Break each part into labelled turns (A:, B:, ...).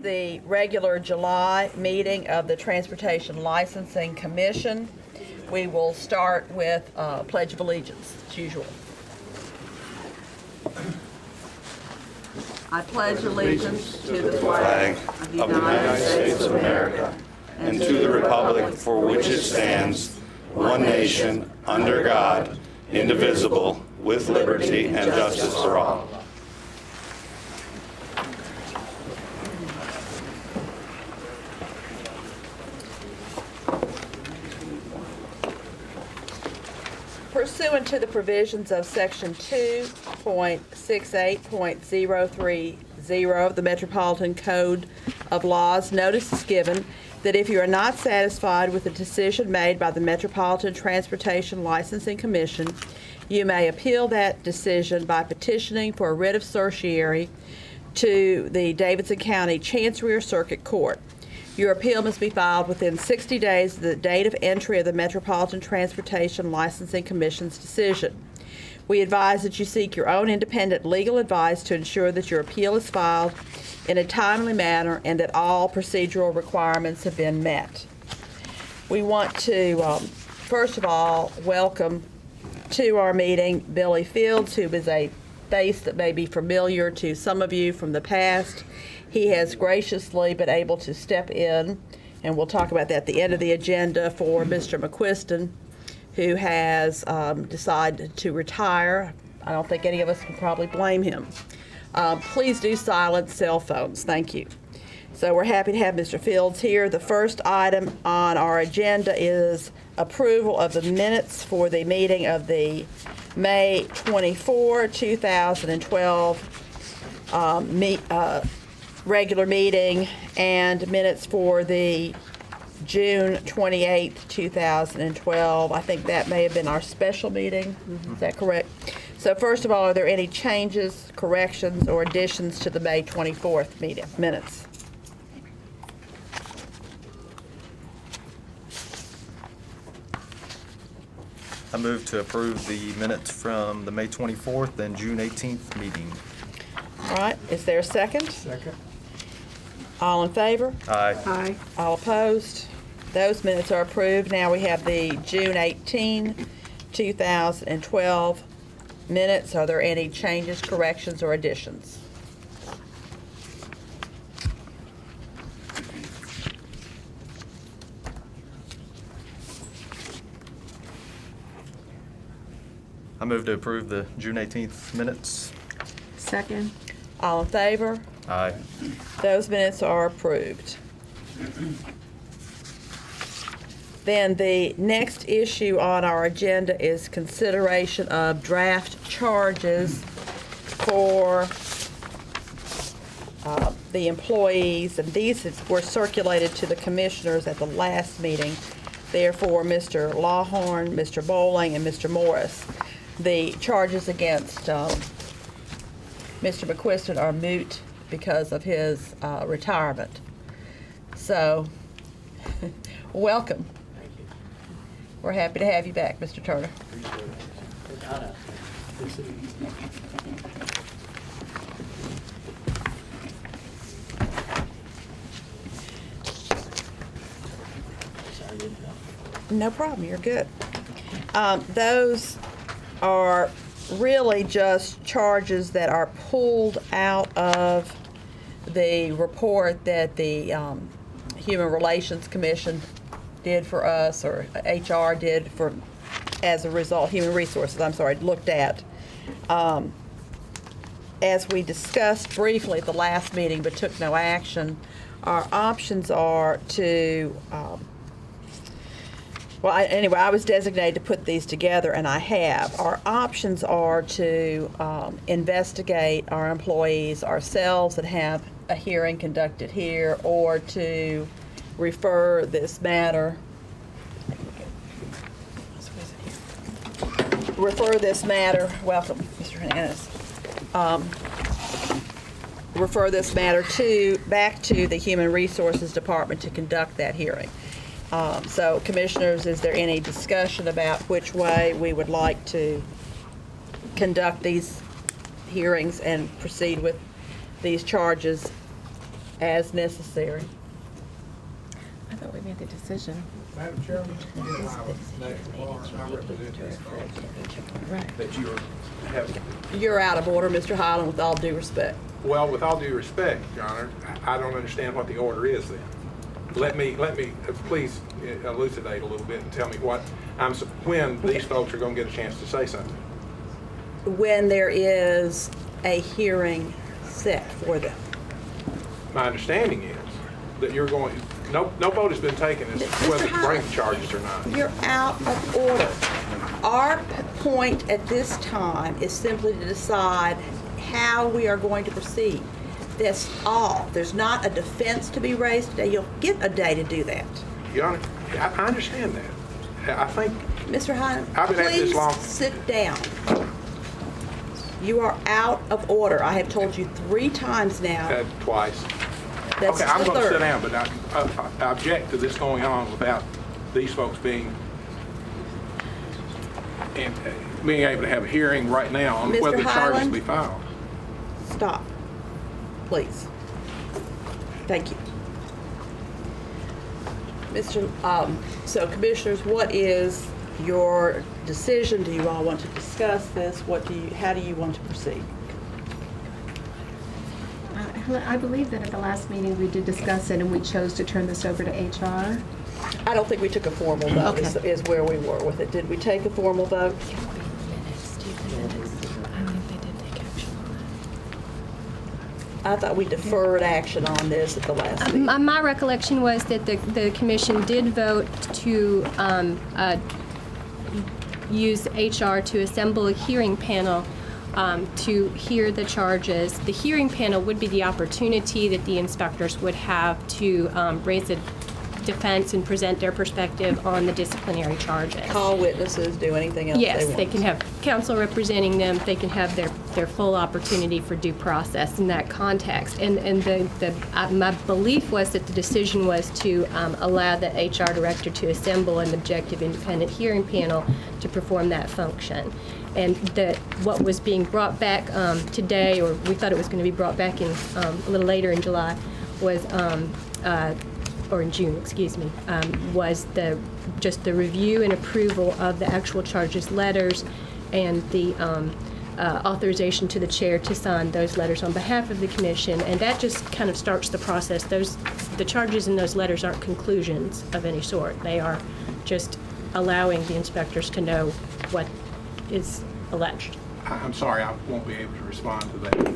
A: the regular July meeting of the Transportation Licensing Commission. We will start with Pledge of Allegiance, as usual. I pledge allegiance to the flag of the United States of America and to the republic for which it stands, one nation, under God, indivisible, with liberty and justice for all. Pursuant to the provisions of Section 2.68.030 of the Metropolitan Code of Laws, notice is given that if you are not satisfied with the decision made by the Metropolitan Transportation Licensing Commission, you may appeal that decision by petitioning for a writ of certiorari to the Davidson County Chancery or Circuit Court. Your appeal must be filed within 60 days of the date of entry of the Metropolitan Transportation Licensing Commission's decision. We advise that you seek your own independent legal advice to ensure that your appeal is filed in a timely manner and that all procedural requirements have been met. We want to, first of all, welcome to our meeting Billy Fields, who is a face that may be familiar to some of you from the past. He has graciously been able to step in, and we'll talk about that at the end of the agenda, for Mr. McQuiston, who has decided to retire. I don't think any of us can probably blame him. Please do silence cell phones. Thank you. So we're happy to have Mr. Fields here. The first item on our agenda is approval of the minutes for the meeting of the May 24, 2012 regular meeting, and minutes for the June 28, 2012. I think that may have been our special meeting. Is that correct? So first of all, are there any changes, corrections, or additions to the May 24th meeting minutes?
B: I move to approve the minutes from the May 24th and June 18th meeting.
A: All right, is there a second?
C: Second.
A: All in favor?
B: Aye.
C: Aye.
A: All opposed? Those minutes are approved. Now we have the June 18, 2012 minutes. Are there any changes, corrections, or additions?
B: I move to approve the June 18th minutes.
C: Second.
A: All in favor?
B: Aye.
A: Those minutes are approved. Then the next issue on our agenda is consideration of draft charges for the employees, and these were circulated to the commissioners at the last meeting. Therefore, Mr. Lawhorn, Mr. Bowling, and Mr. Morris. The charges against Mr. McQuiston are moot because of his retirement. So, welcome.
D: Thank you.
A: We're happy to have you back, Mr. Turner.
D: Appreciate it. We're kind of Sorry, didn't know.
A: No problem, you're good. Those are really just charges that are pulled out of the report that the Human Relations Commission did for us, or HR did for, as a result, Human Resources, looked at. As we discussed briefly at the last meeting but took no action, our options are to anyway, I was designated to put these together, and I have. Our options are to investigate our employees ourselves and have a hearing conducted here, or to refer this matter. Welcome, Mr. Hernandez. Refer this matter back to the Human Resources Department to conduct that hearing. So, Commissioners, is there any discussion about which way we would like to conduct these hearings and proceed with these charges as necessary.
C: I thought we made the decision.
E: Madam Chairman, I represent this
C: Right.
E: that you have,
A: You're out of order, Mr. Highland, with all due respect.
E: well, with all due respect, Your Honor, I don't understand what the order is then. Let me, please elucidate a little bit and tell me when these folks are going to get a chance to say something.
A: When there is a hearing set for them.
E: My understanding is that you're going, no vote has been taken as to whether to bring the charges or not.
A: You're out of order. Our point at this time is simply to decide how we are going to proceed. That's all. There's not a defense to be raised today. You'll get a day to do that.
E: Your Honor, I understand that. I think,
A: Mr. Hine,
E: I've been at this long.
A: please sit down. You are out of order. I have told you 3 times now.
E: Twice.
A: That's
E: Okay, I'm
A: the
E: going to sit
A: third.
E: down, but I object to this going on without these folks being able to have a hearing right now on
A: Mr.
E: whether the charges
A: Highland?
E: be filed.
A: Stop, please. Thank you. So commissioners, what is your decision? Do you all want to discuss this? How do you want to proceed?
C: I believe that at the last meeting, we did discuss it, and we chose to turn this over to HR.
A: I don't think we took a formal vote,
C: Okay.
A: is where we were with it. Did we take a formal vote?
C: I don't think they did take action on
A: I thought we deferred action on this at the last meeting.
F: My recollection was that the commission did vote to use HR to assemble a hearing panel to hear the charges. The hearing panel would be the opportunity that the inspectors would have to raise a defense and present their perspective on the disciplinary charges.
A: Call witnesses, do anything else they want.
F: Yes, they can have counsel representing them. They can have their full opportunity for due process in that context. And my belief was that the decision was to allow the HR director to assemble an objective independent hearing panel to perform that function. And what was being brought back today, or we thought it was going to be brought back in a little later in July, was or in June, excuse me, was just the review and approval of the actual charges letters and the authorization to the chair to sign those letters on behalf of the commission, and that just kind of starts the process. The charges in those letters aren't conclusions of any sort. They are just allowing the inspectors to know what is alleged.
E: I'm sorry, I won't be able to respond to that.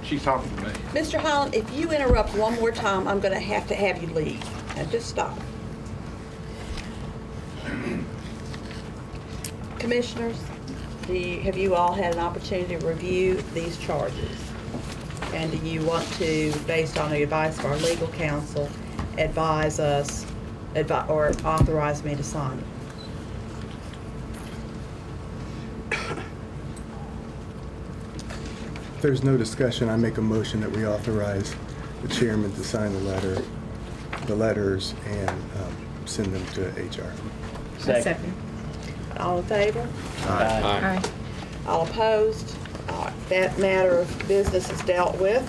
E: She's talking to me.
A: Mr. Holland, if you interrupt one more time, I'm going to have you leave. Now, just stop. Commissioners, have you all had an opportunity to review these charges? And do you want to, based on the advice of our legal counsel, advise us or authorize me to sign them?
G: If there's no discussion, I make a motion that we authorize the chairman to sign the letters, and send them to HR.
C: that. Second.
A: All in favor?
C: Aye.
A: All opposed? All right, that matter of business is dealt with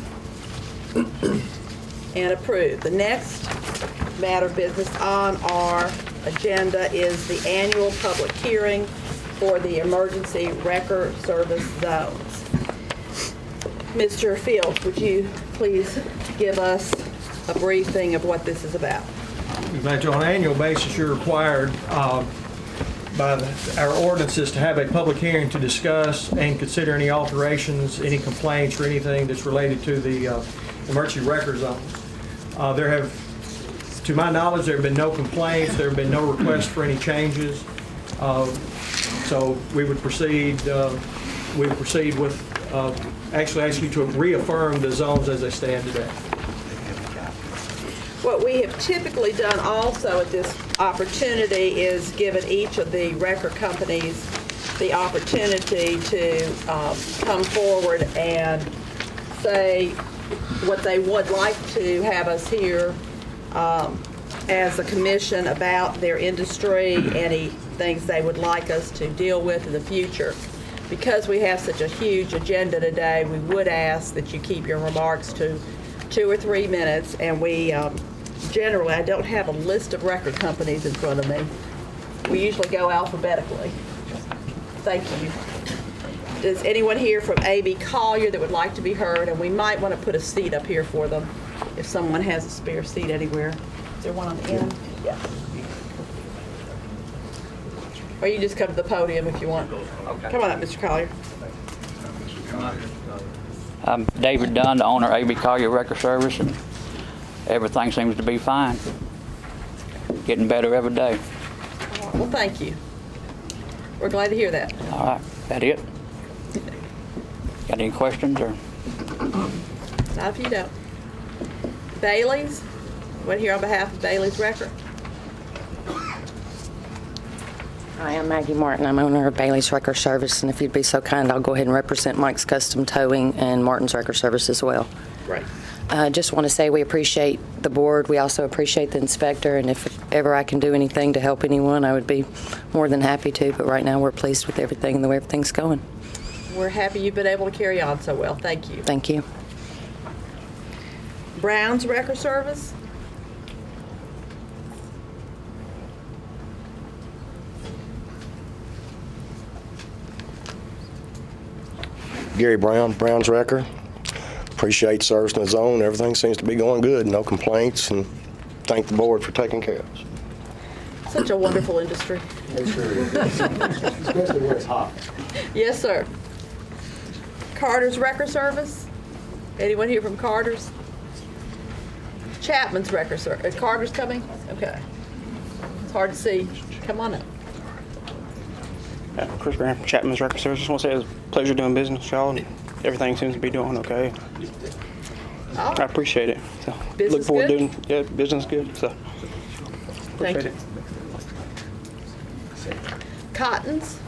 A: and approved. The next matter of business on our agenda is the annual public hearing for the emergency record service zones. Mr. Fields, would you please give us a briefing of what this is about?
H: That on an annual basis, you're required by our ordinances to have a public hearing to discuss and consider any alterations, any complaints, or anything that's related to the emergency record zones. To my knowledge, there have been no complaints. There have been no requests for any changes. So we would proceed. With actually ask you to reaffirm the zones as they stand today.
A: What we have typically done also at this opportunity is given each of the record companies the opportunity to come forward and say what they would like to have us hear as a commission about their industry, any things they would like us to deal with in the future. Because we have such a huge agenda today, we would ask that you keep your remarks to 2 or 3 minutes, and we, generally, I don't have a list of record companies in front of me. We usually go alphabetically. Thank you. Is anyone here from A.B. Collier that would like to be heard? And we might want to put a seat up here for them if someone has a spare seat anywhere. Is there one on the end? Yeah. Or you just come to the podium if you want. Come on up, Mr. Collier.
D: I'm David Dunn, the owner of A.B. Collier Record Service, and everything seems to be fine. Getting better every day.
A: Well, thank you. We're glad to hear that.
D: All right, that it? Got any questions or?
A: Not if you don't. Bailey's, what here on behalf of Bailey's Record?
I: Hi, I'm Maggie Martin. I'm owner of Bailey's Record Service, and if you'd be so kind, I'll go ahead and represent Mike's Custom Towing and Martin's Record Service as well.
A: Right.
I: I just want to say we appreciate the board. We also appreciate the inspector, and if ever I can do anything to help anyone, I would be more than happy to, but right now we're pleased with everything and the way everything's going.
A: We're happy you've been able to carry on so well. Thank you.
I: Thank you.
A: Brown's Record Service?
J: Gary Brown, Brown's Wrecker. Appreciate service in the zone. Everything seems to be going good. No complaints, and thank the board for taking care of us.
A: Such a wonderful industry.
G: Especially when it's hot.
A: Yes, sir. Carter's Record Service? Anyone here from Carter's? Chapman's Record Service. Carter's coming? Okay. It's hard to see. Come on up.
K: Chris Graham from Chapman's Record Service. Just want to say it's a pleasure doing business with y'all, and everything seems to be doing okay.
A: Oh,
K: I appreciate it. So
A: Business
K: look forward
A: good?
K: to doing business good. So
A: thank
K: appreciate
A: you. Cotton's?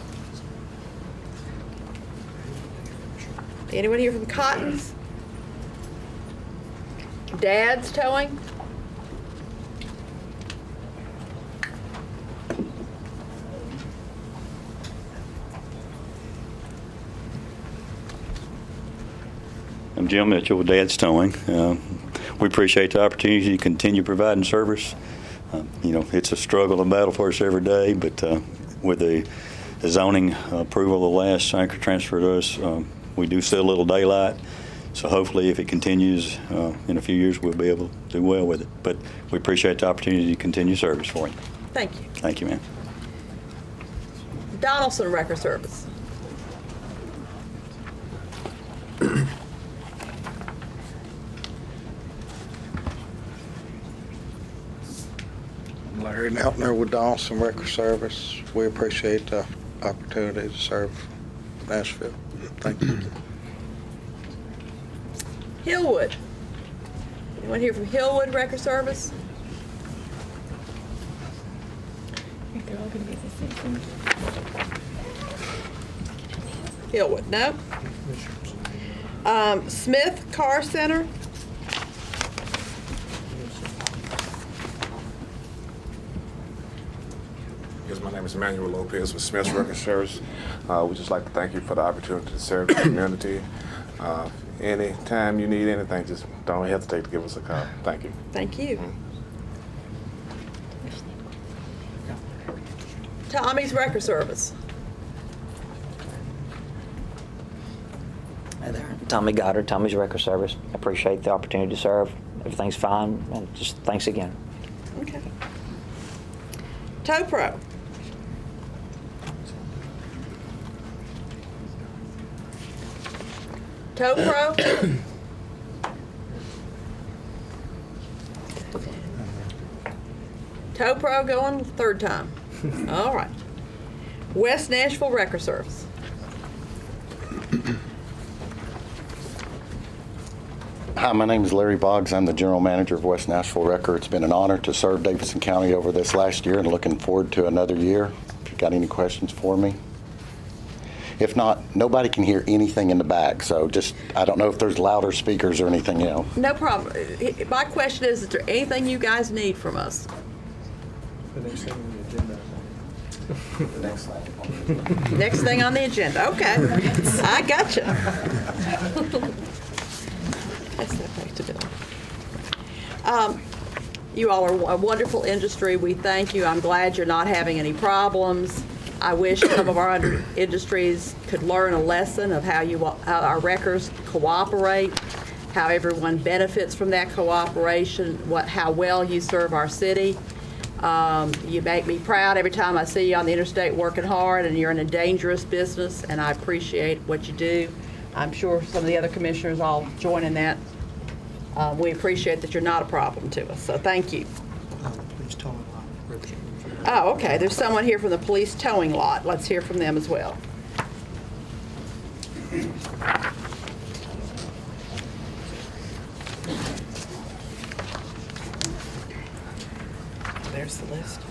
A: Anyone here from Cotton's? Dad's Towing?
L: I'm Jim Mitchell with Dad's Towing. We appreciate the opportunity to continue providing service. It's a struggle and battle for us every day, but with the zoning approval of the last anchor transfer to us, we do see a little daylight. So hopefully if it continues in a few years, we'll be able to do well with it. But we appreciate the opportunity to continue service for you.
A: Thank you.
L: Thank you, ma'am.
A: Donaldson Record Service?
M: Larry Neltner with Donaldson Record Service. We appreciate the opportunity to serve Nashville. Thank you.
A: Hillwood? Anyone here from Hillwood Record Service? Hillwood, no? Smith Car Center?
N: Yes, my name is Emmanuel Lopez with Smith's Record Service. We'd just like to thank you for the opportunity to serve the community. Anytime you need anything, just don't hesitate to give us a call. Thank you.
A: Thank you. Tommy's Record Service?
O: Hi there. Tommy Goddard, Tommy's Record Service. Appreciate the opportunity to serve. Everything's fine, and just thanks again.
A: Okay. Tow Pro? Tow Pro? Tow Pro going third time. All right. West Nashville Record Service?
J: Hi, my name is Larry Boggs. I'm the general manager of West Nashville Record. It's been an honor to serve Davidson County over this last year and looking forward to another year. If you've got any questions for me. If not, nobody can hear anything in the back, so just, I don't know if there's louder speakers or anything else.
A: No problem. My question is there anything you guys need from us?
H: The next thing on the agenda.
J: The next slide.
A: Next thing on the agenda. Okay. I gotcha. Pass that back to Bill. You all are a wonderful industry. We thank you. I'm glad you're not having any problems. I wish some of our other industries could learn a lesson of how our wreckers cooperate, how everyone benefits from that cooperation, how well you serve our city. You make me proud every time I see you on the interstate working hard, and you're in a dangerous business, and I appreciate what you do. I'm sure some of the other commissioners all join in that. We appreciate that you're not a problem to us, so thank you. Oh, okay, there's someone here from the police towing lot. Let's hear from them as well.
P: There's the list.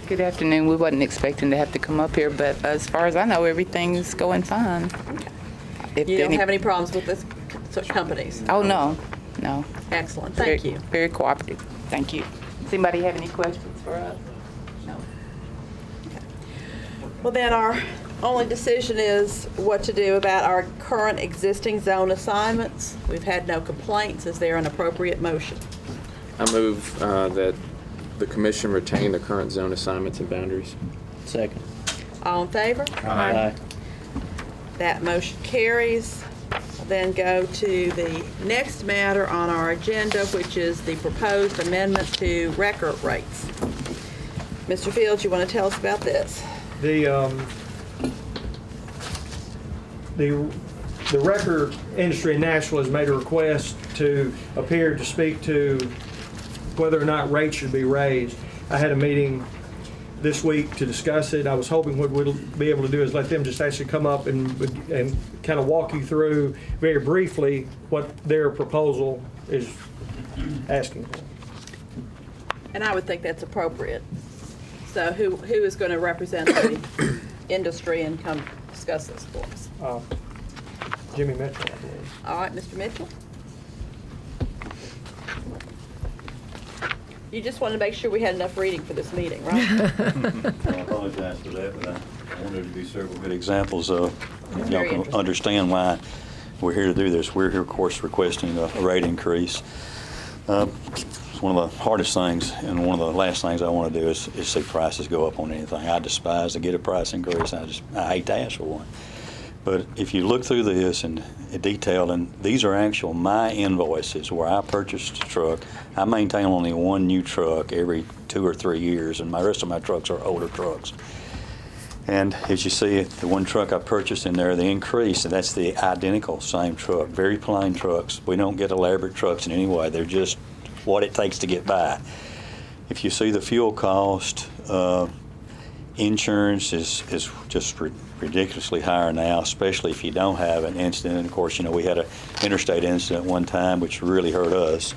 P: Good afternoon. We wasn't expecting to have to come up here, but as far as I know, everything's going fine.
A: You don't have any problems with this companies?
P: Oh, no, no.
A: Excellent, thank you.
P: Very cooperative. Thank you. Does anybody have any questions for us? No.
A: Well, then our only decision is what to do about our current existing zone assignments. We've had no complaints. Is there an appropriate motion?
Q: I move that the commission retain the current zone assignments and boundaries.
D: Second.
A: All in favor?
D: Aye.
A: That motion carries. We'll then go to the next matter on our agenda, which is the proposed amendment to record rates. Mr. Fields, you want to tell us about this?
H: The record industry in Nashville has made a request to appear to speak to whether or not rates should be raised. I had a meeting this week to discuss it. I was hoping what we'll be able to do is let them just actually come up and kind of walk you through very briefly what their proposal is asking for.
A: And I would think that's appropriate. So who is going to represent the industry and come discuss this for us?
H: Jimmy Mitchell, I believe.
A: All right, Mr. Mitchell. You just wanted to make sure we had enough reading for this meeting, right?
L: I apologize for that, but I wanted to be several good examples of, y'all can understand why we're here to do this. We're here, of course, requesting a rate increase. It's one of the hardest things, and one of the last things I want to do is see prices go up on anything. I despise to get a price increase. I hate to ask for one. But if you look through this in detail, and these are actual my invoices where I purchased a truck. I maintain only one new truck every 2 or 3 years, and the rest of my trucks are older trucks. And as you see, the one truck I purchased in there, the increase, and that's the identical same truck, very plain trucks. We don't get elaborate trucks in any way. They're just what it takes to get by. If you see the fuel cost, insurance is just ridiculously higher now, especially if you don't have an incident. And of course, you know, we had an interstate incident one time which really hurt us.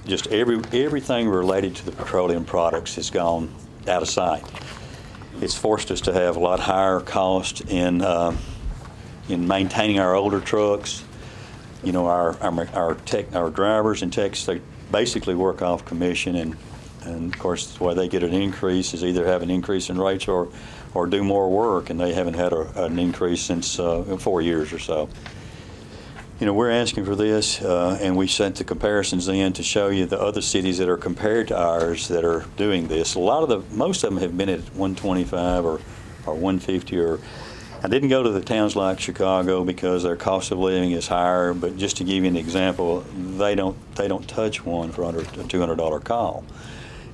L: Just everything related to the petroleum products has gone out of sight. It's forced us to have a lot higher cost in maintaining our older trucks. You know, our drivers and techs, they basically work off commission, and of course the way they get an increase is either have an increase in rates or do more work, and they haven't had an increase since 4 years or so. You know, we're asking for this, and we sent the comparisons in to show you the other cities that are compared to ours that are doing this. Most of them have been at 125 or 150 or. I didn't go to the towns like Chicago because their cost of living is higher, but just to give you an example, they don't touch one for under a $200 call.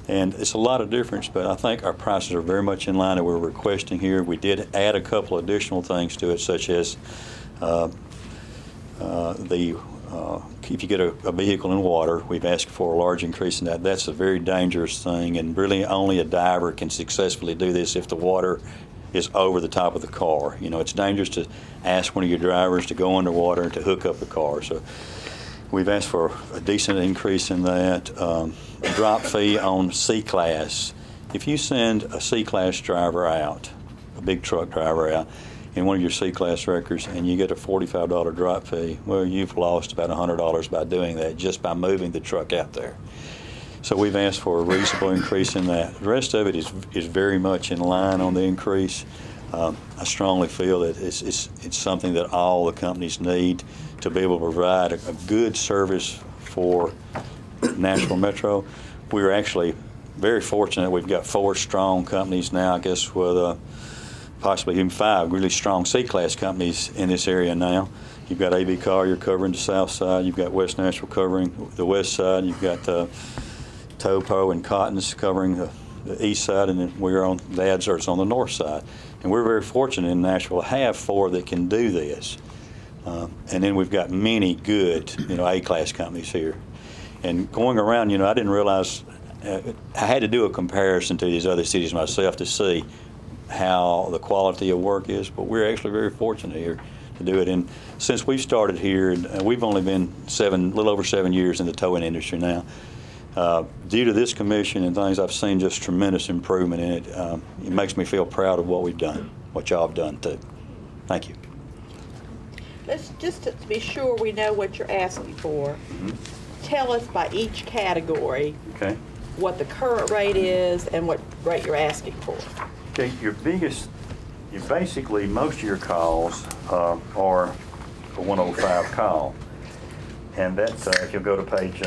L: And it's a lot of difference, but I think our prices are very much in line that we're requesting here. We did add a couple additional things to it, such as if you get a vehicle in water, we've asked for a large increase in that. That's a very dangerous thing, and really only a diver can successfully do this if the water is over the top of the car. You know, it's dangerous to ask one of your drivers to go underwater and to hook up the car. So we've asked for a decent increase in that. A drop fee on C-Class. If you send a C-Class driver out, a big truck driver out, in one of your C-Class records, and you get a $45 drop fee, well, you've lost about $100 by doing that, just by moving the truck out there. So we've asked for a reasonable increase in that. The rest of it is very much in line on the increase. I strongly feel that it's something that all the companies need to be able to provide a good service for Nashville Metro. We're actually very fortunate. We've got 4 strong companies now, I guess with possibly even 5 really strong C-class companies in this area now. You've got A.B. Collier covering the south side. You've got West Nashville covering the west side. You've got Topo and Cottons covering the east side, and then we're on the Adserts on the north side. And we're very fortunate in Nashville to have 4 that can do this. And then we've got many good, A-class companies here. And going around, I didn't realize, I had to do a comparison to these other cities myself to see how the quality of work is, but we're actually very fortunate here to do it. And since we've started here, we've only been a little over 7 years in the towing industry now. Due to this commission and things, I've seen just tremendous improvement in it. It makes me feel proud of what we've done, what y'all have done too. Thank you.
A: Let's just to be sure we know what you're asking for. Tell us by each category what the current rate is and what rate you're asking for.
L: Okay, basically, most of your calls are a 105 call. And that, if you'll go to page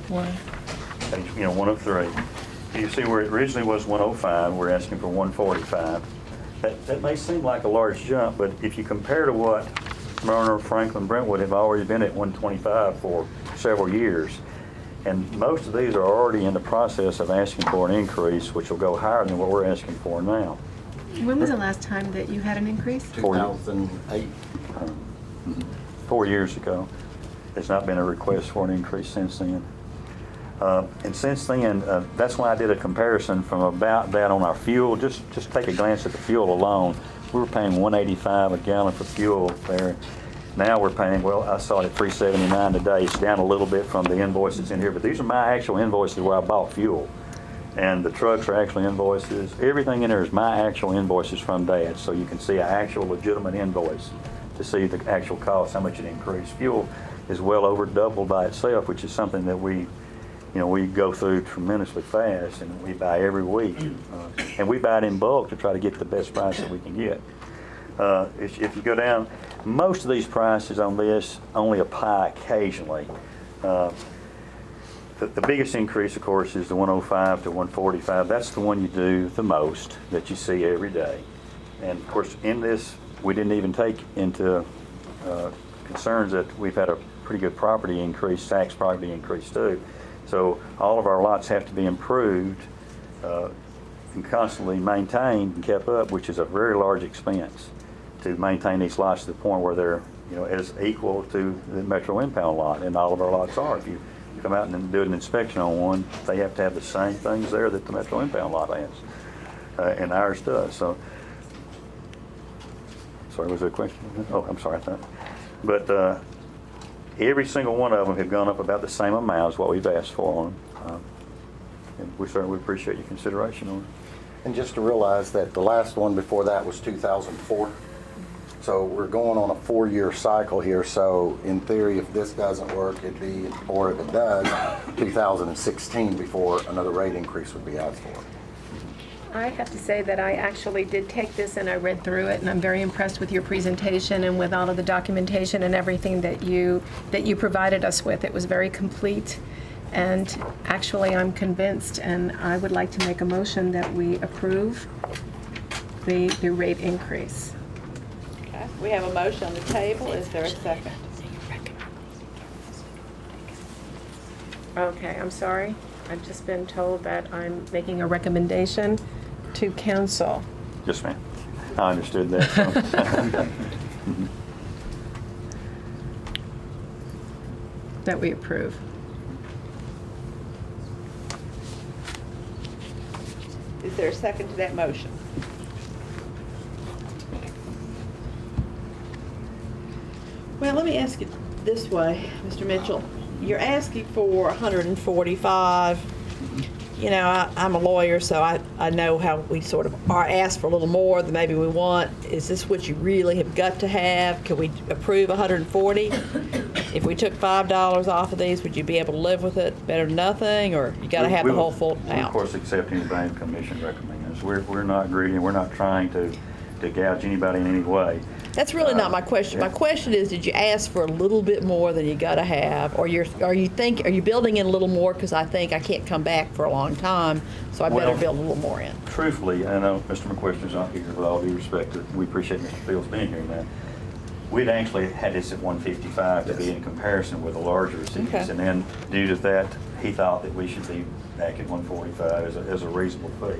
L: 103, you see where it originally was 105, we're asking for 145. That may seem like a large jump, but if you compare to what Smyrna, Franklin, Brentwood have already been at 125 for several years, and most of these are already in the process of asking for an increase, which will go higher than what we're asking for now.
C: When was the last time that you had an increase?
J: 2008.
L: 4 years ago. There's not been a request for an increase since then. And since then, that's why I did a comparison from about that on our fuel. Just take a glance at the fuel alone. We were paying $1.85 a gallon for fuel there. Now we're paying, well, I saw it at $3.79 today. It's down a little bit from the invoices in here, but these are my actual invoices where I bought fuel. And the trucks are actual invoices. Everything in there is my actual invoices from Dad, so you can see an actual legitimate invoice to see the actual cost, how much it increased. Fuel is well over double by itself, which is something that we go through tremendously fast, and we buy every week. And we buy it in bulk to try to get the best price that we can get. If you go down, most of these prices on this only apply occasionally. The biggest increase, of course, is the 105 to 145. That's the one you do the most, that you see every day. And of course, in this, we didn't even take into concerns that we've had a pretty good property increase, tax property increase too. So all of our lots have to be improved and constantly maintained and kept up, which is a very large expense to maintain these lots to the point where they're as equal to the Metro Impound lot, and all of our lots are. If you come out and do an inspection on one, they have to have the same things there that the Metro Impound lot has, and ours does. So, sorry, was there a question? Oh, I'm sorry. But every single one of them have gone up about the same amount as what we've asked for on them. And we certainly appreciate your consideration on it.
J: And just to realize that the last one before that was 2004. So we're going on a 4-year cycle here. So in theory, if this doesn't work, it'd be, or if it does, 2016 before another rate increase would be asked for.
C: I have to say that I actually did take this and I read through it, and I'm very impressed with your presentation and with all of the documentation and everything that you provided us with. It was very complete, and actually I'm convinced, and I would like to make a motion that we approve the rate increase.
A: Okay, we have a motion on the table. Is there a second?
C: Okay, I'm sorry. I've just been told that I'm making a recommendation to council.
L: Yes, ma'am. I understood that. So.
C: That we approve.
A: Is there a second to that motion? Well, let me ask it this way, Mr. Mitchell. You're asking for 145. You know, I'm a lawyer, so I know how we sort of are asked for a little more than maybe we want. Is this what you really have got to have? Can we approve 140? If we took $5 off of these, would you be able to live with it better than nothing, or you got to have the whole full
L: We,
A: amount?
L: of course, accept anything the commission recommends. We're not greedy, and we're not trying to gouge anybody in any way.
A: That's really not my question. My question is, did you ask for a little bit more than you got to have, or are you building in a little more because I think I can't come back for a long time, so I better
L: Well,
A: build a little more in?
L: Truthfully, I know Mr. McQuiston's not here, with all due respect, we appreciate Mr. Fields being here now. We'd actually had this at 155 to be in comparison with the larger cities,
A: Okay.
L: and then due to that, he thought that we should be back at 145 as a reasonable fee.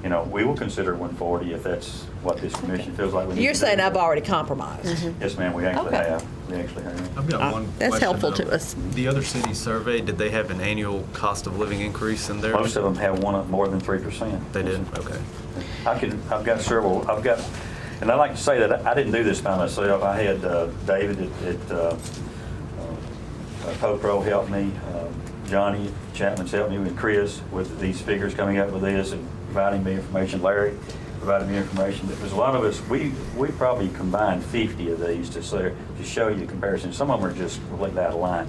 L: You know, we will consider 140 if that's what this commission feels like we need
A: You're
L: to
A: saying
L: do.
A: I've already compromised.
L: Yes, ma'am, we actually
A: Okay.
L: have. We actually have.
B: I've got one
A: That's
B: question,
A: helpful
B: though.
A: to us.
B: The other cities surveyed, did they have an annual cost of living increase in there?
L: Most of them have one up more than 3%.
B: They did? Okay.
L: I've got several, and I like to say that I didn't do this by myself. I had David at PoPro help me, Johnny Chapman's helped me, and Chris with these figures coming up with this and providing me information. Larry provided me information. There's a lot of us, we probably combined 50 of these to show you comparison. Some of them are just completely out of line.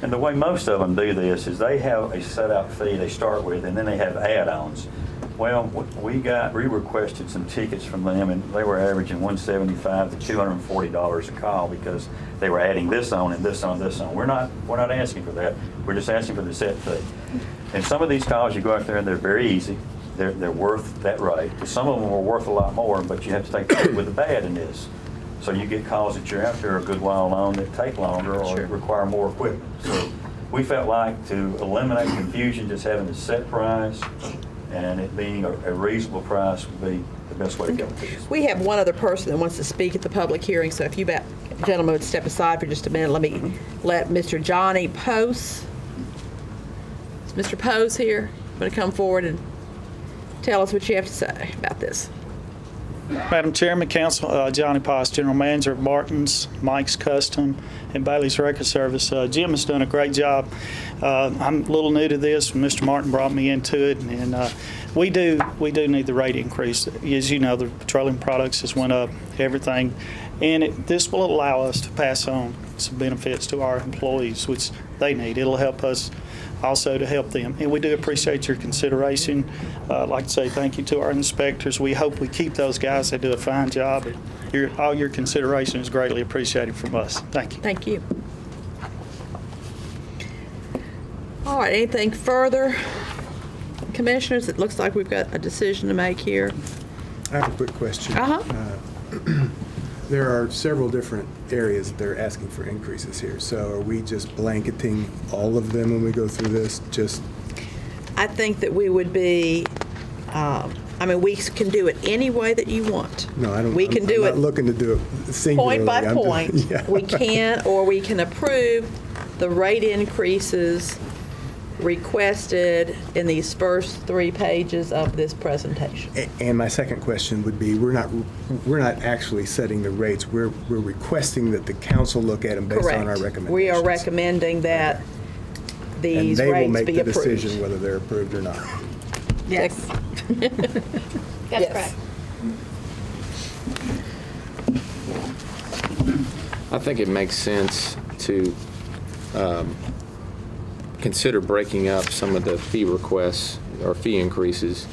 L: And the way most of them do this is they have a set out fee they start with, and then they have add-ons. Well, we requested some tickets from them, and they were averaging $175 to $240 a call because they were adding this on and this on, this on. We're not asking for that. We're just asking for the set fee. And some of these calls, you go out there and they're very easy. They're worth that rate. Some of them are worth a lot more, but you have to take the good with the bad in this. So you get calls that you're out there a good while on that take longer or require more equipment. So we felt like to eliminate confusion, just having a set price and it being a reasonable price would be the best way to go with this.
A: We have one other person that wants to speak at the public hearing, so if you gentlemen would step aside for just a minute, let Mr. Johnny Pose. Is Mr. Pose here? Going to come forward and tell us what you have to say about this.
R: Madam Chairman, Council, Johnny Poss, General Manager of Martin's, Mike's Custom, and Bailey's Record Service. Jim has done a great job. I'm a little new to this. Mr. Martin brought me into it, and we do need the rate increase. As you know, the petroleum products has went up, everything, and this will allow us to pass on some benefits to our employees, which they need. It'll help us also to help them. And we do appreciate your consideration. I'd like to say thank you to our inspectors. We hope we keep those guys. They do a fine job. All your consideration is greatly appreciated from us. Thank you.
A: Thank you. All right, anything further? Commissioners, it looks like we've got a decision to make here.
G: I have a quick question.
A: Uh-huh.
G: There are several different areas that they're asking for increases here. So are we just blanketing all of them when we go through this?
A: I think that we would be, we can do it any way that you want.
G: No, I don't.
A: We can
G: I'm
A: do
G: not
A: it
G: looking to do it singularly.
A: point by
G: I'm just-
A: point.
G: yeah.
A: We can, or we can approve the rate increases requested in these first 3 pages of this presentation.
G: And my second question would be, we're not actually setting the rates. We're requesting that the council look at them based on our recommendations.
A: We are recommending that these
G: And they will
A: rates
G: make
A: be
G: the
A: approved.
G: decision whether they're approved or not.
A: Yes.
F: That's
A: Yes.
F: correct.
Q: I think it makes sense to consider breaking up some of the fee requests or fee increases,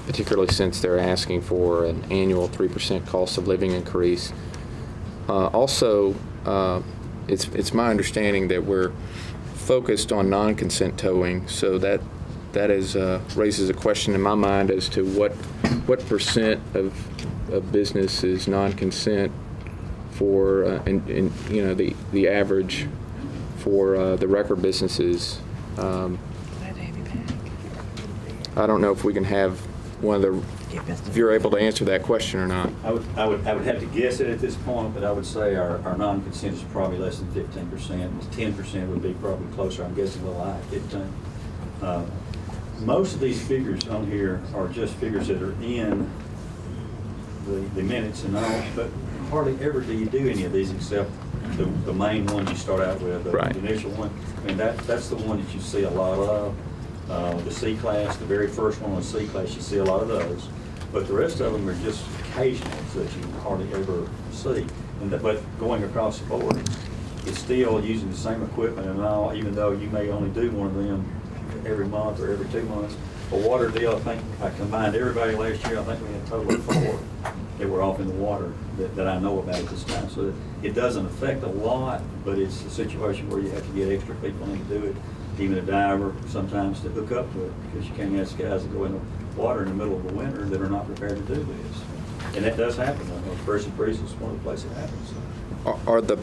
Q: particularly since they're asking for an annual 3% cost of living increase. Also, it's my understanding that we're focused on non-consent towing, so that raises a question in my mind as to what percent of business is non-consent for and the average for the record businesses. I don't know if we can have one of the, if you're able to answer that question or not.
L: I would have to guess it at this point, but I would say our non-consent is probably less than 15%. 10% would be probably closer. I'm guessing a little high, 15. Most of these figures on here are just figures that are in the minutes and all, but hardly ever do you do any of these except the main ones you start out with, the initial one. I mean, that's the one that you see a lot of. The C-class, the very first one on C-class, you see a lot of those. But the rest of them are just occasionals that you hardly ever see. But going across the board, it's still using the same equipment and all, even though you may only do one of them every month or every 2 months. a water deal. I think I combined everybody last year. I think we had a total of 4 that were off in the water that I know about at this time. So it doesn't affect a lot, but it's a situation where you have to get extra people in to do it, even a diver sometimes to hook up to it, because you can't ask guys to go in the water in the middle of the winter that are not prepared to do this. And that does happen. First and Priest is one of the places it happens.
Q: Are the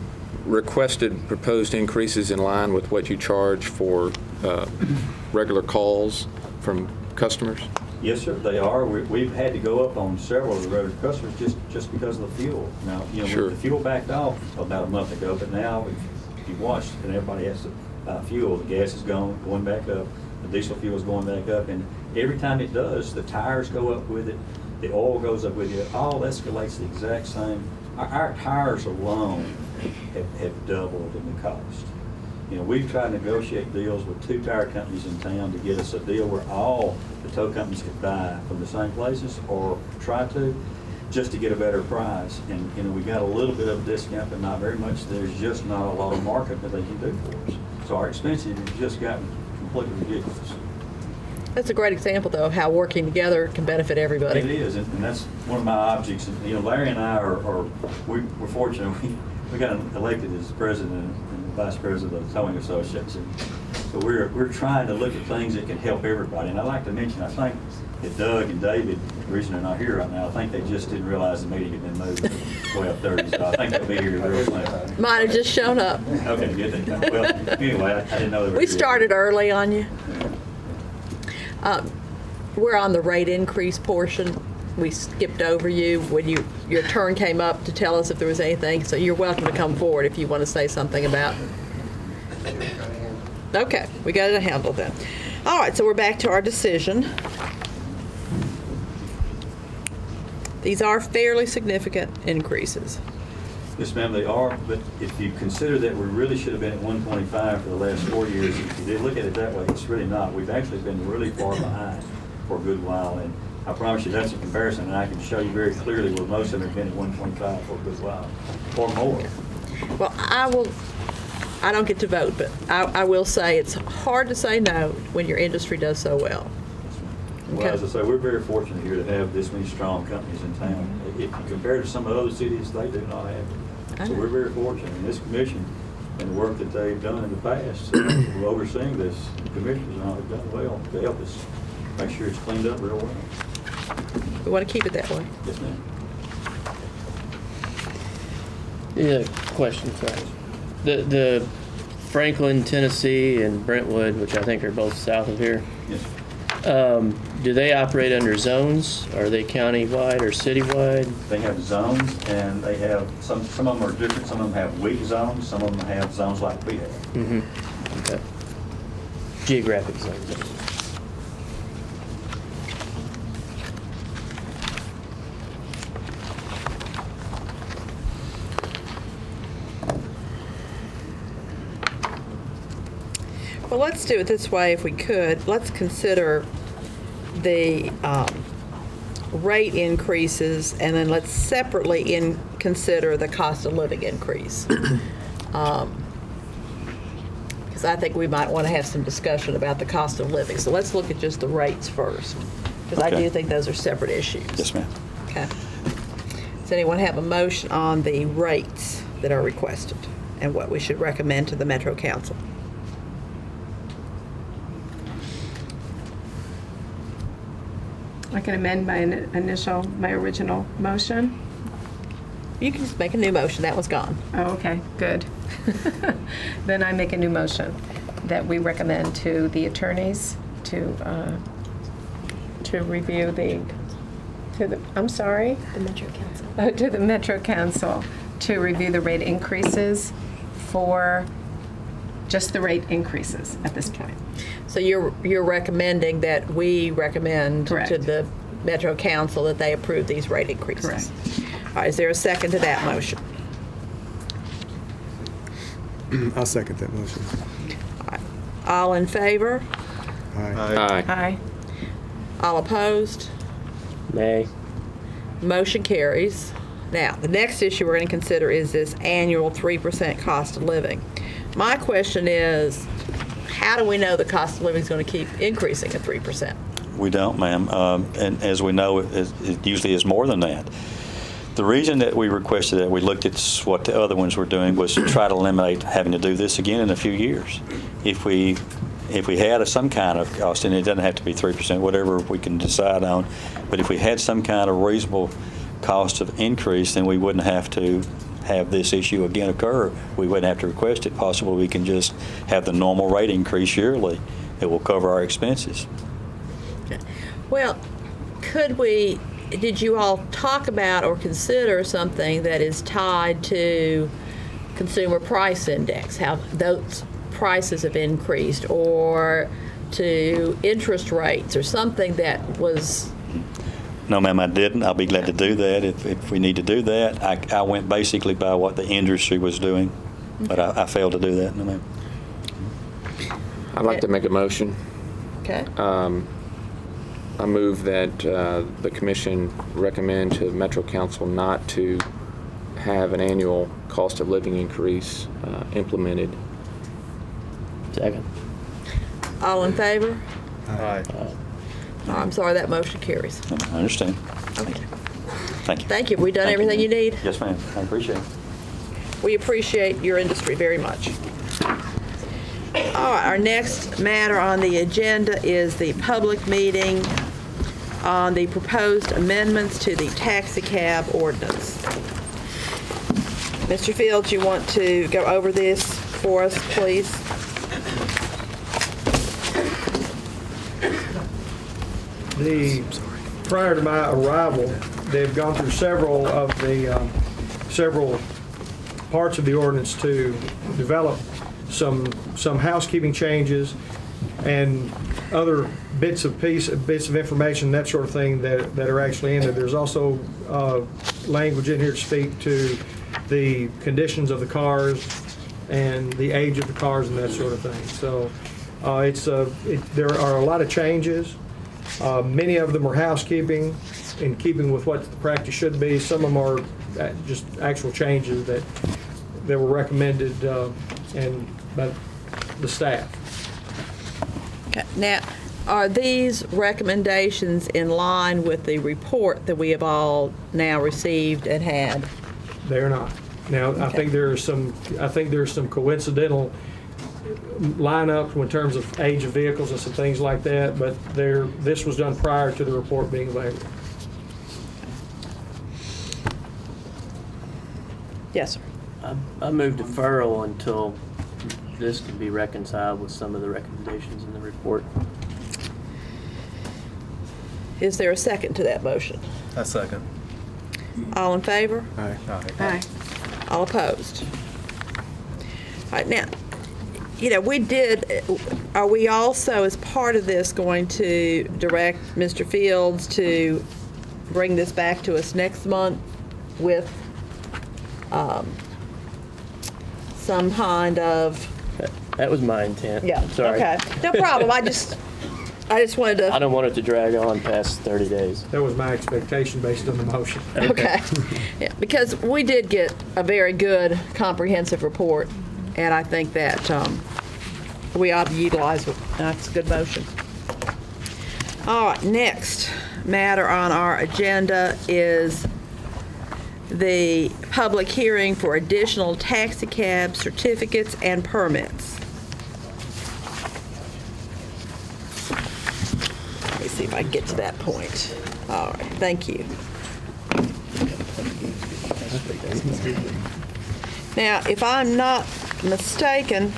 Q: requested proposed increases in line with what you charge for regular calls from customers?
L: Yes, sir, they are. We've had to go up on several of the road customers just because of the fuel. Now,
Q: Sure.
L: the fuel backed off about a month ago, but now if you watched and everybody has to buy fuel, the gas is going back up, the diesel fuel is going back up, and every time it does, the tires go up with it, the oil goes up with it, it all escalates the exact same. Our tires alone have doubled in the cost. We've tried to negotiate deals with 2 tire companies in town to get us a deal where all the tow companies could buy from the same places or try to, just to get a better price. And we got a little bit of a discount, but not very much. There's just not a lot of market that they can do for us. So our expenses have just gotten completely ridiculous.
A: That's a great example, though, of how working together can benefit everybody.
L: It is, and that's one of my objects. And, Larry and I we're fortunate. We got elected as president and vice president of the Towing Association. So we're trying to look at things that can help everybody. And I'd like to mention, I think that Doug and David, the reason they're not here right now, I think they just didn't realize the meeting had been moved to 12:30. So I think they'll be here real soon.
A: Mine have just shown up.
L: Okay, good. Well, anyway, I didn't know they were
A: We
L: here.
A: started early on you. We're on the rate increase portion. We skipped over you when your turn came up to tell us if there was anything, so you're welcome to come forward if you want to say something about it. Okay, we got it handled then. All right, so we're back to our decision. These are fairly significant increases.
L: Yes, ma'am, they are, but if you consider that we really should have been at 125 for the last 4 years, if you did look at it that way, it's really not. We've actually been really far behind for a good while, and I promise you that's a comparison, and I can show you very clearly where most of them have been at 125 for a good while, or more.
A: Well, I don't get to vote, but I will say it's hard to say no when your industry does so well.
L: Well, as I say, we're very fortunate here to have this many strong companies in town. If you compare to some of the other cities, they do not have it. So we're very fortunate. And this commission and the work that they've done in the past, overseeing this, the commissioners and all have done well to help us make sure it's cleaned up real well.
A: We want to keep it that way.
L: Yes, ma'am.
S: Yeah, question, sorry. The Franklin, Tennessee, and Brentwood, which I think are both south of here.
L: Yes.
S: Do they operate under zones? Are they county-wide or citywide?
L: They have zones, and they have, some of them are different. Some of them have weak zones. Some of them have zones like we have.
S: Mm-hmm. Okay. Geographic zones.
A: Well, let's do it this way if we could. Let's consider the rate increases, and then let's separately consider the cost of living increase. Because I think we might want to have some discussion about the cost of living. So let's look at just the rates first, because I
L: Okay.
A: do think those are separate issues.
L: Yes, ma'am.
A: Okay. Does anyone have a motion on the rates that are requested and what we should recommend to the Metro Council?
C: I can amend my original motion.
A: You can just make a new motion. That was gone.
C: Oh, okay, good. Then I make a new motion that we recommend to the attorneys to review I'm sorry?
F: The Metro Council.
C: To the Metro Council to review the rate increases for just the rate increases at this point.
A: So you're recommending that we recommend
C: Correct.
A: to the Metro Council that they approve these rate increases?
C: Correct.
A: All right, is there a second to that motion?
G: I'll second that motion.
A: All in favor?
G: Aye.
C: Aye.
A: All opposed?
S: Nay.
A: Motion carries. Now, the next issue we're going to consider is this annual 3% cost of living. My question is, how do we know the cost of living is going to keep increasing at 3%?
L: We don't, ma'am. And as we know, it usually is more than that. The reason that we requested that, we looked at what the other ones were doing, was to try to eliminate having to do this again in a few years. If we had some kind of cost, and it doesn't have to be 3%, whatever we can decide on, but if we had some kind of reasonable cost of increase, then we wouldn't have to have this issue again occur. We wouldn't have to request it. Possibly we can just have the normal rate increase yearly that will cover our expenses.
A: Well, did you all talk about or consider something that is tied to consumer price index, how those prices have increased, or to interest rates, or something that was...
L: No, ma'am, I didn't. I'll be glad to do that if we need to do that. I went basically by what the industry was doing, but I failed to do that. No, ma'am.
Q: I'd like to make a motion.
A: Okay.
Q: I move that the commission recommend to Metro Council not to have an annual cost of living increase implemented.
S: Second.
A: All in favor?
B: Aye.
A: Oh, I'm sorry, that motion carries.
L: I understand.
A: Okay.
L: Thank you.
A: Thank you. Have we done everything you need?
L: Yes, ma'am. I appreciate it.
A: We appreciate your industry very much. All right, our next matter on the agenda is the public meeting on the proposed amendments to the taxi cab ordinance. Mr. Fields, you want to go over this for us, please?
H: Prior to my arrival, they've gone through several parts of the ordinance to develop some housekeeping changes and other bits of information, that sort of thing that are actually in there. There's also language in here to speak to the conditions of the cars and the age of the cars and that sort of thing. So there are a lot of changes. Many of them are housekeeping, in keeping with what the practice should be. Some of them are just actual changes that were recommended by the staff.
A: Okay. Now, are these recommendations in line with the report that we have all now received and had?
H: They're not. Now,
A: Okay.
H: I think there's some coincidental lineup in terms of age of vehicles and some things like that, but this was done prior to the report being available.
A: Yes, sir.
S: I move deferral until this can be reconciled with some of the recommendations in the report.
A: Is there a second to that motion?
B: A second.
A: All in favor?
G: Aye.
A: Aye. All opposed? All right, now, are we also, as part of this, going to direct Mr. Fields to bring this back to us next month with some kind of...
S: That was my intent.
A: Yeah,
S: Sorry.
A: okay. No problem. I just wanted to...
S: I don't want it to drag on past 30 days.
H: That was my expectation based on the motion.
A: Okay. Yeah, because we did get a very good comprehensive report, and I think that we ought to utilize it. That's a good motion. All right, next matter on our agenda is the public hearing for additional taxi cab certificates and permits. Let me see if I can get to that point. All right, thank you. Now, if I'm not mistaken,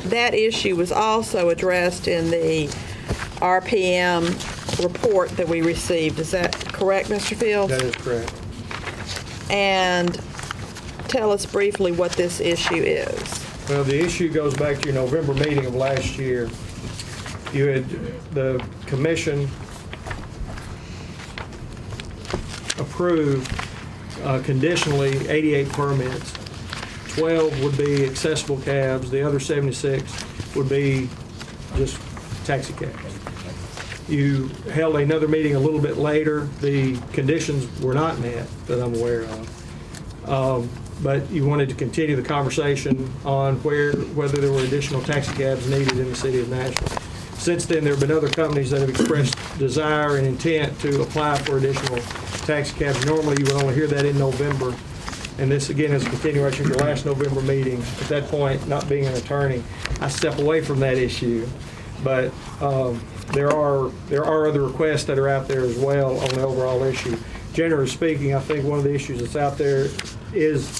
A: that issue was also addressed in the RPM report that we received. Is that correct, Mr. Fields?
H: That is correct.
A: And tell us briefly what this issue is.
H: Well, the issue goes back to your November meeting of last year. You had, the commission approved conditionally 88 permits. 12 would be accessible cabs. The other 76 would be just taxi cabs. You held another meeting a little bit later. The conditions were not met that I'm aware of. But you wanted to continue the conversation on whether there were additional taxi cabs needed in the city of Nashville. Since then, there have been other companies that have expressed desire and intent to apply for additional taxi cabs. Normally, you would only hear that in November, and this, again, is a continuation of your last November meeting. At that point, not being an attorney, I step away from that issue. But there are other requests that are out there as well on the overall issue. Generally speaking, I think one of the issues that's out there is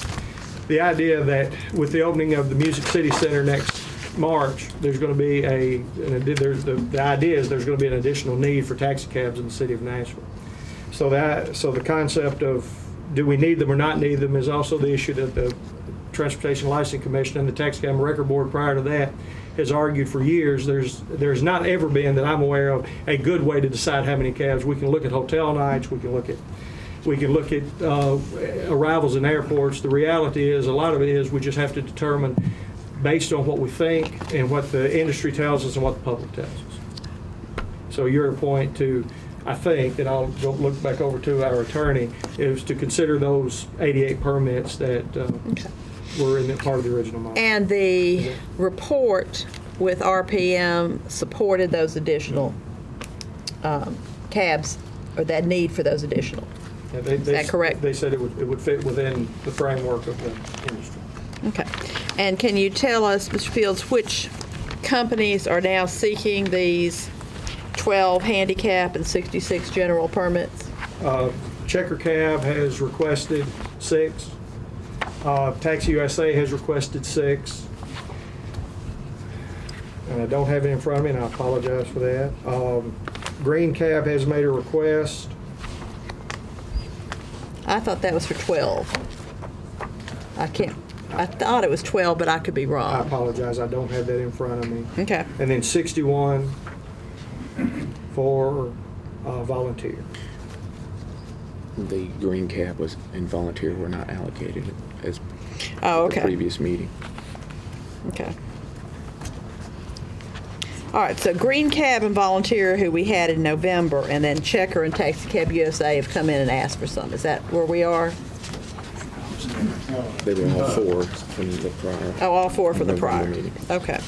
H: the idea that with the opening of the Music City Center next March, there's going to be the idea is there's going to be an additional need for taxi cabs in the city of Nashville. So the concept of do we need them or not need them is also the issue that the Transportation Licensing Commission and the Taxi Cab Record Board prior to that has argued for years. There's not ever been, that I'm aware of, a good way to decide how many cabs. We can look at hotel nights. We can look at arrivals in airports. The reality is, a lot of it is we just have to determine based on what we think and what the industry tells us and what the public tells us. So your point to, I think, and I'll go look back over to our attorney, is to consider those 88 permits that were in the part of the original model.
A: And the report with RPM supported those additional cabs, or that need for those additional.
H: Yeah,
A: Is that correct?
H: They said it would fit within the framework of the industry.
A: Okay. And can you tell us, Mr. Fields, which companies are now seeking these 12 handicap and 66 general permits?
H: Checker Cab has requested 6. Taxi USA has requested 6. And I don't have it in front of me, and I apologize for that. Green Cab has made a request.
A: I thought that was for 12. I thought it was 12, but I could be
H: I
A: wrong.
H: apologize, I don't have that in front of me.
A: Okay.
H: And then 61 for volunteer.
Q: The green cab was and volunteer were not allocated as
A: Oh,
Q: the
A: okay.
Q: previous meeting.
A: Okay. All right, so Green Cab and Volunteer, who we had in November, and then Checker and Taxi Cab USA have come in and asked for some. Is that where we are?
Q: They were all 4 from the prior.
A: Oh, all 4 for the
Q: November
A: prior.
Q: meeting.
A: Okay.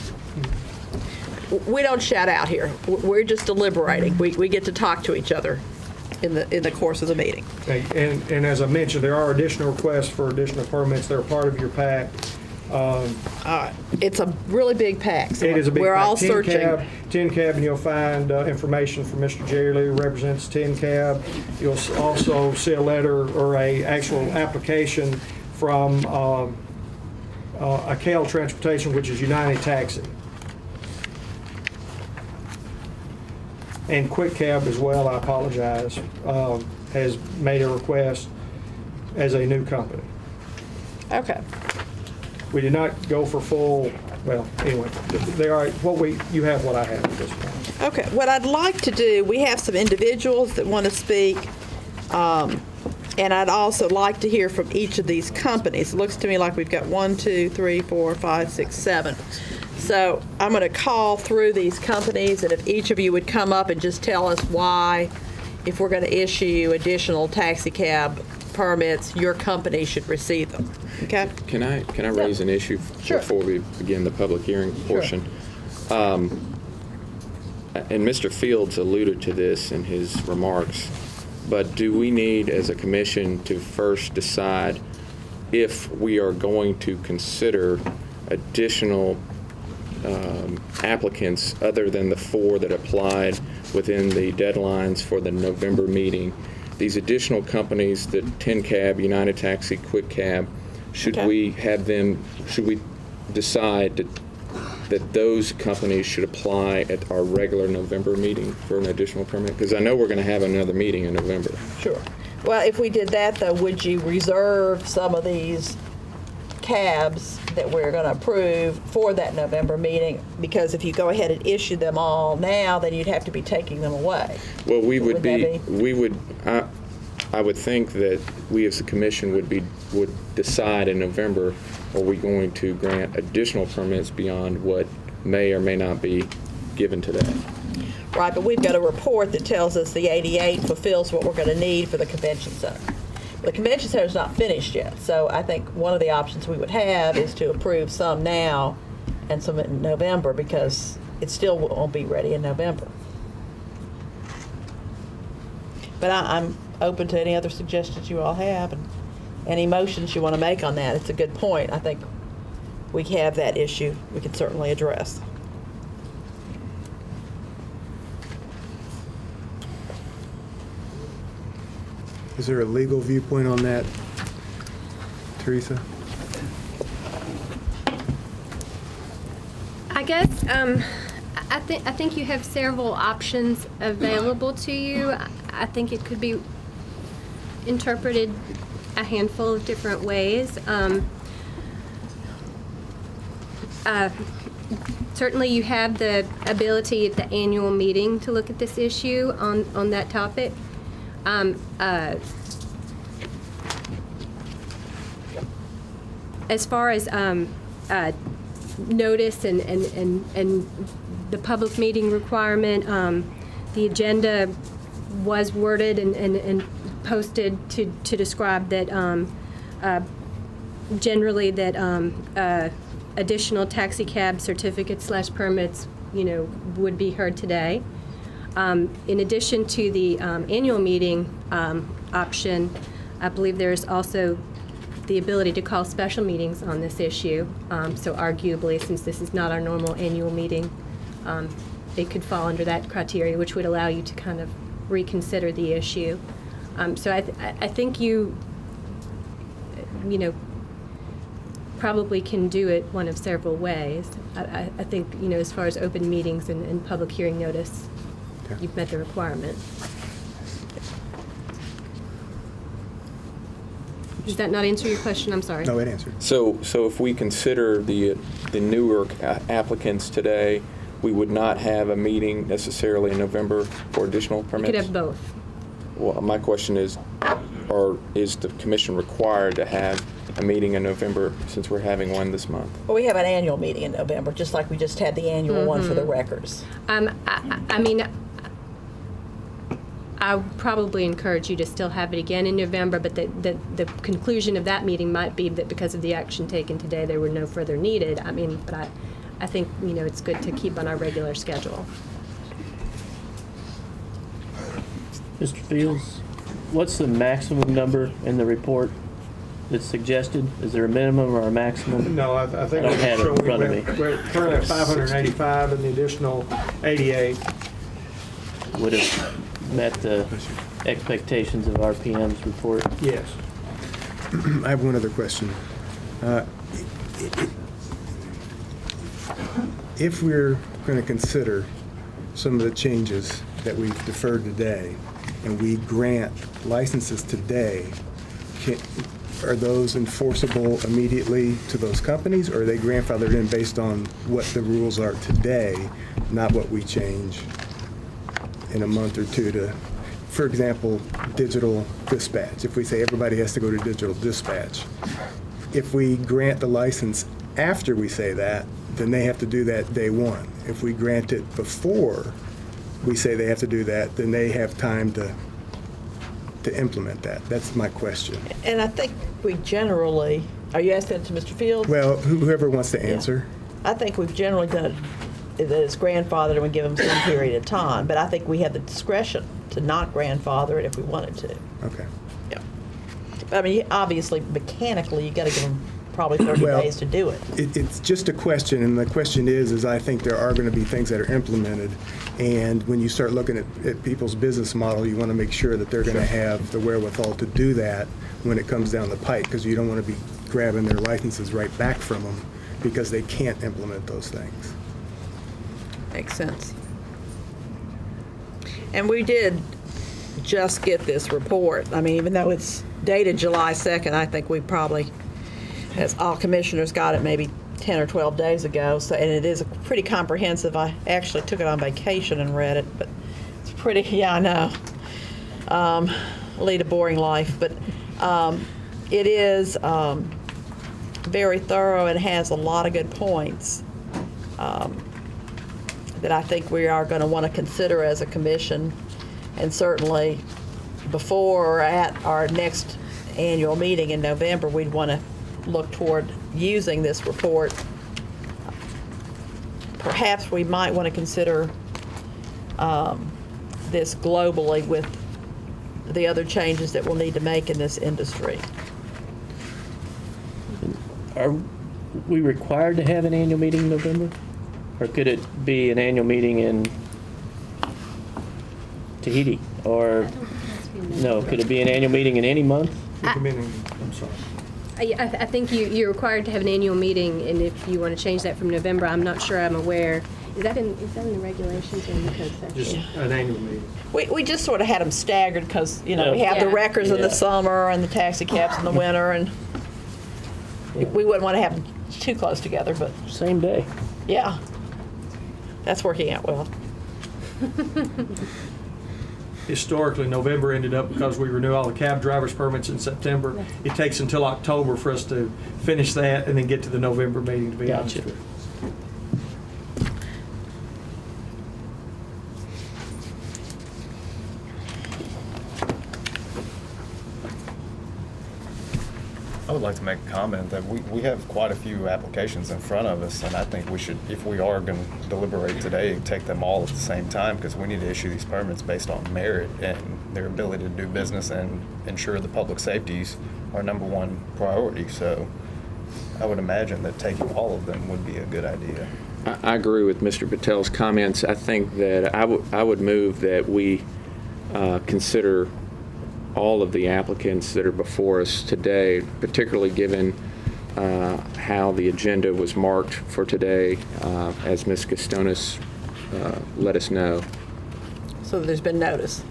A: We don't shout out here. We're just deliberating. We get to talk to each other in the course of the meeting.
H: Okay, and as I mentioned, there are additional requests for additional permits that are part of your pack.
A: It's a really big pack. So
H: It is a big
A: we're
H: pack.
A: all
H: 10
A: searching.
H: 10 Cab, and you'll find information from Mr. Jerry Lee, who represents 10 Cab. You'll also see a letter or a actual application from Acal Transportation, which is United Taxi. And Quick Cab as well, I apologize, has made a request as a new company.
A: Okay.
H: We did not go for full, well, anyway, they are, you have what I have at this point.
A: Okay. What I'd like to do, we have some individuals that want to speak, and I'd also like to hear from each of these companies. It looks to me like we've got 1, 2, 3, 4, 5, 6, 7. So I'm going to call through these companies, and if each of you would come up and just tell us why, if we're going to issue additional taxi cab permits, your company should receive them. Okay?
Q: Can I raise an issue
A: Sure.
Q: before we begin the public hearing portion? And Mr. Fields alluded to this in his remarks, but do we need, as a commission, to first decide if we are going to consider additional applicants other than the 4 that applied within the deadlines for the November meeting? These additional companies, the 10 Cab, United Taxi, Quick Cab, should we decide that those companies should apply at our regular November meeting for an additional permit? Because I know we're going to have another meeting in November.
A: Sure. Well, if we did that, though, would you reserve some of these cabs that we're going to approve for that November meeting? Because if you go ahead and issue them all now, then you'd have to be taking them away.
Q: Well, I would think that we as a commission would decide in November, are we going to grant additional permits beyond what may or may not be given today?
A: Right, but we've got a report that tells us the 88 fulfills what we're going to need for the convention center. The convention center is not finished yet, so I think one of the options we would have is to approve some now and some in November, because it still won't be ready in November. But I'm open to any other suggestions you all have and any motions you want to make on that. It's a good point. I think we have that issue we can certainly address.
G: Is there a legal viewpoint on that, Teresa?
F: I guess I think you have several options available to you. I think it could be interpreted a handful of different ways. Certainly, you have the ability at the annual meeting to look at this issue on that topic. As far as notice and the public meeting requirement, the agenda was worded and posted to describe that generally that additional taxi cab certificates / permits, would be heard today. In addition to the annual meeting option, I believe there's also the ability to call special meetings on this issue. So arguably, since this is not our normal annual meeting, it could fall under that criteria, which would allow you to kind of reconsider the issue. So I think you probably can do it one of several ways. I think, as far as open meetings and public hearing notice, you've met the requirement. Does that not answer your question? I'm sorry.
G: No, it answered.
Q: So if we consider the newer applicants today, we would not have a meeting necessarily in November for additional permits?
F: You could have both.
Q: Well, my question is, is the commission required to have a meeting in November since we're having one this month?
A: Well, we have an annual meeting in November, just like we just had the annual one for the records.
F: I mean, I would probably encourage you to still have it again in November, but the conclusion of that meeting might be that because of the action taken today, there were no further needed. I mean, but I think, it's good to keep on our regular schedule.
S: Mr. Fields, what's the maximum number in the report that's suggested? Is there a minimum or a maximum?
H: No, I think
S: I don't have it in front of me.
H: We're currently at 585, and the additional 88
S: would have met the expectations of RPM's report.
H: Yes.
G: I have one other question. If we're going to consider some of the changes that we've deferred today, and we grant licenses today, are those enforceable immediately to those companies, or are they grandfathered in based on what the rules are today, not what we change in a month or two to, for example, digital dispatch? If we say everybody has to go to digital dispatch, if we grant the license after we say that, then they have to do that day one. If we grant it before we say they have to do that, then they have time to implement that. That's my question.
A: And I think we generally, are you asking it to Mr. Fields?
G: Well, whoever wants to answer.
A: I think we've generally done it that it's grandfathered and we give them some period of time, but I think we have the discretion to not grandfather it if we wanted to.
G: Okay.
A: Yeah. But I mean, obviously, mechanically, you got to give them probably 30 days to do it.
G: It's just a question, and the question is I think there are going to be things that are implemented, and when you start looking at people's business model, you want to make sure that they're going to have the wherewithal to do that when it comes down the pike, because you don't want to be grabbing their licenses right back from them because they can't implement those things.
A: Makes sense. And we did just get this report. I mean, even though it's dated July 2nd, I think we probably, as all commissioners, got it maybe 10 or 12 days ago. So, and it is pretty comprehensive. I actually took it on vacation and read it, but it's pretty, yeah, I know. Lead a boring life, but it is very thorough and has a lot of good points that I think we are going to want to consider as a commission, and certainly before or at our next annual meeting in November, we'd want to look toward using this report perhaps we might want to consider this globally with the other changes that we'll need to make in this industry.
S: Are we required to have an annual meeting in November? Or could it be an annual meeting in Tahiti? Or, no, could it be an annual meeting in any month?
H: I'm sorry.
F: I think you're required to have an annual meeting, and if you want to change that from November, I'm not sure I'm aware. Is that in the regulations or in the code section?
H: Just an annual meeting.
A: We just sort of had them staggered because, you know, we have the
F: Yeah.
A: wreckers in the
S: Yeah.
A: summer and the taxi cabs in the winter, and we wouldn't want to have them too close together, but
S: Same day.
A: yeah, that's working out well.
H: Historically, November ended up, because we renew all the cab driver's permits in September, it takes until October for us to finish that and then get to the November meeting, to be honest
S: Gotcha.
H: with you.
B: I would like to make a comment that we have quite a few applications in front of us, and I think we should, if we are going to deliberate today, take them all at the same time, because we need to issue these permits based on merit and their ability to do business and ensure the public safety is our number one priority. So I would imagine that taking all of them would be a good idea.
Q: I agree with Mr. Patel's comments. I think that I would move that we consider all of the applicants that are before us today, particularly given how the agenda was marked for today, as Ms. Gastonis let us know.
A: So there's been notice.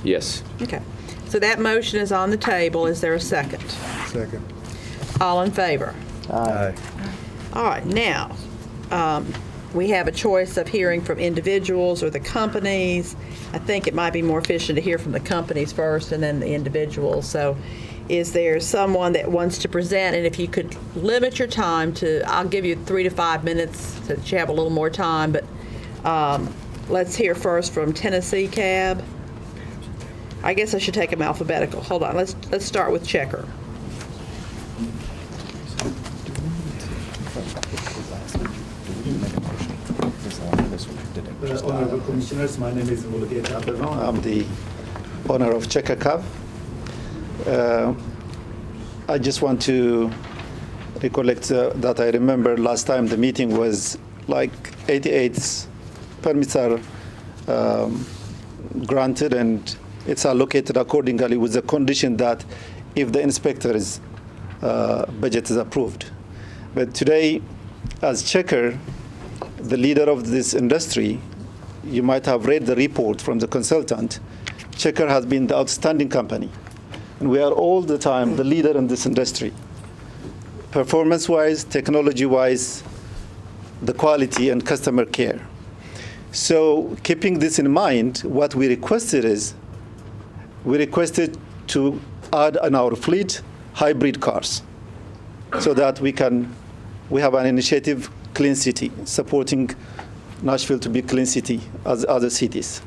Q: Yes.
A: Okay. So that motion is on the table. Is there a second?
G: Second.
A: All in favor?
B: Aye.
A: All right, now, we have a choice of hearing from individuals or the companies. I think it might be more efficient to hear from the companies first and then the individuals. So is there someone that wants to present? And if you could limit your time to, I'll give you 3 to 5 minutes so that you have a little more time. But let's hear first from Tennessee Cab. I guess I should take them alphabetical. Hold on, let's start with Checker.
T: Honorable Commissioners, my name is Mulugeta Abevan. I'm the owner of Checker Cab. I just want to recollect that I remember last time the meeting was like 88 permits are granted and it's allocated accordingly with the condition that if the inspector's budget is approved. But today, as Checker, the leader of this industry, you might have read the report from the consultant. Checker has been the outstanding company. And we are all the time the leader in this industry. Performance-wise, technology-wise, the quality and customer care. So keeping this in mind, what we requested is, we requested to add on our fleet hybrid cars so that we have an initiative, Clean City, supporting Nashville to be clean city as other cities.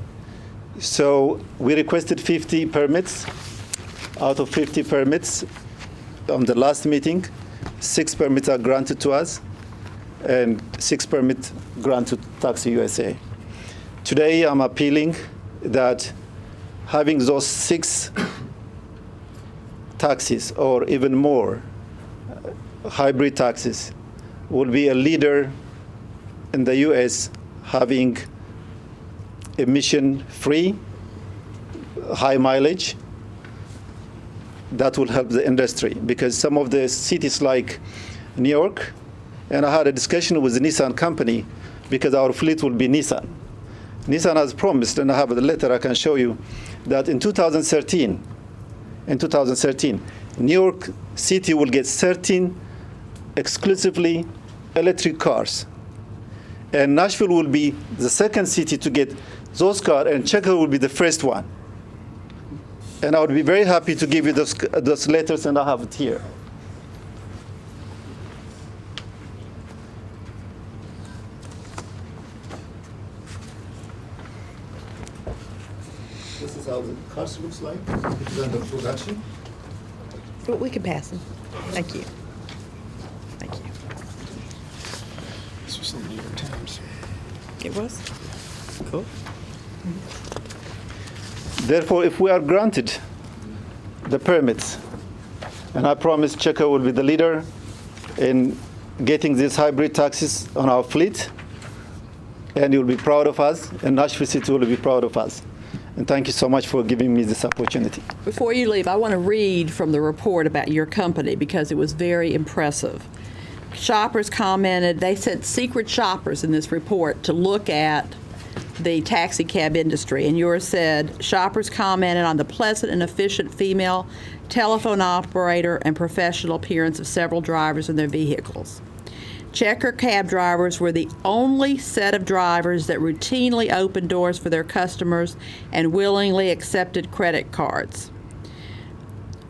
T: So we requested 50 permits. Out of 50 permits, on the last meeting, 6 permits are granted to us, and 6 permits granted to Taxi USA. Today, I'm appealing that having those 6 taxis, or even more, hybrid taxis, will be a leader in the U.S. having emission-free, high mileage. That will help the industry, because some of the cities like New York, and I had a discussion with the Nissan company, because our fleet will be Nissan. Nissan has promised, and I have the letter I can show you, that in 2013, New York City will get 13 exclusively electric cars. And Nashville will be the second city to get those cars, and Checker will be the first one. And I would be very happy to give you those letters, and I have it here. This is how the cars looks like. It is under production.
A: But we can pass them. Thank you. Thank you.
B: This was in the New York Times.
A: It was. Cool.
T: Therefore, if we are granted the permits, and I promise Checker will be the leader in getting these hybrid taxis on our fleet, and you'll be proud of us, and Nashville City will be proud of us. And thank you so much for giving me this opportunity.
A: Before you leave, I want to read from the report about your company because it was very impressive. Shoppers commented, they sent secret shoppers in this report to look at the taxi cab industry, and yours said, shoppers commented on the pleasant and efficient female telephone operator and professional appearance of several drivers in their vehicles. Checker cab drivers were the only set of drivers that routinely opened doors for their customers and willingly accepted credit cards.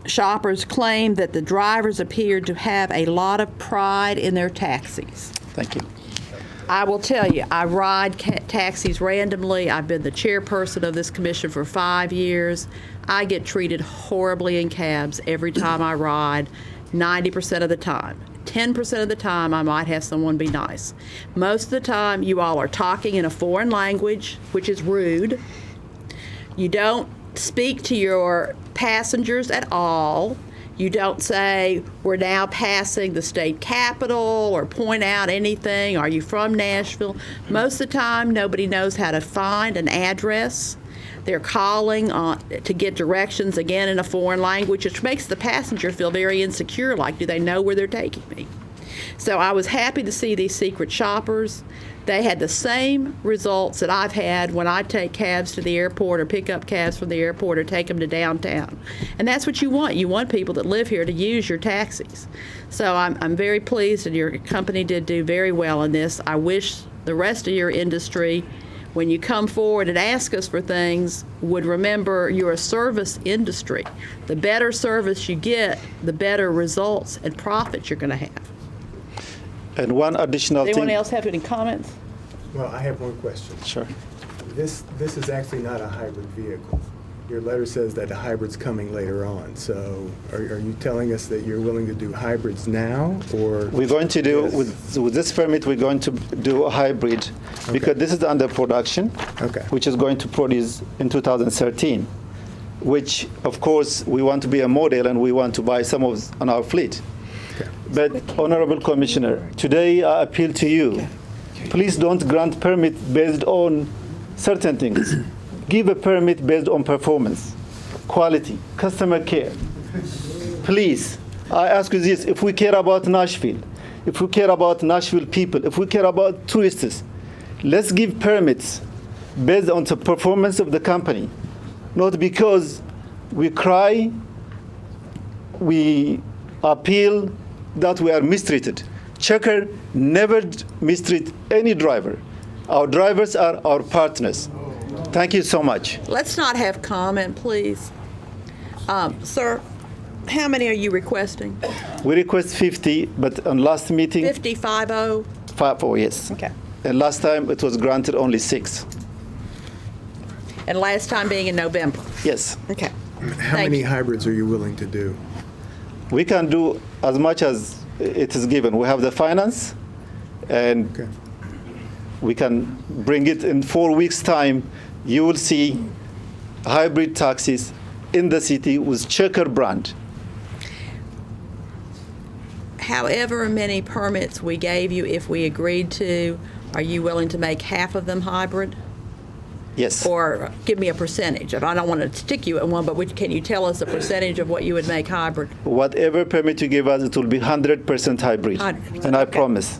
A: Shoppers claimed that the drivers appeared to have a lot of pride in their taxis.
T: Thank you.
A: I will tell you, I ride taxis randomly. I've been the chairperson of this commission for 5 years. I get treated horribly in cabs every time I ride, 90% of the time. 10% of the time, I might have someone be nice. Most of the time, you all are talking in a foreign language, which is rude. You don't speak to your passengers at all. You don't say, we're now passing the state capitol, or point out anything. Are you from Nashville? Most of the time, nobody knows how to find an address. They're calling to get directions, again, in a foreign language, which makes the passenger feel very insecure, like, do they know where they're taking me? So I was happy to see these secret shoppers. They had the same results that I've had when I take cabs to the airport or pick up cabs from the airport or take them to downtown. And that's what you want. You want people that live here to use your taxis. So I'm very pleased, and your company did do very well in this. I wish the rest of your industry, when you come forward and ask us for things, would remember you're a service industry. The better service you get, the better results and profits you're going to have.
T: And one additional thing.
A: Anyone else have any comments?
G: Well, I have one question.
T: Sure.
G: This is actually not a hybrid vehicle. Your letter says that a hybrid's coming later on. So are you telling us that you're willing to do hybrids now, or?
T: We're going to do, with this permit, we're going to do a hybrid, because this is under production, which is going to produce in 2013, which, of course, we want to be a model, and we want to buy some of on our fleet. But, Honorable Commissioner, today I appeal to you. Please don't grant permit based on certain things. Give a permit based on performance, quality, customer care. Please, I ask you this, if we care about Nashville, if we care about Nashville people, if we care about tourists, let's give permits based on the performance of the company, not because we cry, we appeal that we are mistreated. Checker never mistreat any driver. Our drivers are our partners. Thank you so much.
A: Let's not have comment, please. Sir, how many are you requesting?
T: We request 50, but on last meeting...
A: 50, 50?
T: 50, yes.
A: Okay.
T: And last time it was granted only 6.
A: And last time being in November?
T: Yes.
A: Okay.
G: How many hybrids are you willing to do?
T: We can do as much as it is given. We have the finance, and we can bring it in 4 weeks' time. You will see hybrid taxis in the city with Checker brand.
A: However many permits we gave you, if we agreed to, are you willing to make half of them hybrid?
T: Yes.
A: Or give me a percentage. I don't want to stick you at one, but can you tell us a percentage of what you would make hybrid?
T: Whatever permit you give us, it will be 100% hybrid.
A: 100%,
T: and I
A: okay.
T: promise.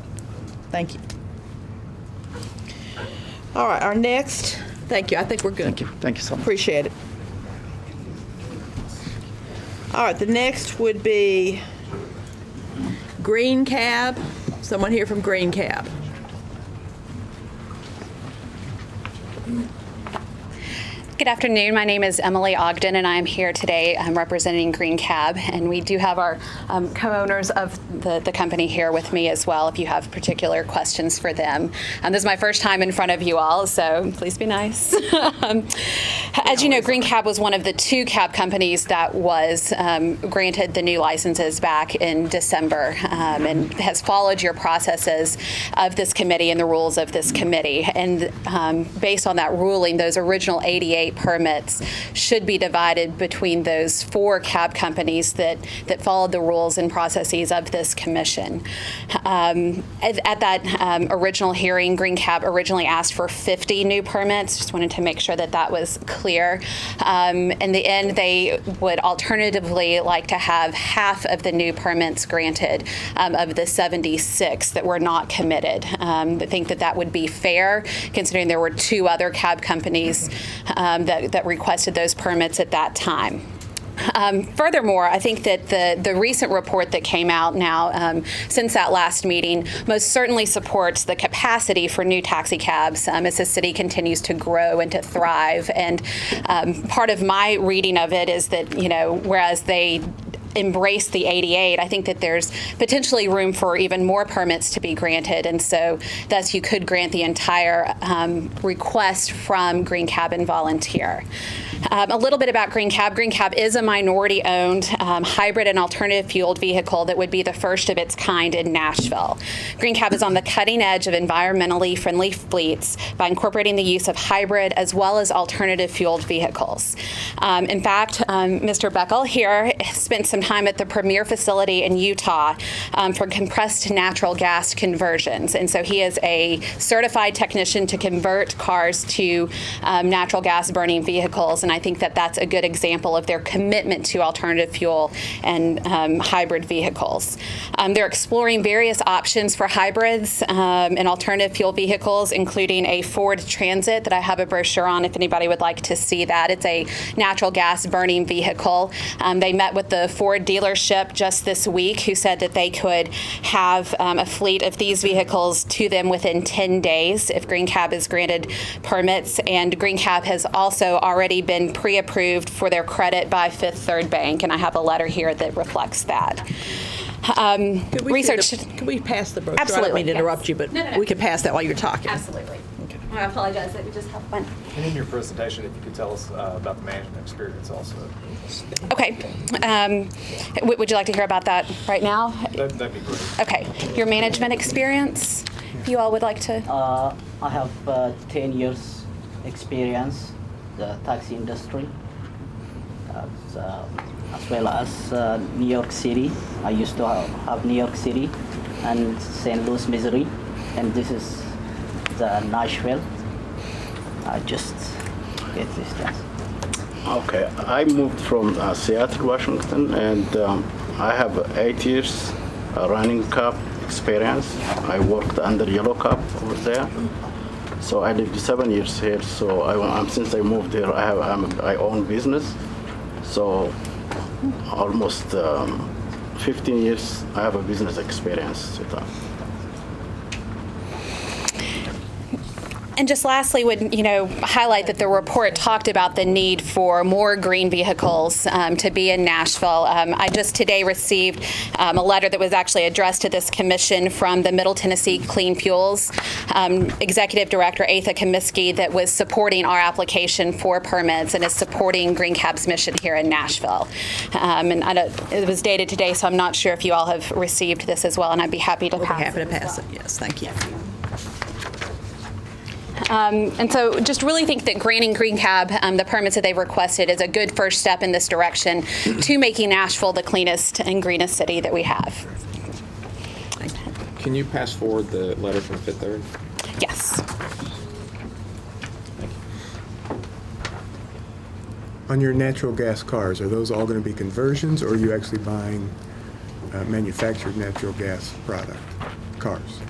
A: Thank you. All right, our next, thank you. I think we're good.
T: Thank you. Thank you so much.
A: Appreciate it. All right, the next would be Green Cab. Someone here from Green Cab.
U: Good afternoon. My name is Emily Ogden, and I am here today representing Green Cab. And we do have our co-owners of the company here with me as well, if you have particular questions for them. This is my first time in front of you all, so please be nice. As you know, Green Cab was one of the 2 cab companies that was granted the new licenses back in December, and has followed your processes of this committee and the rules of this committee. And based on that ruling, those original 88 permits should be divided between those 4 cab companies that followed the rules and processes of this commission. At that original hearing, Green Cab originally asked for 50 new permits. Just wanted to make sure that that was clear. In the end, they would alternatively like to have half of the new permits granted of the 76 that were not committed. I think that would be fair, considering there were 2 other cab companies that requested those permits at that time. Furthermore, I think that the recent report that came out now since that last meeting most certainly supports the capacity for new taxi cabs as the city continues to grow and to thrive. And part of my reading of it is that, whereas they embrace the 88, I think that there's potentially room for even more permits to be granted, and so thus you could grant the entire request from Green Cab and Volunteer. A little bit about Green Cab. Green Cab is a minority-owned hybrid and alternative fueled vehicle that would be the first of its kind in Nashville. Green Cab is on the cutting edge of environmentally friendly fleets by incorporating the use of hybrid as well as alternative fueled vehicles. In fact, Mr. Beckel here spent some time at the premier facility in Utah for compressed natural gas conversions. And so he is a certified technician to convert cars to natural gas burning vehicles. And I think that that's a good example of their commitment to alternative fuel and hybrid vehicles. They're exploring various options for hybrids and alternative fuel vehicles, including a Ford Transit that I have a brochure on if anybody would like to see that. It's a natural gas burning vehicle. They met with the Ford dealership just this week, who said that they could have a fleet of these vehicles to them within 10 days if Green Cab is granted permits. And Green Cab has also already been pre-approved for their credit by Fifth Third Bank, and I have a letter here that reflects that.
A: Could we pass the brochure?
U: Absolutely.
A: I don't mean to interrupt you, but
U: No.
A: we can pass that while you're talking.
U: Absolutely. Okay. I apologize that we just have one.
B: And in your presentation, if you could tell us about the management experience also.
U: Okay. Would you like to hear about that right now?
B: That'd be great.
U: Okay. Your management experience, if you all would like to.
V: I have 10 years experience the taxi industry, as well as New York City. I used to have New York City and St. Louis, Missouri, and this is the Nashville. I just get this chance.
W: Okay, I moved from Seattle, Washington, and I have 8 years running cab experience. I worked under Yellow Cab over there. So I lived 7 years here. So since I moved here, I own business. So almost 15 years I have a business experience with that.
U: And just lastly, would highlight that the report talked about the need for more green vehicles to be in Nashville. I just today received a letter that was actually addressed to this commission from the Middle Tennessee Clean Fuels Executive Director Atha Comiskey that was supporting our application for permits and is supporting Green Cab's mission here in Nashville. And it was dated today, so I'm not sure if you all have received this as well, and I'd be happy to pass it.
A: Yes, thank you.
U: And so just really think that granting Green Cab the permits that they've requested is a good first step in this direction to making Nashville the cleanest and greenest city that we have.
Q: Can you pass forward the letter from Fifth Third?
U: Yes.
G: On your natural gas cars, are those all going to be conversions, or are you actually buying manufactured natural gas product cars?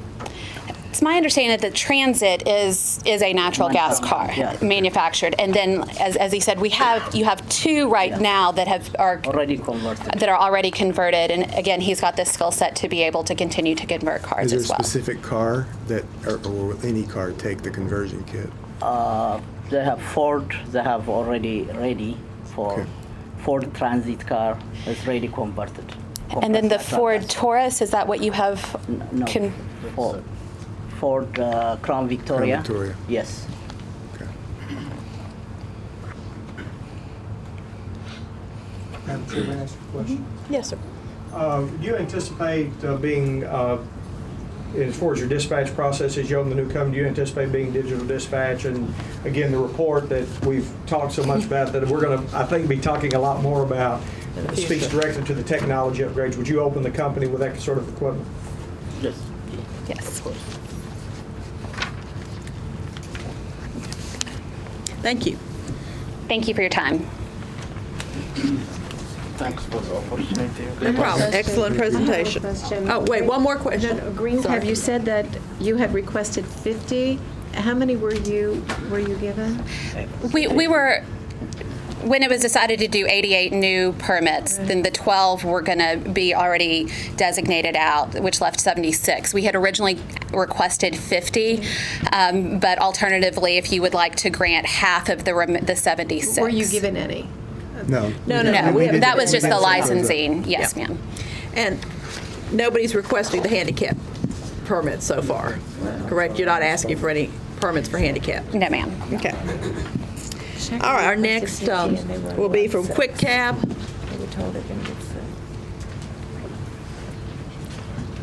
U: It's my understanding that the Transit is a natural gas car, manufactured, and then, as he said, you have 2 right now that are already converted, and again, he's got the skill set to be able to continue to convert cars as well.
G: Is there a specific car or will any car take the conversion kit?
V: They have Ford. They have already ready for Ford Transit car. Is ready converted.
U: And then the
V: Compressor
U: Ford
V: truck.
U: Taurus, is that what you have?
V: No. Ford Crown Victoria.
G: Crown Victoria.
V: Yes.
H: Madam Chair, may I ask a question?
A: Yes, sir.
H: Do you anticipate being, as far as your dispatch process, as you open the new company, do you anticipate being digital dispatch? And again, the report that we've talked so much about that we're going to, I think, be talking a lot more about speaks directly to the technology upgrades. Would you open the company with that sort of equipment?
V: Yes.
U: Yes.
A: Thank you.
U: Thank you for your time.
W: Thanks for the opportunity.
A: No problem. Excellent presentation.
C: Question.
A: Oh, wait, one more question.
C: Green
A: Sorry.
C: Cab, you said that you had requested 50. How many were you given?
U: We were, when it was decided to do 88 new permits, then the 12 were going to be already designated out, which left 76. We had originally requested 50, but alternatively, if you would like to grant half of the 76.
C: Were you given any?
G: No.
A: No.
U: That was just the licensing. Yes, ma'am.
A: And nobody's requesting the handicap permits so far, correct? You're not asking for any permits for handicap?
U: No, ma'am.
A: Okay. All right, our next will be from Quick Cab.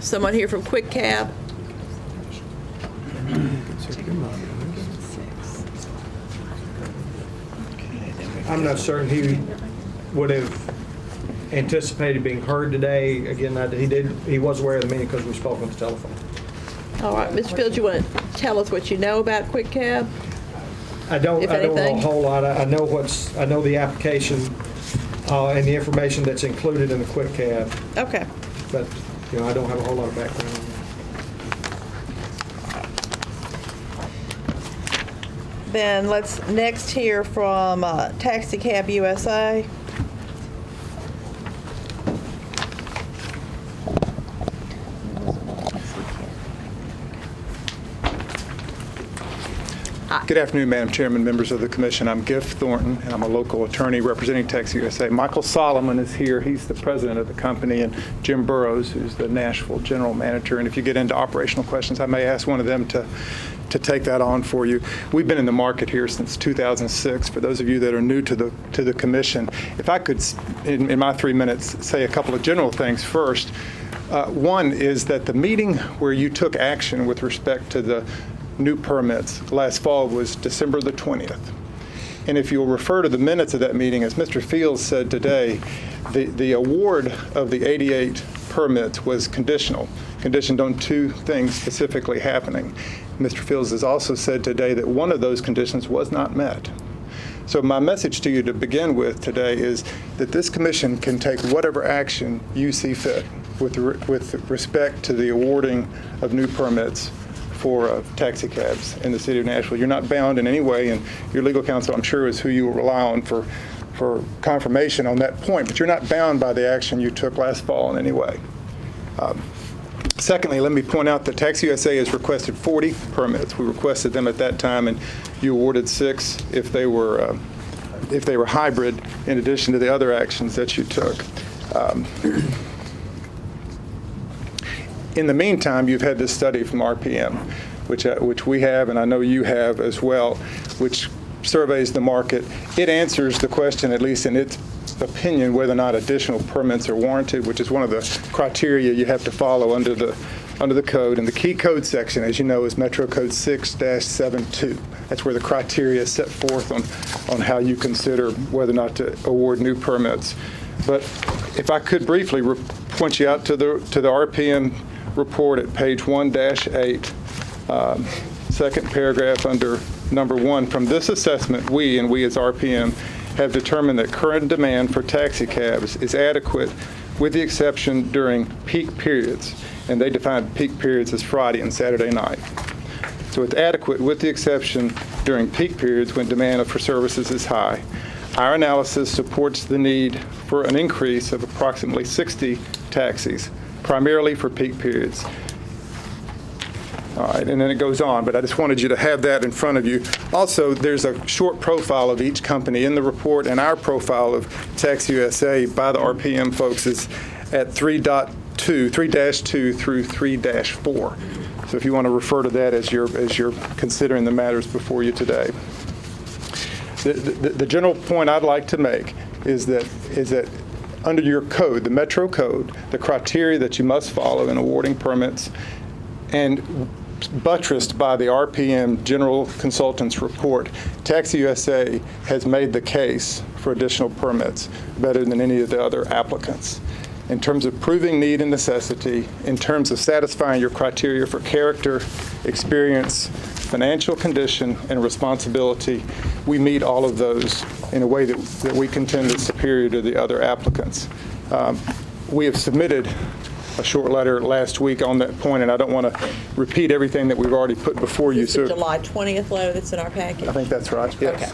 A: Someone here from Quick Cab?
H: I'm not certain he would have anticipated being heard today. Again, he was aware of the meeting because we spoke on the telephone.
A: All right, Mr. Fields, you want to tell us what you know about Quick Cab?
H: I don't know
A: anything?
H: a whole lot. I know the application and the information that's included in the Quick Cab,
A: Okay.
H: but I don't have a whole lot of background on that.
A: Then let's next hear from Taxi Cab USA.
E: Good afternoon, Madam Chairman, members of the Commission. I'm Giff Thornton, and I'm a local attorney representing Taxi USA. Michael Solomon is here. He's the president of the company, and Jim Burrows, who's the Nashville general manager. And if you get into operational questions, I may ask one of them to take that on for you. We've been in the market here since 2006. For those of you that are new to the Commission, if I could, in my 3 minutes, say a couple of general things first. One is that the meeting where you took action with respect to the new permits last fall was December the 20th. And if you'll refer to the minutes of that meeting, as Mr. Fields said today, the award of the 88 permits was conditioned on two things specifically happening. Mr. Fields has also said today that one of those conditions was not met. So my message to you to begin with today is that this commission can take whatever action you see fit with respect to the awarding of new permits for taxi cabs in the city of Nashville. You're not bound in any way, and your legal counsel, I'm sure, is who you will rely on for confirmation on that point, but you're not bound by the action you took last fall in any way. Secondly, let me point out that Taxi USA has requested 40 permits. We requested them at that time, and you awarded 6 if they were hybrid, in addition to the other actions that you took. In the meantime, you've had this study from RPM, which we have, and I know you have as well, which surveys the market. It answers the question, at least in its opinion, whether or not additional permits are warranted, which is one of the criteria you have to follow under the code. And the key code section, as you know, is Metro Code 6-72. That's where the criteria is set forth on how you consider whether or not to award new permits. But if I could briefly point you out to the RPM report at page 1-8, second paragraph under number 1. From this assessment, we as RPM have determined that current demand for taxi cabs is adequate with the exception during peak periods. And they define peak periods as Friday and Saturday night. So it's adequate with the exception during peak periods when demand for services is high. Our analysis supports the need for an increase of approximately 60 taxis, primarily for peak periods. All right, and then it goes on, but I just wanted you to have that in front of you. Also, there's a short profile of each company in the report, and our profile of Tax USA by the RPM folks is at 3.2 through 3-4. So if you want to refer to that as you're considering the matters before you today. The general point I'd like to make is that under your code, the Metro Code, the criteria that you must follow in awarding permits, and buttressed by the RPM General Consultant's report, Tax USA has made the case for additional permits better than any of the other applicants. In terms of proving need and necessity, in terms of satisfying your criteria for character, experience, financial condition, and responsibility, we meet all of those in a way that we contend is superior to the other applicants. We have submitted a short letter last week on that point, and I don't want to repeat everything that we've already put before you.
A: Is it July 20th letter that's in our package?
E: I think that's right, yes.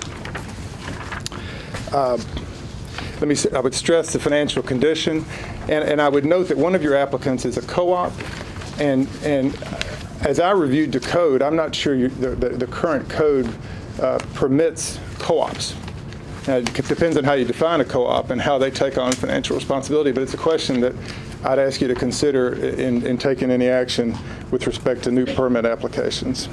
A: Okay.
E: I would stress the financial condition, and I would note that one of your applicants is a co-op, and as I reviewed the code, I'm not sure the current code permits co-ops. Now, it depends on how you define a co-op and how they take on financial responsibility, but it's a question that I'd ask you to consider in taking any action with respect to new permit applications.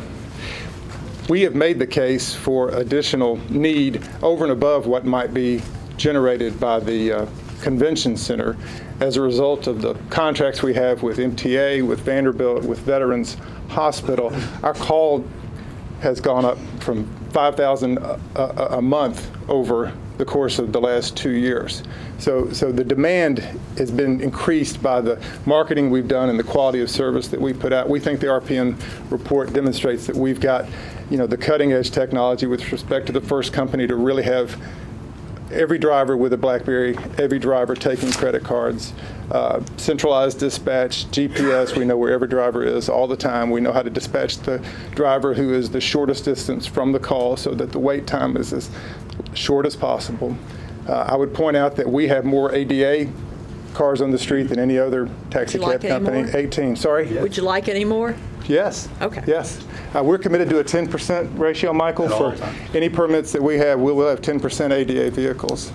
E: We have made the case for additional need over and above what might be generated by the convention center as a result of the contracts we have with MTA, with Vanderbilt, with Veterans Hospital. Our call has gone up from 5,000 a month over the course of the last 2 years. So the demand has been increased by the marketing we've done and the quality of service that we put out. We think the RPM report demonstrates that we've got, the cutting edge technology with respect to the first company to really have every driver with a BlackBerry, every driver taking credit cards, centralized dispatch, GPS. We know where every driver is all the time. We know how to dispatch the driver who is the shortest distance from the call so that the wait time is as short as possible. I would point out that we have more ADA cars on the street than any other taxi cab company. 18, sorry?
A: Would you like any more?
E: Yes.
A: Okay.
E: Yes. We're committed to a 10% ratio, Michael, for any permits that we have. We will have 10% ADA vehicles.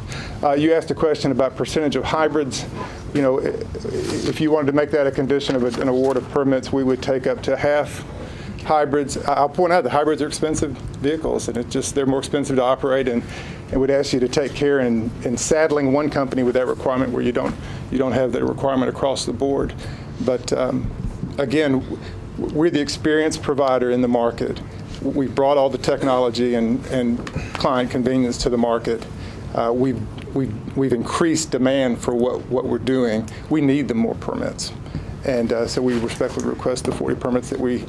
E: You asked a question about percentage of hybrids. If you wanted to make that a condition of an award of permits, we would take up to half hybrids. I'll point out that hybrids are expensive vehicles, and they're more expensive to operate, and would ask you to take care in saddling one company with that requirement where you don't have that requirement across the board. But again, we're the experienced provider in the market. We've brought all the technology and client convenience to the market. We've increased demand for what we're doing. We need the more permits, and so we respectfully request the 40 permits that we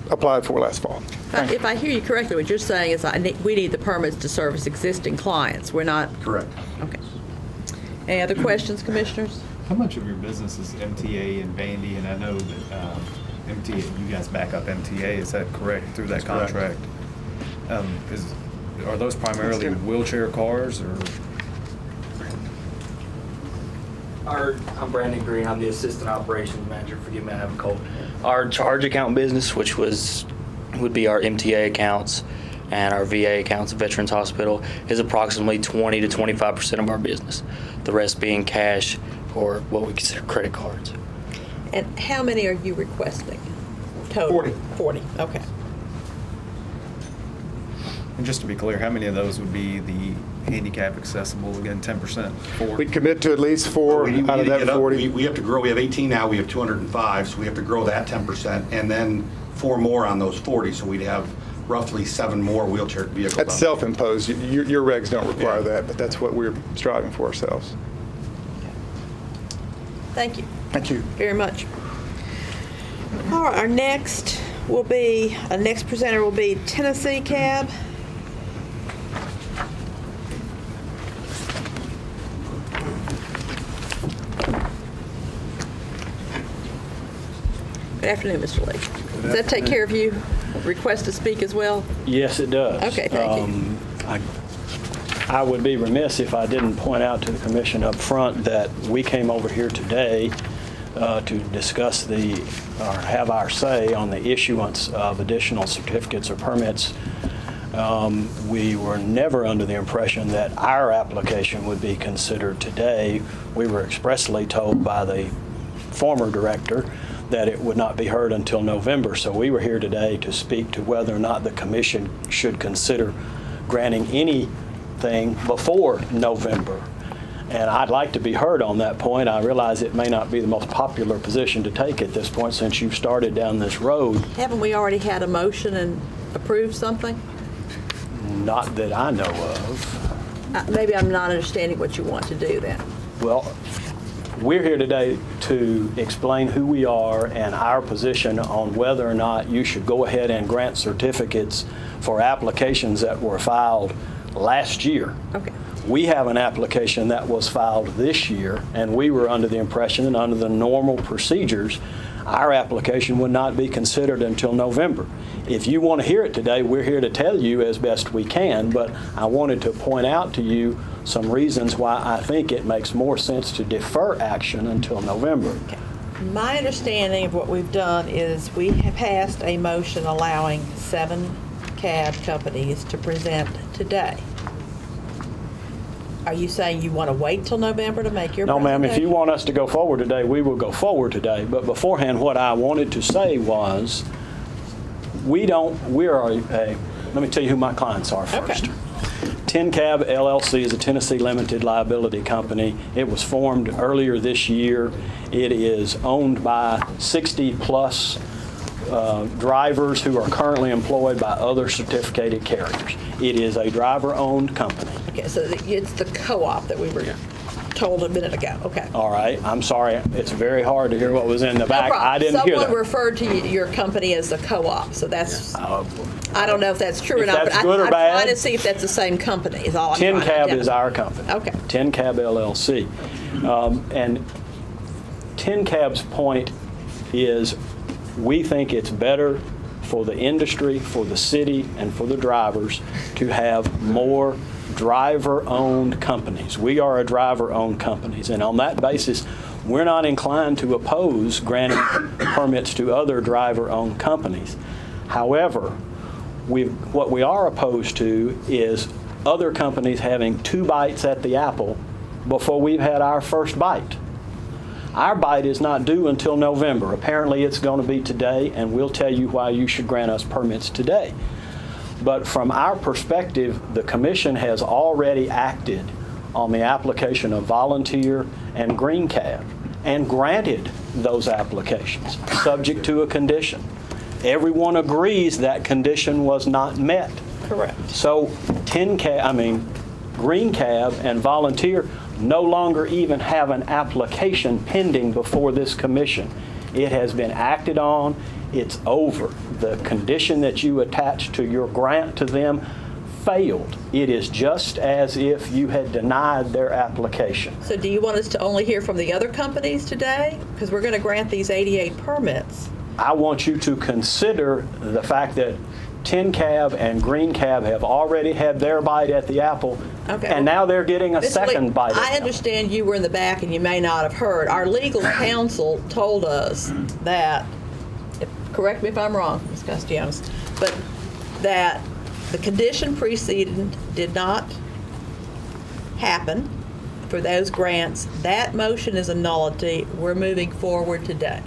E: applied for last fall.
A: If I hear you correctly, what you're saying is we need the permits to service existing clients. We're not.
B: Correct.
A: Okay. Any other questions, commissioners?
B: How much of your business is MTA and Vandy? And I know that MTA, you guys back up MTA, is that correct, through that contract? Are those primarily wheelchair cars, or?
I: I'm Brandon Green. I'm the assistant operations manager. Forgive me, I have a cold. Our charge account business, which would be our MTA accounts and our VA accounts at Veterans Hospital, is approximately 20 to 25% of our business. The rest being cash or what we consider credit cards.
A: And how many are you requesting? Total? 40. Okay.
B: And just to be clear, how many of those would be the handicap accessible? Again, 10%?
E: We'd commit to at least 4 out of that 40.
K: We have to grow. We have 18 now. We have 205, so we have to grow that 10%, and then 4 more on those 40. So we'd have roughly 7 more wheelchair vehicles.
E: That's self-imposed. Your regs don't require that, but that's what we're striving for ourselves.
A: Thank you.
E: Thank you
A: very much. All right, our next presenter will be Tennessee Cab. Good afternoon, Mr. Lee. Does that take care of you? Request to speak as well?
M: Yes, it does.
A: Okay, thank you.
M: I would be remiss if I didn't point out to the commission up front that we came over here today to discuss or have our say on the issuance of additional certificates or permits. We were never under the impression that our application would be considered today. We were expressly told by the former director that it would not be heard until November. So we were here today to speak to whether or not the commission should consider granting anything before November. And I'd like to be heard on that point. I realize it may not be the most popular position to take at this point since you've started down this road.
A: Haven't we already had a motion and approved something?
M: Not that I know of.
A: Maybe I'm not understanding what you want to do then.
M: Well, we're here today to explain who we are and our position on whether or not you should go ahead and grant certificates for applications that were filed last year.
A: Okay.
M: We have an application that was filed this year, and we were under the impression that under the normal procedures, our application would not be considered until November. If you want to hear it today, we're here to tell you as best we can, but I wanted to point out to you some reasons why I think it makes more sense to defer action until November.
A: Okay. My understanding of what we've done is we have passed a motion allowing 7 cab companies to present today. Are you saying you want to wait till November to make your
M: No,
A: presentation?
M: ma'am, if you want us to go forward today, we will go forward today. But beforehand, what I wanted to say was, let me tell you who my clients are first.
A: Okay.
M: 10 Cab LLC is a Tennessee limited liability company. It was formed earlier this year. It is owned by 60-plus drivers who are currently employed by other certificated carriers. It is a driver-owned company.
A: Okay, so it's the co-op that we were told a minute ago. Okay.
M: All right. I'm sorry. It's very hard to hear what was in the back.
A: No problem.
M: I didn't hear that.
A: Someone referred to your company as the co-op, so that's, I don't know if that's true or
M: If
A: not,
M: that's
A: but
M: good or
A: I'm
M: bad.
A: trying to see if that's the same company is all I'm
M: 10
A: trying to
M: Cab
A: identify.
M: is our company.
A: Okay.
M: 10 Cab LLC. And 10 Cab's point is we think it's better for the industry, for the city, and for the drivers to have more driver-owned companies. We are a driver-owned companies, and on that basis, we're not inclined to oppose granting permits to other driver-owned companies. However, what we are opposed to is other companies having 2 bites at the apple before we've had our first bite. Our bite is not due until November. Apparently, it's going to be today, and we'll tell you why you should grant us permits today. But from our perspective, the commission has already acted on the application of Volunteer and Green Cab and granted those applications, subject to a condition. Everyone agrees that condition was not met.
A: Correct.
M: So Green Cab and Volunteer no longer even have an application pending before this commission. It has been acted on. It's over. The condition that you attached to your grant to them failed. It is just as if you had denied their application.
A: So do you want us to only hear from the other companies today? Because we're going to grant these 88 permits.
M: I want you to consider the fact that 10 Cab and Green Cab have already had their bite at the apple,
A: Okay.
M: and now they're getting a
A: Ms.
M: second
A: Lee,
M: bite at the
A: I
M: apple.
A: understand you were in the back and you may not have heard. Our legal counsel told us that, correct me if I'm wrong, Ms. Castellanos, but that the condition precedent did not happen for those grants. That motion is a nullity. We're moving forward today.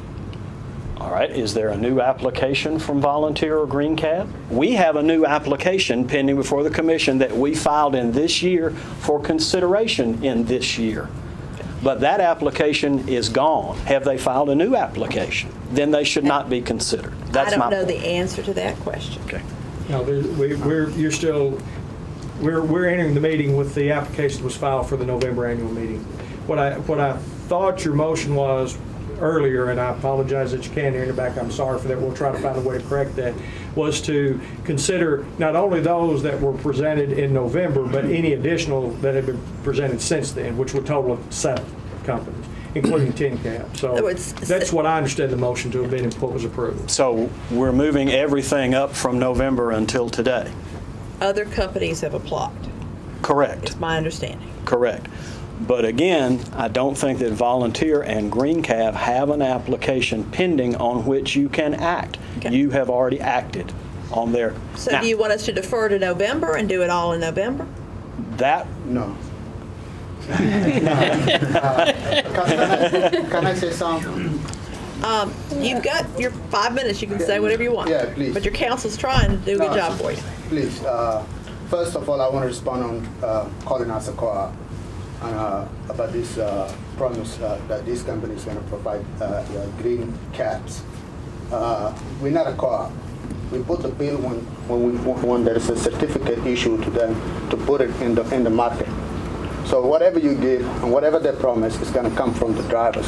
M: All right, is there a new application from Volunteer or Green Cab? We have a new application pending before the commission that we filed in this year for consideration in this year. But that application is gone. Have they filed a new application? Then they should not be considered. That's
A: I
M: my
A: don't know
M: point.
A: the answer to that question.
M: Okay.
H: No, we're entering the meeting with the application that was filed for the November annual meeting. What I thought your motion was earlier, and I apologize that you can't hear in the back, I'm sorry for that, we'll try to find a way to correct that, was to consider not only those that were presented in November, but any additional that have been presented since then, which would total of 7 companies, including 10 Cab. So that's what I understand the motion to have been and what was approved.
M: So we're moving everything up from November until today.
A: Other companies have applied.
M: Correct.
A: It's my understanding.
M: Correct. But again, I don't think that Volunteer and Green Cab have an application pending on which you can act. You have already acted on their.
A: So
M: Now,
A: do you want us to defer to November and do it all in November?
M: that
T: No. Can I say something?
A: You've got your 5 minutes. You can say whatever you want.
T: Yeah, please.
A: But your council's trying to do a good job for you.
T: Please, first of all, I want to respond on calling us a co-op and about this promise that this company is going to provide green cabs. We're not a co-op. We put the bill when there is a certificate issued to them to put it in the market. So whatever you give and whatever they promise is going to come from the drivers.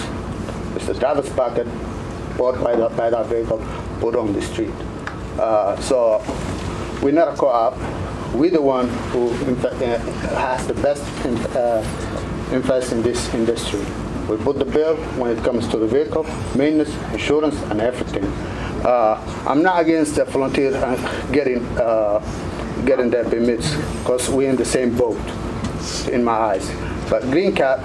T: It's the driver's pocket bought by that vehicle, put on the street. So we're not a co-op. We're the one who has the best interest in this industry. We put the bill when it comes to the vehicle, maintenance, insurance, and everything. I'm not against the volunteer getting their permits because we're in the same boat, in my eyes. But Green Cab,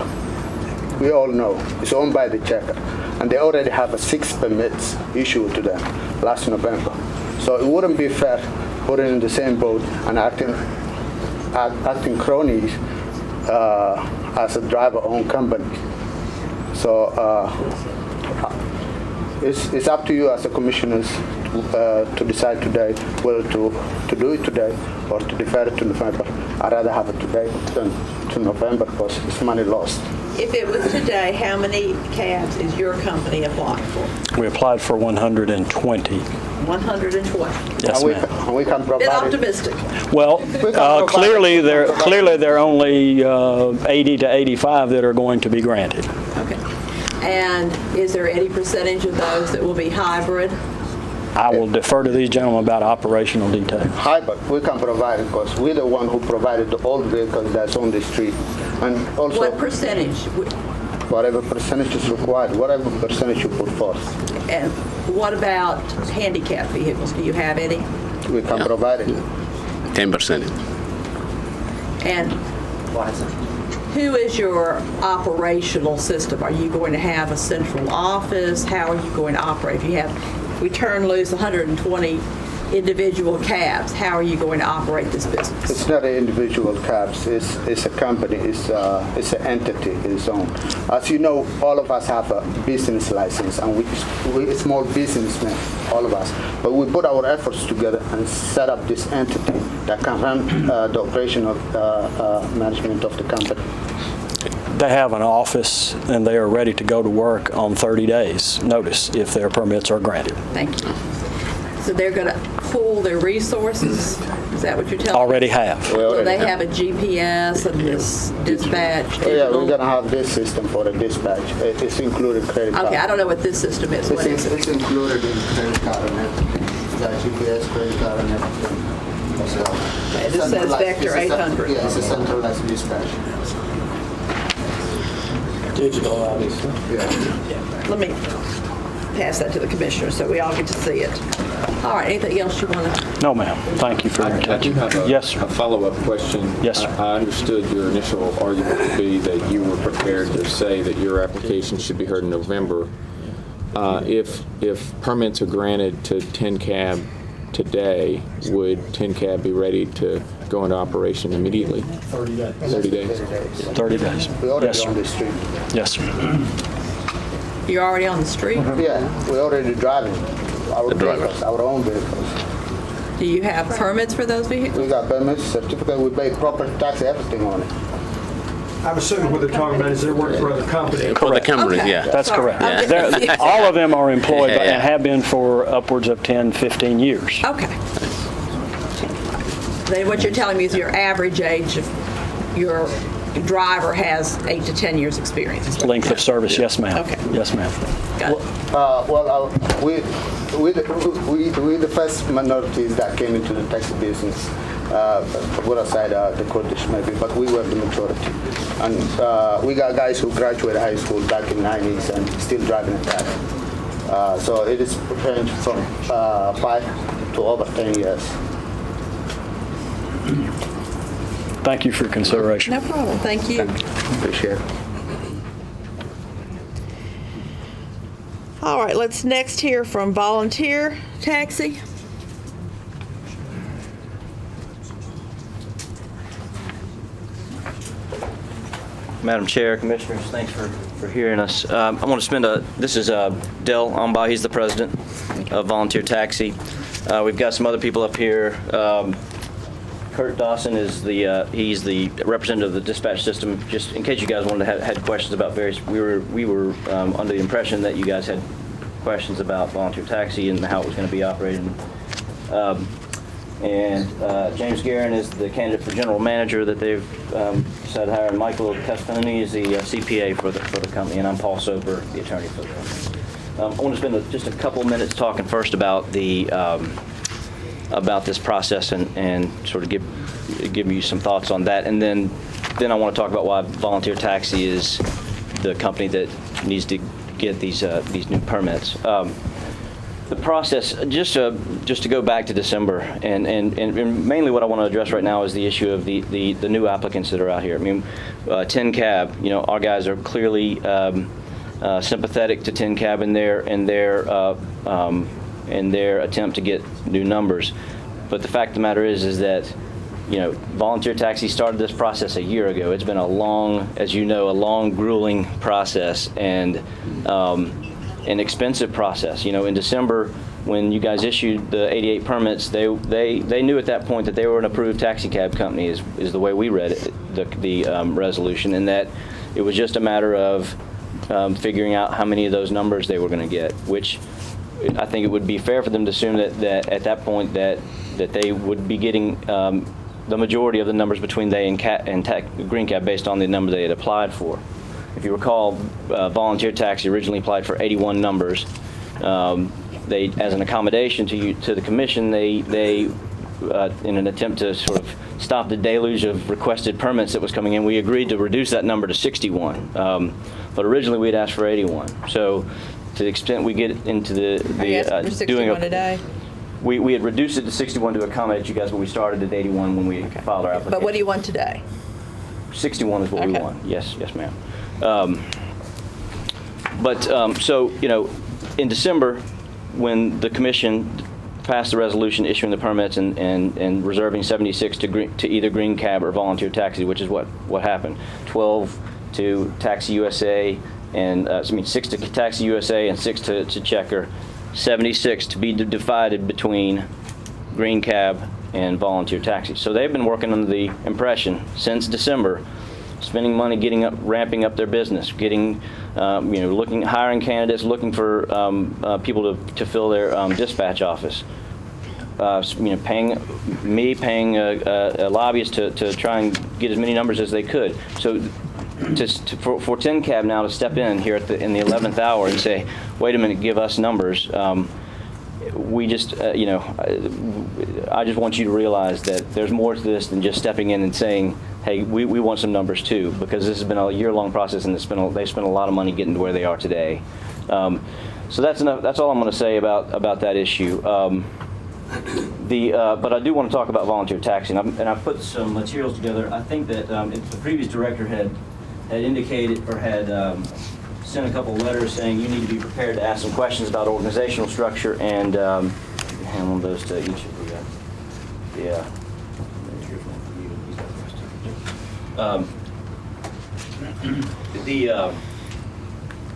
T: we all know, it's owned by the checker, and they already have 6 permits issued to them last November. So it wouldn't be fair putting in the same boat and acting cronies as a driver-owned company. So it's up to you as the commissioners to decide today whether to do it today or to defer it to November. I'd rather have it today than to November because it's money lost.
A: If it was today, how many cabs is your company applying for?
M: we applied for 120.
A: 120.
M: Yes, ma'am.
T: And we can
A: Bit
T: provide it.
A: optimistic.
M: Well, clearly there are only 80 to 85 that are going to be granted.
A: Okay. And is there any percentage of those that will be hybrid?
M: I will defer to these gentlemen about operational details.
T: Hybrid, we can provide it because we're the one who provided the old vehicles that's on the street. And also,
A: What percentage?
T: whatever percentage is required, whatever percentage you put forth,
A: And what about handicapped vehicles? Do you have any?
T: we can provide it.
N: 10%.
A: And who is your operational system? Are you going to have a central office? How are you going to operate? If we turn loose 120 individual cabs, how are you going to operate this business?
T: It's not an individual cabs. It's a company. It's an entity. It's own. As you know, all of us have a business license, and we're small businessmen, all of us. But we put our efforts together and set up this entity that can run the operational management of the company.
M: They have an office and they are ready to go to work on 30 days notice if their permits are granted.
A: Thank you. So they're going to pool their resources? Is that what you're telling me?
M: Already have.
A: Will they have a GPS and this dispatch?
T: Yeah, we're going to have this system for the dispatch. It's included credit card.
A: Okay, I don't know what this system is. What is it?
T: It's included in credit card and everything. Got GPS, credit card, and everything. So,
A: Okay, this says Vector 800.
T: Yeah, it's a centralized dispatch.
S: Digital, obviously.
T: Yeah.
A: Let me pass that to the commissioner so we all get to see it. All right, anything else you want to?
M: No, ma'am. Thank you for your
Q: I do
M: attention.
Q: have
M: Yes, sir.
Q: a follow-up question.
M: Yes, sir.
Q: I understood your initial argument to be that you were prepared to say that your application should be heard in November. If permits are granted to 10 cab today, would 10 cab be ready to go into operation immediately? 30 days. 30 days.
M: 30 days.
T: We're already
M: Yes,
T: on
M: sir.
T: the street.
M: Yes, sir.
A: You're already on the street?
T: Yeah, we're already driving our vehicles, our own vehicles.
A: Do you have permits for those vehicles?
T: We got permits, certificate, we pay property tax, everything on it.
H: I'm assuming what they're talking about is they're working for other companies.
N: For the companies,
A: Okay.
N: yeah.
M: That's
A: Sorry.
M: correct.
A: I'm
N: Yeah.
A: just-
M: All of them are employed
N: Yeah.
M: and have been for upwards of 10, 15 years.
A: Okay. Then what you're telling me is your average age of your driver has 8 to 10 years experience. is what-
M: Length of service, yes, ma'am.
A: Okay.
M: Yes, ma'am.
A: Got it.
T: We're the first minorities that came into the taxi business. Put aside the Kurdish maybe, but we were the majority. And we got guys who graduated high school back in 90s and still driving a taxi. So it is ranged from 5 to over 10 years.
M: Thank you for your consideration.
A: No problem. Thank you.
I: Appreciate it.
A: All right, let's next hear from Volunteer Taxi.
N: Madam Chair, Commissioners, thanks for hearing us. I want to spend this is Dell Omba, he's the president of Volunteer Taxi. We've got some other people up here. Kurt Dawson is he's the representative of the dispatch system. Just in case you guys wanted to had questions about various, we were under the impression that you guys had questions about Volunteer Taxi and how it was going to be operated. James Guerin is the candidate for general manager that they've decided to hire. And Michael Castoni is the CPA for the company, and I'm Paul Soper, the attorney for the company. I want to spend just a couple minutes talking first about about this process and sort of give you some thoughts on that, and then I want to talk about why Volunteer Taxi is the company that needs to get these new permits. The process, just to go back to December, and mainly what I want to address right now is the issue of the new applicants that are out here. I mean, 10 Cab, our guys are clearly sympathetic to 10 Cab in their attempt to get new numbers. But the fact of the matter is that, Volunteer Taxi started this process a year ago. It's been a long, as you know, a long, grueling process and an expensive process. In December, when you guys issued the 88 permits, they knew at that point that they were an approved taxi cab company, is the way we read it, the resolution, and that it was just a matter of figuring out how many of those numbers they were going to get, which I think it would be fair for them to assume that at that point that they would be getting the majority of the numbers between they and Green Cab based on the number they had applied for. If you recall, Volunteer Taxi originally applied for 81 numbers. They, as an accommodation to the commission, they in an attempt to sort of stop the deluge of requested permits that was coming in, we agreed to reduce that number to 61. But originally we had asked for 81. So to the extent we get into doing
A: today.
N: We had reduced it to 61 to accommodate you guys, but we started at 81 when we filed our application.
A: But what do you want today?
N: 61 is what we want. Yes, ma'am. So, in December, when the commission passed the resolution issuing the permits and reserving 76 to either Green Cab or Volunteer Taxi, which is what happened. 12 to Taxi USA, and 6 to Taxi USA and 6 to Checker. 76 to be divided between Green Cab and Volunteer Taxi. So they've been working under the impression since December, spending money ramping up their business, hiring candidates, looking for people to fill their dispatch office, paying a lobbyist to try and get as many numbers as they could. So for 10 Cab now to step in here in the 11th hour and say, wait a minute, give us numbers. We just, I just want you to realize that there's more to this than just stepping in and saying, hey, we want some numbers too, because this has been a year-long process and they spent a lot of money getting to where they are today. So that's enough. That's all I'm going to say about that issue. But I do want to talk about Volunteer Taxi, and I put some materials together. I think that the previous director had indicated or had sent a couple of letters saying you need to be prepared to ask some questions about organizational structure, and hand one of those to each of you. The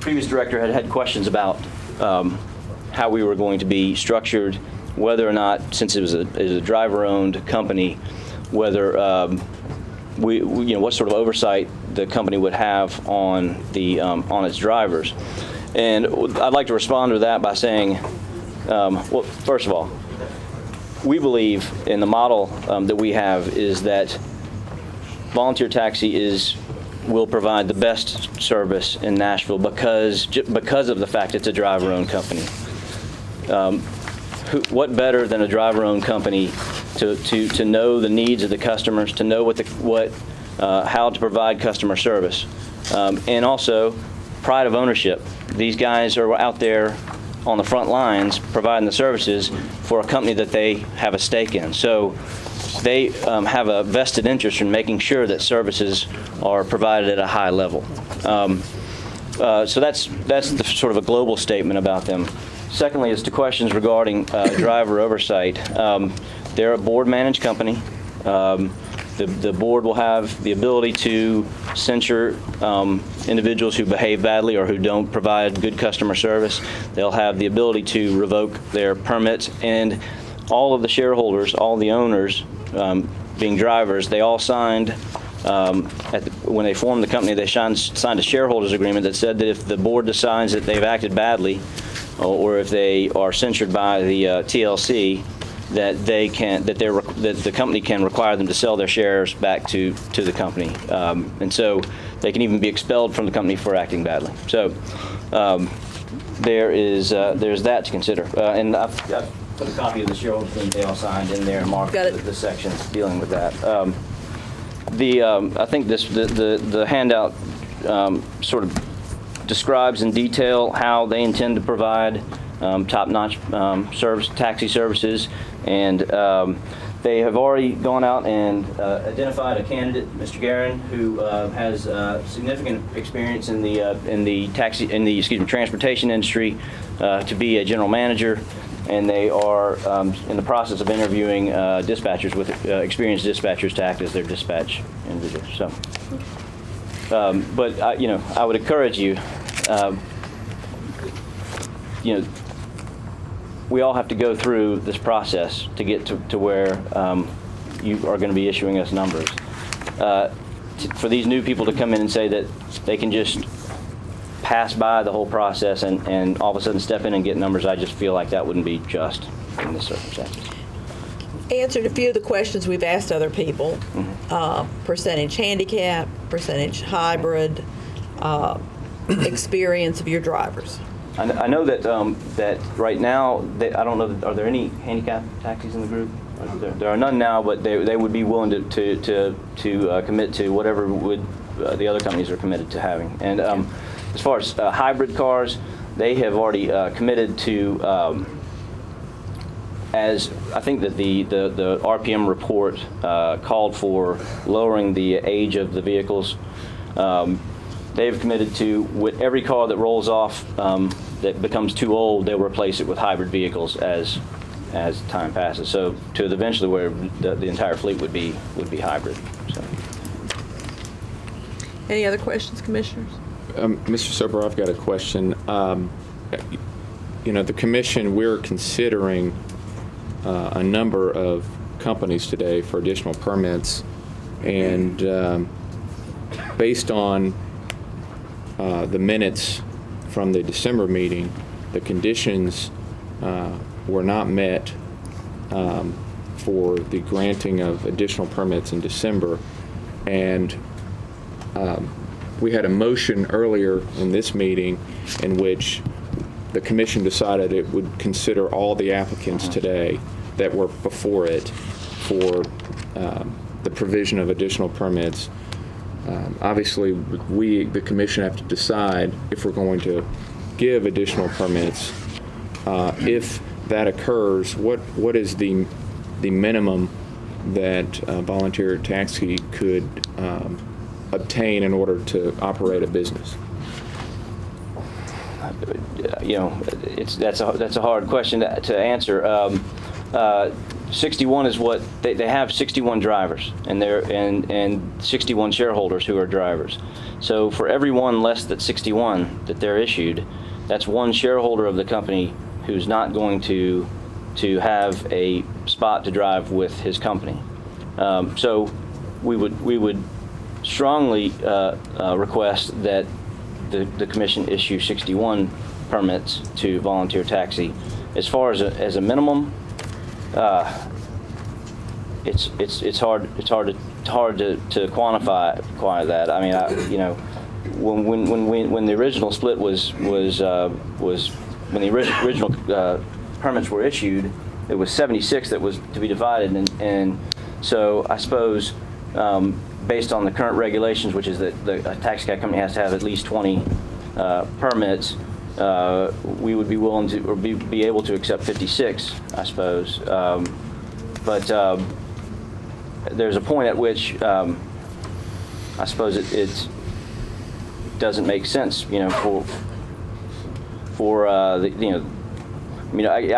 N: previous director had questions about how we were going to be structured, whether or not, since it was a driver-owned company, whether what sort of oversight the company would have on its drivers. And I'd like to respond to that by saying, well, first of all, we believe in the model that we have is that Volunteer Taxi will provide the best service in Nashville because of the fact it's a driver-owned company. What better than a driver-owned company to know the needs of the customers, to know how to provide customer service, and also pride of ownership. These guys are out there on the front lines providing the services for a company that they have a stake in. So they have a vested interest in making sure that services are provided at a high level. So that's the sort of a global statement about them. Secondly, as to questions regarding driver oversight, they're a board-managed company. The board will have the ability to censure individuals who behave badly or who don't provide good customer service. They'll have the ability to revoke their permits, and all of the shareholders, all the owners, being drivers, they all signed, when they formed the company, they signed a shareholders agreement that said that if the board decides that they've acted badly, or if they are censured by the TLC, that the company can require them to sell their shares back to the company, and so they can even be expelled from the company for acting badly. So there's that to consider, and I've put a copy of the shareholder agreement they all signed in there and marked the sections dealing with that. I think the handout sort of describes in detail how they intend to provide top-notch taxi services, and they have already gone out and identified a candidate, Mr. Guerin, who has significant experience in the transportation industry to be a general manager, and they are in the process of interviewing dispatchers with experienced dispatchers to act as their dispatch individuals. So, but I would encourage you. We all have to go through this process to get to where you are going to be issuing us numbers. For these new people to come in and say that they can just pass by the whole process and all of a sudden step in and get numbers, I just feel like that wouldn't be just in this circumstances.
A: Answered a few of the questions we've asked other people. Percentage handicap, percentage hybrid, experience of your drivers.
N: I know that that right now, I don't know, are there any handicap taxis in the group? There are none now, but they would be willing to commit to whatever the other companies are committed to having. And as far as hybrid cars, they have already committed to, as I think that the RPM report called for lowering the age of the vehicles. They've committed to, with every car that rolls off that becomes too old, they'll replace it with hybrid vehicles as time passes. So to eventually where the entire fleet would be hybrid. So.
A: Any other questions, commissioners?
Q: Mr. Sober, I've got a question. The commission, we're considering a number of companies today for additional permits, and based on the minutes from the December meeting, the conditions were not met for the granting of additional permits in December, and we had a motion earlier in this meeting in which the commission decided it would consider all the applicants today that were before it for the provision of additional permits. Obviously, we, the commission, have to decide if we're going to give additional permits. If that occurs, what is the minimum that volunteer taxi could obtain in order to operate a business?
N: That's a hard question to answer. 61 is what they have. 61 drivers, and 61 shareholders who are drivers. So for every one less than 61 that they're issued, that's one shareholder of the company who's not going to have a spot to drive with his company. So we would strongly request that the commission issue 61 permits to volunteer taxi. As far as a minimum, it's hard to quantify that. I mean, when the original split was when the original permits were issued, it was 76 that was to be divided, and so I suppose based on the current regulations, which is that a taxi cab company has to have at least 20 permits. We would be willing to, or be able to accept 56, I suppose. But there's a point at which I suppose it doesn't make sense, for I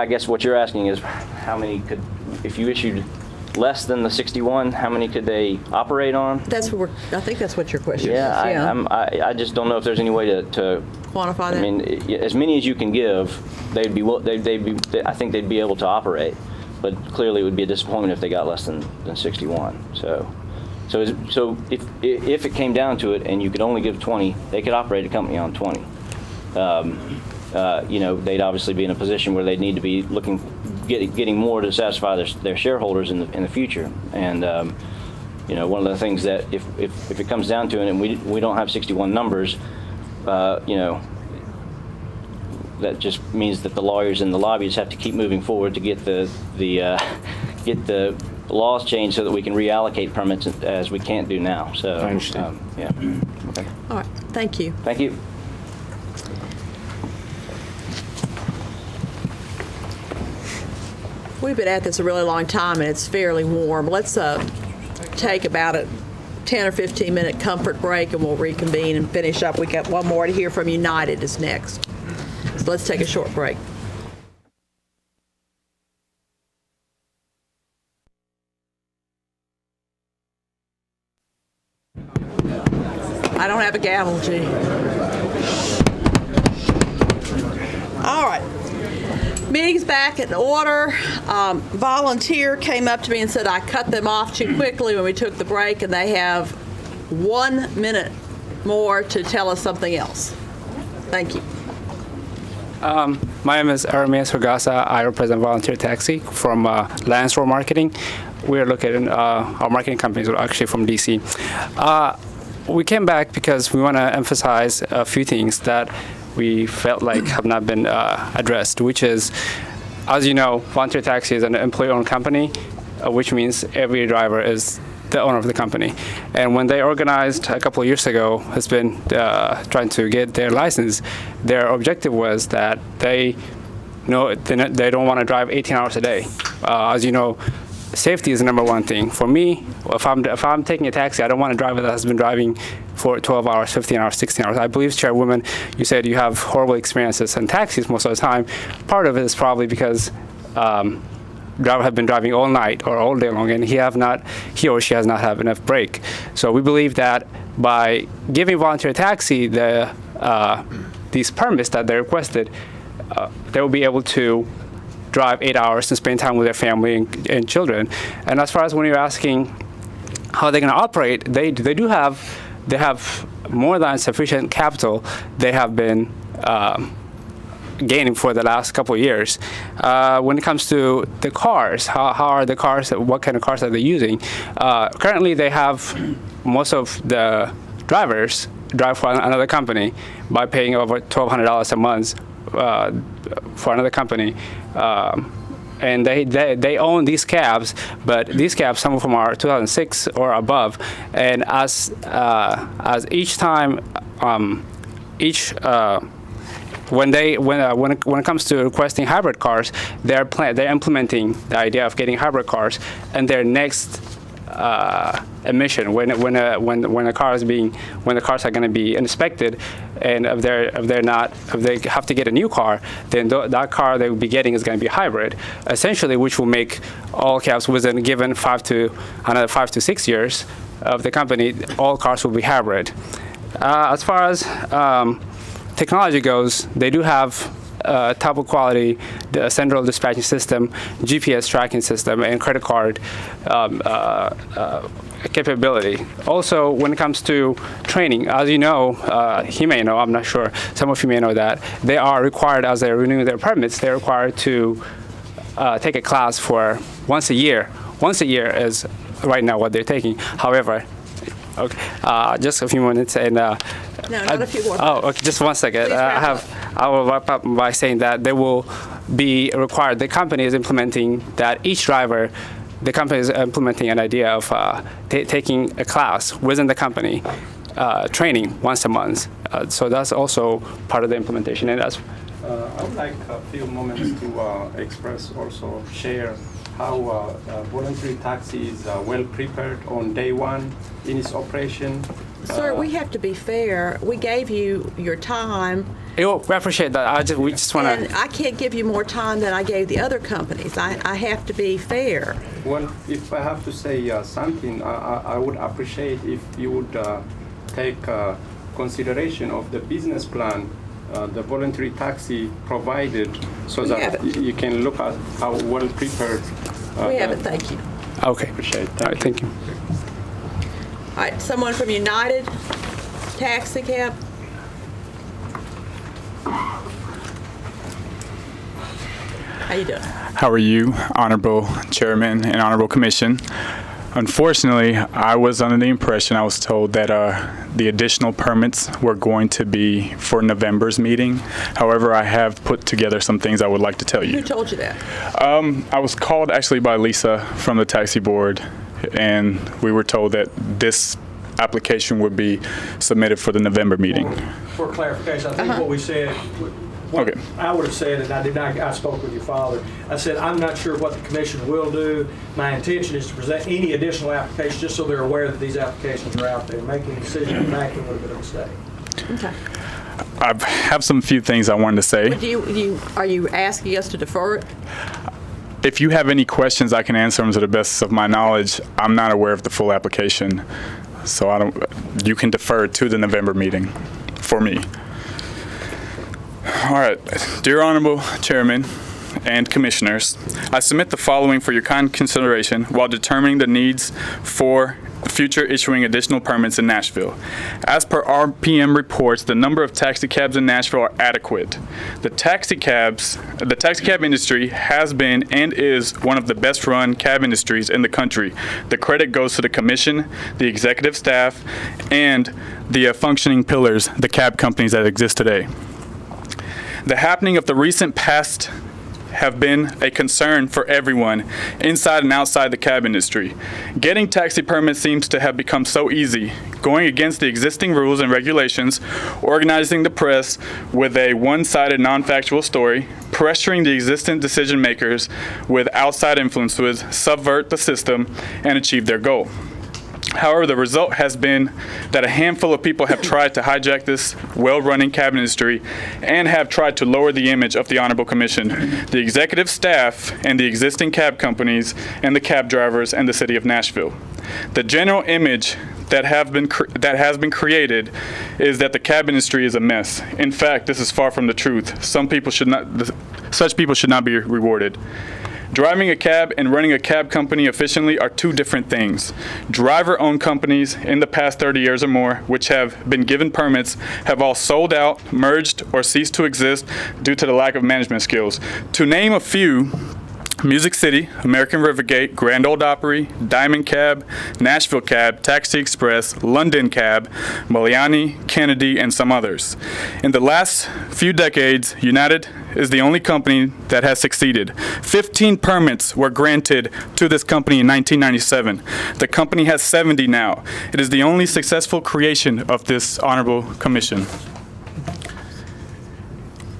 N: guess what you're asking is how many could, if you issued less than the 61, how many could they operate on?
A: I think that's what your question is.
N: Yeah, I just don't know if there's any way to
A: quantify that.
N: I mean, as many as you can give, I think they'd be able to operate, but clearly it would be a disappointment if they got less than 61. So if it came down to it and you could only give 20, they could operate a company on 20. They'd obviously be in a position where they'd need to be getting more to satisfy their shareholders in the future. And one of the things that if it comes down to it and we don't have 61 numbers, that just means that the lawyers and the lobbyists have to keep moving forward to get the laws changed so that we can reallocate permits as we can't do now. So
Q: I understand.
N: Yeah. Okay.
A: All right. Thank you.
N: Thank you.
A: We've been at this a really long time, and it's fairly warm. Let's take about a 10 or 15 minute comfort break, and we'll reconvene and finish up. We got one more to hear from United is next. So let's take a short break. I don't have a gavel, G. All right. Meeting's back in order. Volunteer came up to me and said I cut them off too quickly when we took the break, and they have 1 minute more to tell us something else. Thank you.
D: My name is Aramis Hugasa. I represent Volunteer Taxi from Lance Road Marketing. We're located, our marketing company is actually from DC. We came back because we want to emphasize a few things that we felt like have not been addressed, which is, as you know, Volunteer Taxi is an employee-owned company, which means every driver is the owner of the company. And when they organized a couple of years ago, has been trying to get their license, their objective was that they don't want to drive 18 hours a day. As you know, safety is the number one thing. For me, if I'm taking a taxi, I don't want a driver that has been driving for 12 hours, 15 hours, 16 hours. I believe, Chairwoman, you said you have horrible experiences in taxis most of the time. Part of it is probably because driver have been driving all night or all day long, and he or she has not had enough break. So we believe that by giving Volunteer Taxi these permits that they requested, they will be able to drive 8 hours and spend time with their family and children. And as far as when you're asking how they're going to operate, they have more than sufficient capital. They have been gaining for the last couple of years. When it comes to the cars, how are the cars? What kind of cars are they using? Currently, they have most of the drivers drive for another company by paying over $1,200 a month for another company. And they own these cabs, but these cabs, some of them are 2006 or above. And as each time, when it comes to requesting hybrid cars, they're implementing the idea of getting hybrid cars, and their next emission when the cars are going to be inspected, and if they have to get a new car, then that car they will be getting is going to be hybrid, essentially, which will make all cabs within a given 5 to 6 years of the company, all cars will be hybrid. As far as technology goes, they do have top of quality the central dispatching system, GPS tracking system, and credit card capability. Also, when it comes to training, as you know, he may know, I'm not sure, some of you may know that, they are required, as they're renewing their permits, they're required to take a class for once a year. Once a year is right now what they're taking. However, okay, just a few minutes, and
A: no, not a few more.
D: Oh, okay, just 1 second. I will wrap up by saying that they will be required. The company is implementing that each driver. The company is implementing an idea of taking a class within the company, training once a month. So that's also part of the implementation. And
J: I would like a few moments to express, also share how voluntary taxi is well prepared on day one in its operation.
A: Sir, we have to be fair. We gave you your time.
D: Oh, we appreciate that. We just want
A: And
D: to.
A: I can't give you more time than I gave the other companies. I have to be fair.
J: Well, if I have to say something, I would appreciate if you would take consideration of the business plan the voluntary taxi provided, so that you can look at how well prepared.
A: We have it, thank you.
D: Okay.
J: Appreciate it.
D: All right, thank you.
A: All right, someone from United Taxi Cab? How you doing?
O: How are you, Honorable Chairman and Honorable Commission? Unfortunately, I was under the impression, I was told that the additional permits were going to be for November's meeting. However, I have put together some things I would like to tell you.
A: Who told you that?
O: I was called actually by Lisa from the taxi board, and we were told that this application would be submitted for the November meeting.
H: For clarification, I think what we said, what
O: Okay.
H: I would have said, and I spoke with your father, I said, I'm not sure what the commission will do. My intention is to present any additional applications just so they're aware that these applications are out there. Making a decision and acting would have been a mistake.
A: Okay.
O: I have some few things I wanted to say.
A: Are you asking us to defer it?
O: If you have any questions, I can answer them to the best of my knowledge. I'm not aware of the full application, so you can defer to the November meeting for me. All right, dear Honorable Chairman and Commissioners, I submit the following for your kind consideration while determining the needs for future issuing additional permits in Nashville. As per RPM reports, the number of taxi cabs in Nashville are adequate. The taxi cab industry has been and is one of the best run cab industries in the country. The credit goes to the commission, the executive staff, and the functioning pillars, the cab companies that exist today. The happening of the recent past have been a concern for everyone inside and outside the cab industry. Getting taxi permits seems to have become so easy, going against the existing rules and regulations, organizing the press with a one-sided non-factual story, pressuring the existing decision makers with outside influences, subvert the system, and achieve their goal. However, the result has been that a handful of people have tried to hijack this well-running cab industry and have tried to lower the image of the Honorable Commission, the executive staff, and the existing cab companies, and the cab drivers, and the city of Nashville. The general image that has been created is that the cab industry is a mess. In fact, this is far from the truth. Such people should not be rewarded. Driving a cab and running a cab company efficiently are two different things. Driver-owned companies in the past 30 years or more, which have been given permits, have all sold out, merged, or ceased to exist due to the lack of management skills. To name a few, Music City, American Rivergate, Grand Ole Opry, Diamond Cab, Nashville Cab, Taxi Express, London Cab, Maliani, Kennedy, and some others. In the last few decades, United is the only company that has succeeded. 15 permits were granted to this company in 1997. The company has 70 now. It is the only successful creation of this honorable commission.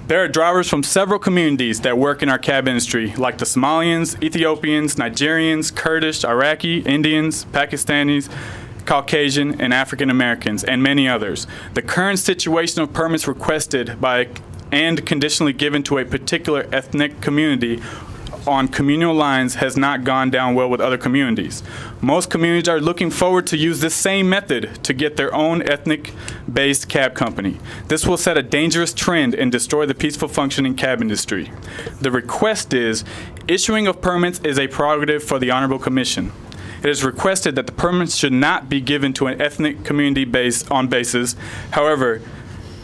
O: There are drivers from several communities that work in our cab industry, like the Somalians, Ethiopians, Nigerians, Kurdish, Iraqi, Indians, Pakistanis, Caucasian, and African Americans, and many others. The current situation of permits requested by and conditionally given to a particular ethnic community on communal lines has not gone down well with other communities. Most communities are looking forward to use this same method to get their own ethnic-based cab company. This will set a dangerous trend and destroy the peaceful functioning cab industry. The request is, issuing of permits is a prerogative for the Honorable Commission. It is requested that the permits should not be given to an ethnic community on basis. However,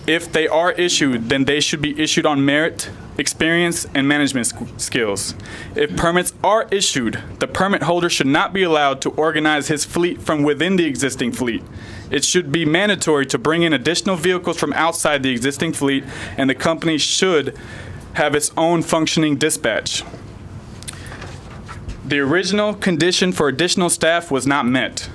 O: if they are issued, then they should be issued on merit, experience, and management skills. If permits are issued, the permit holder should not be allowed to organize his fleet from within the existing fleet. It should be mandatory to bring in additional vehicles from outside the existing fleet, and the company should have its own functioning dispatch. The original condition for additional staff was not met.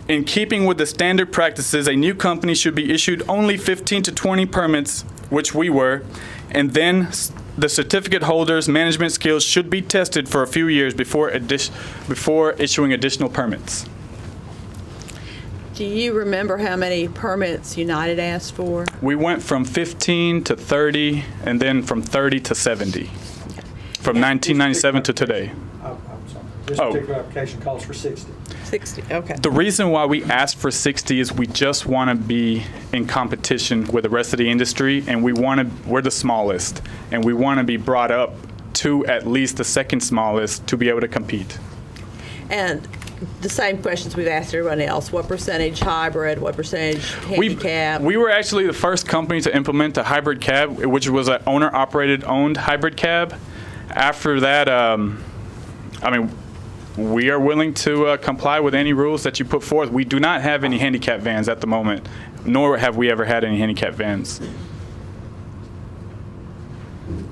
O: In keeping with the standard practices, a new company should be issued only 15 to 20 permits, which we were, And then the certificate holders' management skills should be tested for a few years before issuing additional permits.
A: Do you remember how many permits United asked for?
O: We went from 15 to 30, and then from 30 to 70, from 1997 to today.
H: I'm sorry. This particular application calls for 60.
A: 60, okay.
O: The reason why we asked for 60 is we just want to be in competition with the rest of the industry, and we're the smallest, and we want to be brought up to at least the second smallest to be able to compete.
A: And the same questions we've asked everyone else. What percentage hybrid? What percentage handicap?
O: We were actually the first company to implement a hybrid cab, which was an owner-operated owned hybrid cab. After that, we are willing to comply with any rules that you put forth. We do not have any handicap vans at the moment, nor have we ever had any handicap vans.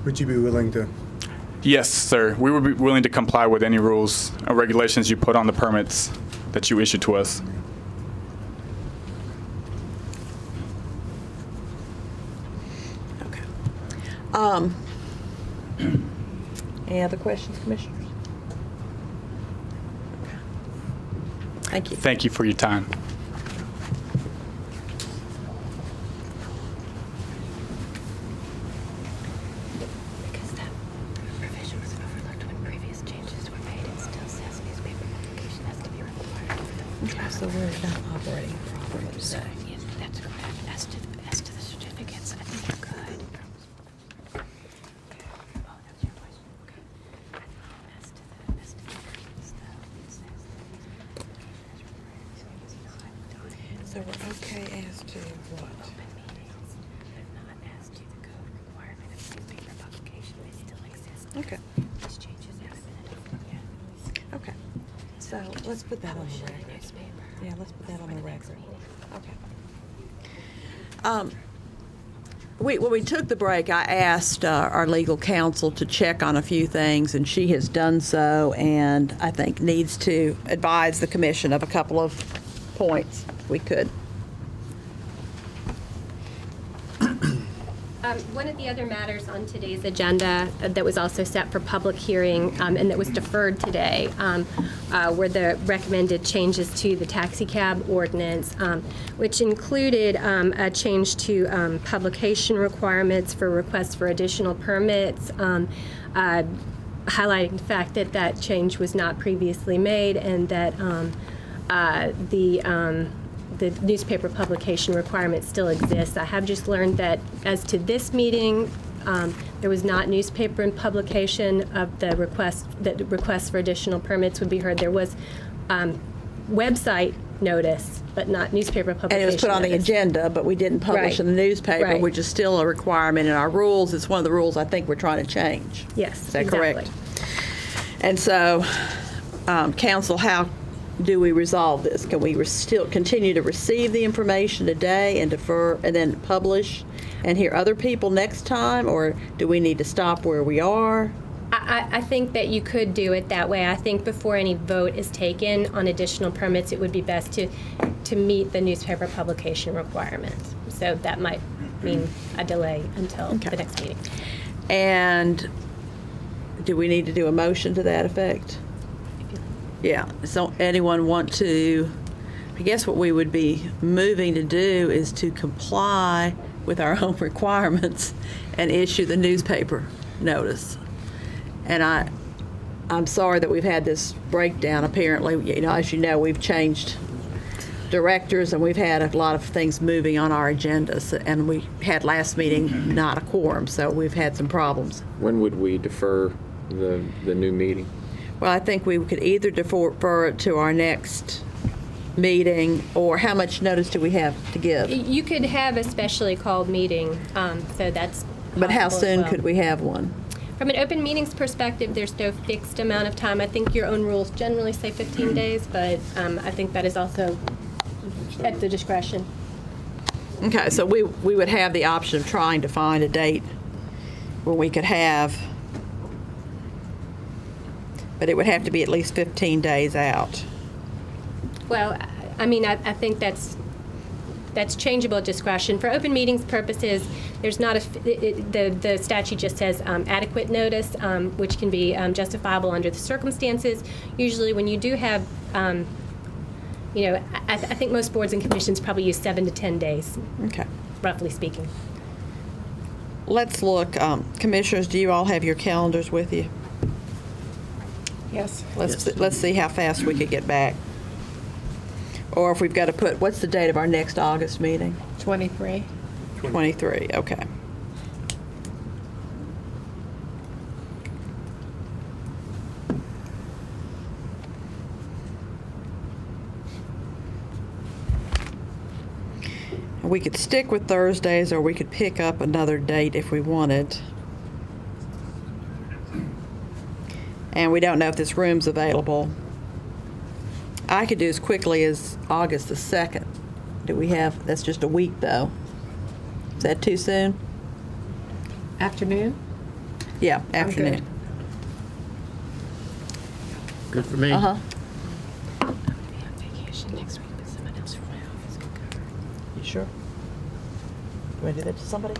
G: Would you be willing to?
O: Yes, sir. We would be willing to comply with any rules or regulations you put on the permits that you issue to us.
A: Any other questions, Commissioners? Okay. Thank you.
O: Thank you for your time.
L: Because that provision was overlooked when previous changes were made, it still says newspaper publication has to be required for the
A: Okay, so we're not operating properly
L: So,
A: today.
L: yes, that's correct. As to the certificates, I think you're good. Oh, that's your question. Okay. As to the permits, though, it says
A: So we're okay as to what?
L: open meetings, but not as to the code requirement of newspaper publication. They still exist.
A: Okay.
L: These changes haven't been adopted yet.
A: Okay. So let's put that on the
L: Publish it in
A: record.
L: a newspaper.
A: Yeah, let's put that on the
L: For the next
A: record.
L: meeting.
A: Okay. When we took the break, I asked our legal counsel to check on a few things, and she has done so, and I think needs to advise the commission of a couple of points, if we could.
F: One of the other matters on today's agenda that was also set for public hearing and that was deferred today were the recommended changes to the taxi cab ordinance, which included a change to publication requirements for requests for additional permits, highlighting the fact that that change was not previously made and that the newspaper publication requirement still exists. I have just learned that as to this meeting, there was not newspaper and publication of the request, that requests for additional permits would be heard. There was website notice, but not newspaper publication.
A: And it was put on the
F: notice.
A: agenda, but we didn't publish
F: Right.
A: in the newspaper,
F: Right.
A: which is still a requirement in our rules. It's one of the rules I think we're trying to change.
F: Yes,
A: Is that
F: exactly.
A: correct? And so, council, how do we resolve this? Can we still continue to receive the information today and defer and then publish and hear other people next time, or do we need to stop where we are?
F: I think that you could do it that way. I think before any vote is taken on additional permits, it would be best to meet the newspaper publication requirements. So that might mean a delay until the next meeting.
A: And do we need to do a motion to that effect? Yeah, so anyone want to, I guess what we would be moving to do is to comply with our own requirements and issue the newspaper notice. And I'm sorry that we've had this breakdown. Apparently, as you know, we've changed directors and we've had a lot of things moving on our agendas. And we had last meeting not a quorum, so we've had some problems.
Q: When would we defer the new meeting?
A: Well, I think we could either defer it to our next meeting, or how much notice do we have to give?
F: You could have a specially called meeting, so that's
A: But how
F: possible as
A: soon
F: well.
A: could we have one?
F: From an open meetings perspective, there's no fixed amount of time. I think your own rules generally say 15 days, but I think that is also at the discretion.
A: Okay, so we would have the option of trying to find a date where we could have, but it would have to be at least 15 days out.
F: Well, I mean, I think that's that's changeable at discretion. For open meetings purposes, there's not the statute just says adequate notice, which can be justifiable under the circumstances. Usually when you do have, I think most boards and commissions probably use 7 to 10 days.
A: Okay.
F: Roughly speaking.
A: Let's look, commissioners, do you all have your calendars with you?
C: Yes.
A: Let's see how fast we could get back. Or if we've got to put, what's the date of our next August meeting?
C: 23.
A: 23, okay. We could stick with Thursdays, or we could pick up another date if we wanted. And we don't know if this room's available. I could do as quickly as August the 2nd. Do we have, that's just a week though. Is that too soon?
C: Afternoon?
A: Yeah, afternoon.
S: Good for me.
A: Uh-huh.
L: I'm going to be on vacation next week, but someone else from my office can cover.
A: You sure? Do you want to do that to somebody?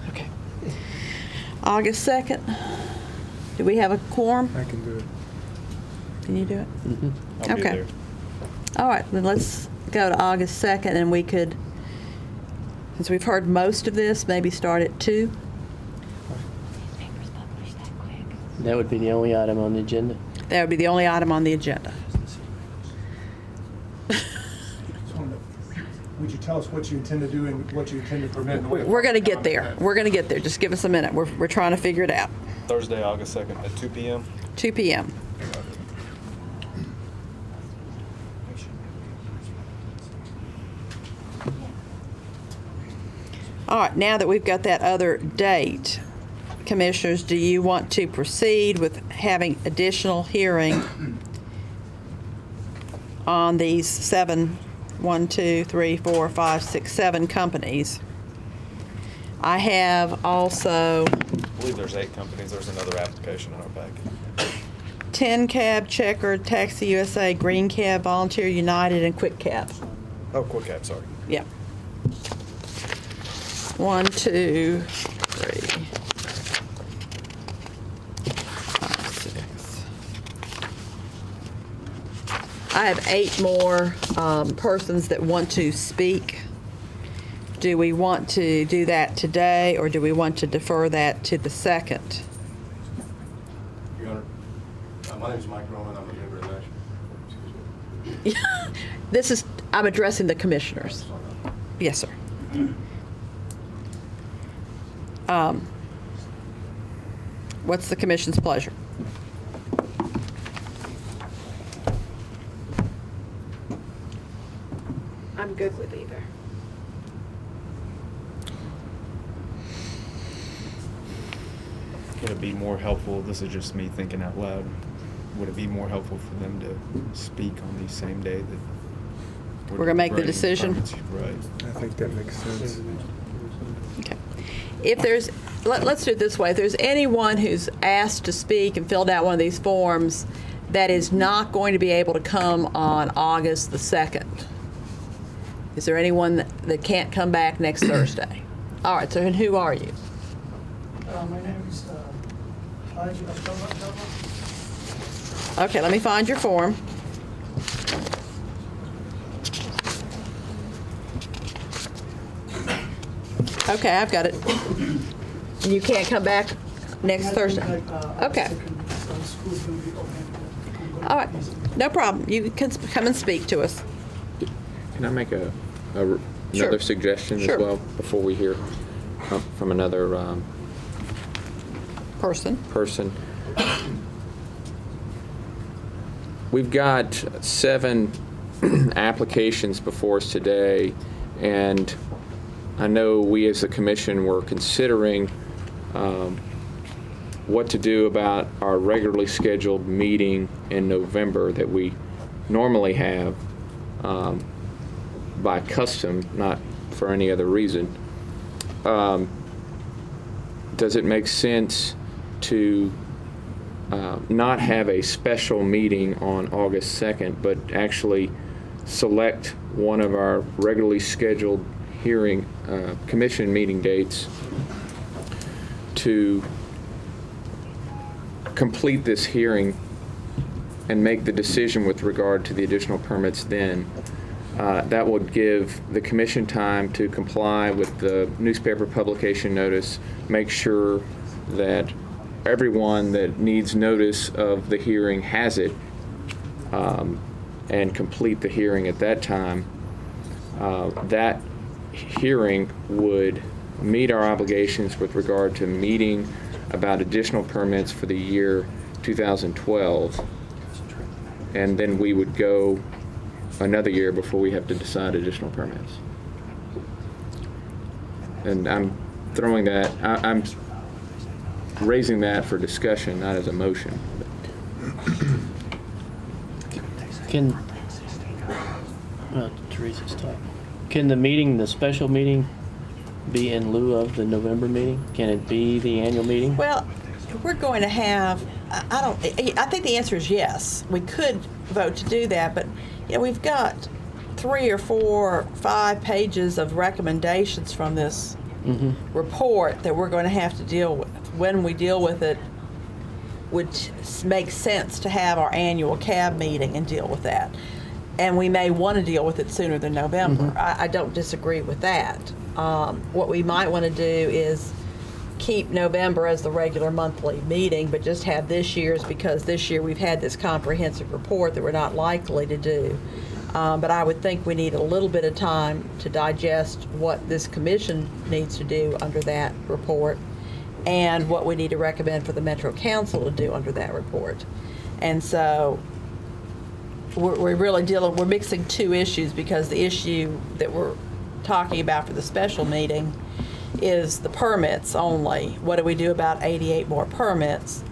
A: Okay. August 2nd. Do we have a quorum?
G: I can do it.
A: Can you do it?
B: I'll be
A: Okay.
B: there.
A: All right, then let's go to August 2nd, and we could, since we've heard most of this, maybe start at 2.
S: That would be the only item on the agenda.
A: That would be the only item on the agenda.
G: Would you tell us what you intend to do and what you intend to prevent?
A: We're going to get there. We're going to get there. Just give us a minute. We're trying to figure it out.
B: Thursday, August 2nd at 2 p.m.
A: 2 p.m. All right, now that we've got that other date, commissioners, do you want to proceed with having additional hearing on these 7 companies? I have also
B: I believe there's 8 companies. There's another application in our packet.
A: 10 Cab, Checkered, Taxi USA, Green Cab, Volunteer United, and Quick Cab.
B: Oh, Quick Cab, sorry.
A: Yeah. 1, 2, 3, 5, 6. I have 8 more persons that want to speak. Do we want to do that today, or do we want to defer that to the 2nd?
K: Your Honor, my name is Mike Roman. I'm a member of Nashville.
A: I'm addressing the commissioners. Yes, sir. What's the commission's pleasure?
C: I'm good with either.
B: Would it be more helpful, this is just me thinking out loud, would it be more helpful for them to speak on the same day that
A: We're gonna make the
B: deliberating
A: decision?
B: permits? Right.
G: I think that makes sense.
A: Okay. If there's, let's do it this way. If there's anyone who's asked to speak and filled out one of these forms that is not going to be able to come on August the 2nd, is there anyone that can't come back next Thursday? All right, so who are you?
P: My name is Haji Abdullah.
A: Okay, let me find your form. Okay, I've got it. And you can't come back next Thursday? Okay. All right, no problem. You can come and speak to us.
Q: Can I make
A: Sure.
Q: another suggestion
A: Sure.
Q: as well before we hear from another
A: Person.
Q: We've got 7 applications before us today, and I know we as a commission were considering what to do about our regularly scheduled meeting in November that we normally have by custom, not for any other reason. Does it make sense to not have a special meeting on August 2nd, but actually select one of our regularly scheduled hearing, commission meeting dates to complete this hearing and make the decision with regard to the additional permits then. That would give the commission time to comply with the newspaper publication notice, make sure that everyone that needs notice of the hearing has it, and complete the hearing at that time. That hearing would meet our obligations with regard to meeting about additional permits for the year 2012, and then we would go another year before we have to decide additional permits. And I'm throwing that, I'm raising that for discussion, not as a motion.
S: Can, Teresa's talking. Can the meeting, the special meeting, be in lieu of the November meeting? Can it be the annual meeting?
A: Well, we're going to have, I think the answer is yes. We could vote to do that, but we've got 3 or 4 or 5 pages of recommendations from this report that we're going to have to deal with. When we deal with it, would make sense to have our annual CAB meeting and deal with that. And we may want to deal with it sooner than November. I don't disagree with that. What we might want to do is keep November as the regular monthly meeting, but just have this year's, because this year we've had this comprehensive report that we're not likely to do. But I would think we need a little bit of time to digest what this commission needs to do under that report and what we need to recommend for the Metro Council to do under that report. And so we're really we're mixing 2 issues, because the issue that we're talking about for the special meeting is the permits only. What do we do about 88 more permits?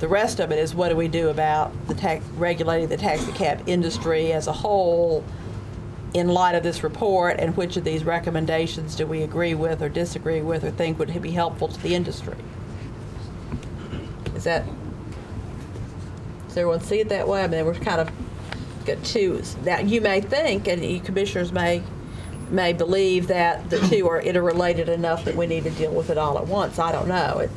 A: The rest of it is what do we do about the regulating the taxi cab industry as a whole in light of this report, and which of these recommendations do we agree with or disagree with or think would be helpful to the industry? Does everyone see it that way? I mean, we're kind of got 2. Now, you may think, and you commissioners may believe that the 2 are interrelated enough that we need to deal with it all at once. I don't know.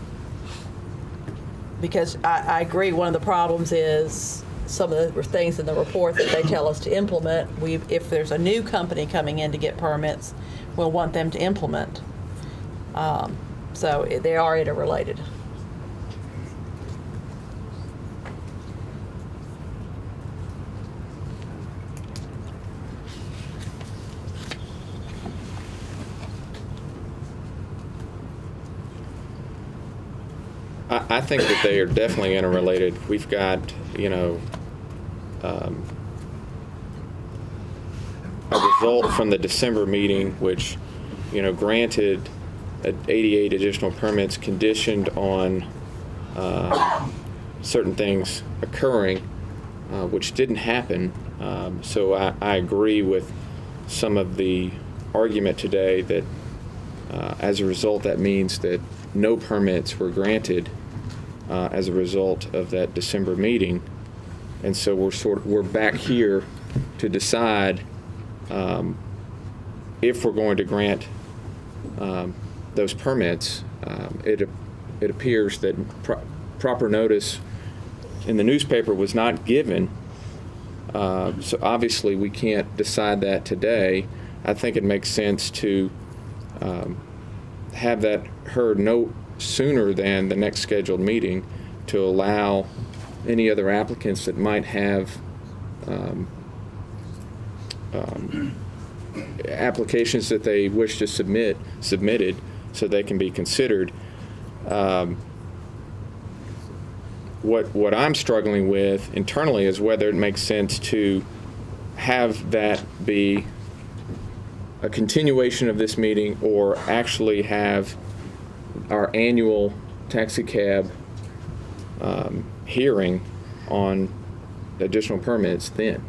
A: Because I agree, one of the problems is some of the things in the report that they tell us to implement. If there's a new company coming in to get permits, we'll want them to implement. So they are interrelated.
Q: I think that they are definitely interrelated. We've got, a result from the December meeting, which, granted 88 additional permits conditioned on certain things occurring, which didn't happen. So I agree with some of the argument today that as a result, that means that no permits were granted as a result of that December meeting, and so we're back here to decide if we're going to grant those permits. It appears that proper notice in the newspaper was not given, so obviously we can't decide that today. I think it makes sense to have that heard no sooner than the next scheduled meeting, to allow any other applicants that might have applications that they wish to submitted, so they can be considered. What I'm struggling with internally is whether it makes sense to have that be a continuation of this meeting, or actually have our annual taxi cab hearing on additional permits then.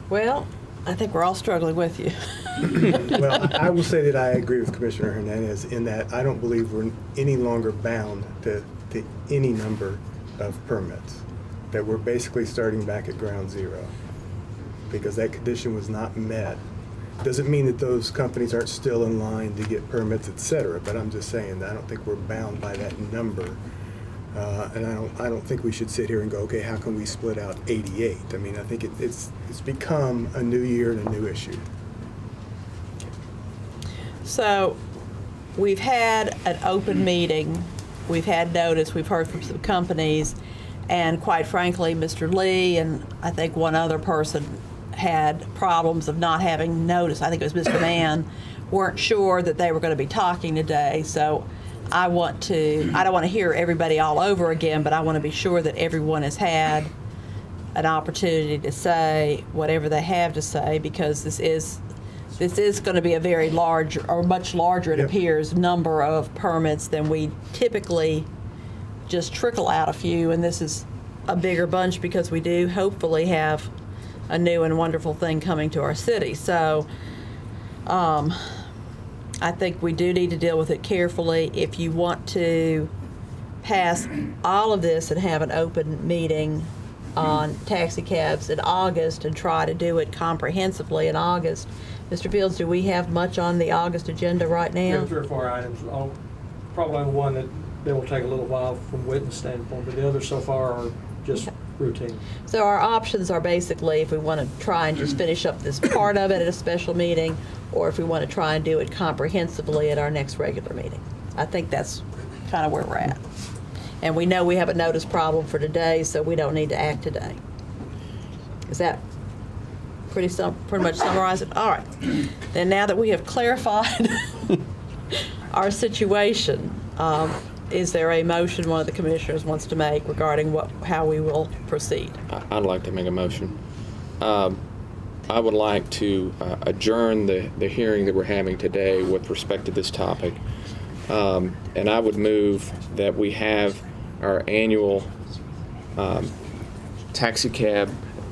A: Well, I think we're all struggling with you.
G: Well, I will say that I agree with Commissioner Hernandez in that I don't believe we're any longer bound to any number of permits, that we're basically starting back at ground zero because that condition was not met. Doesn't mean that those companies aren't still in line to get permits, et cetera, but I'm just saying that I don't think we're bound by that number. And I don't think we should sit here and go, okay, how can we split out 88? I mean, I think it's become a new year and a new issue.
A: So we've had an open meeting, we've had notice, we've heard from some companies, and quite frankly, Mr. Lee and I think one other person had problems of not having notice. I think it was Mr. Mann, weren't sure that they were going to be talking today. So I don't want to hear everybody all over again, but I want to be sure that everyone has had an opportunity to say whatever they have to say, because this is going to be a very large, or much larger, it appears, number of permits than we typically just trickle out a few, and this is a bigger bunch because we do hopefully have a new and wonderful thing coming to our city. So I think we do need to deal with it carefully. If you want to pass all of this and have an open meeting on taxi cabs in August and try to do it comprehensively in August, Mr. Fields, do we have much on the August agenda right
H: We
A: now?
H: have 3 or 4 items. Probably one that will take a little while from witness standpoint, but the others so far are just routine.
A: So our options are basically if we want to try and just finish up this part of it at a special meeting, or if we want to try and do it comprehensively at our next regular meeting. I think that's kind of where we're at. And we know we have a notice problem for today, so we don't need to act today. Is that pretty much summarize it? All right. Then now that we have clarified our situation, is there a motion one of the commissioners wants to make regarding how we will proceed?
Q: I'd like to make a motion. I would like to adjourn the hearing that we're having today with respect to this topic. And I would move that we have our annual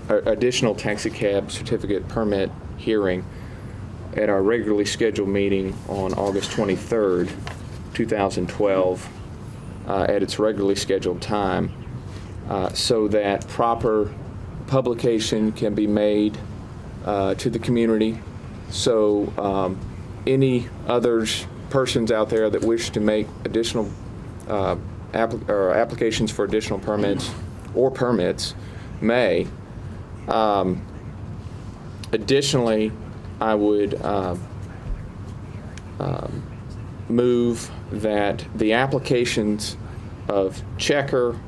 Q: additional taxi cab certificate permit hearing at our regularly scheduled meeting on August 23rd, 2012, at its regularly scheduled time, so that proper publication can be made to the community. So any persons out there that wish to make additional applications for additional permits may. Additionally, I would move that the applications of Checker,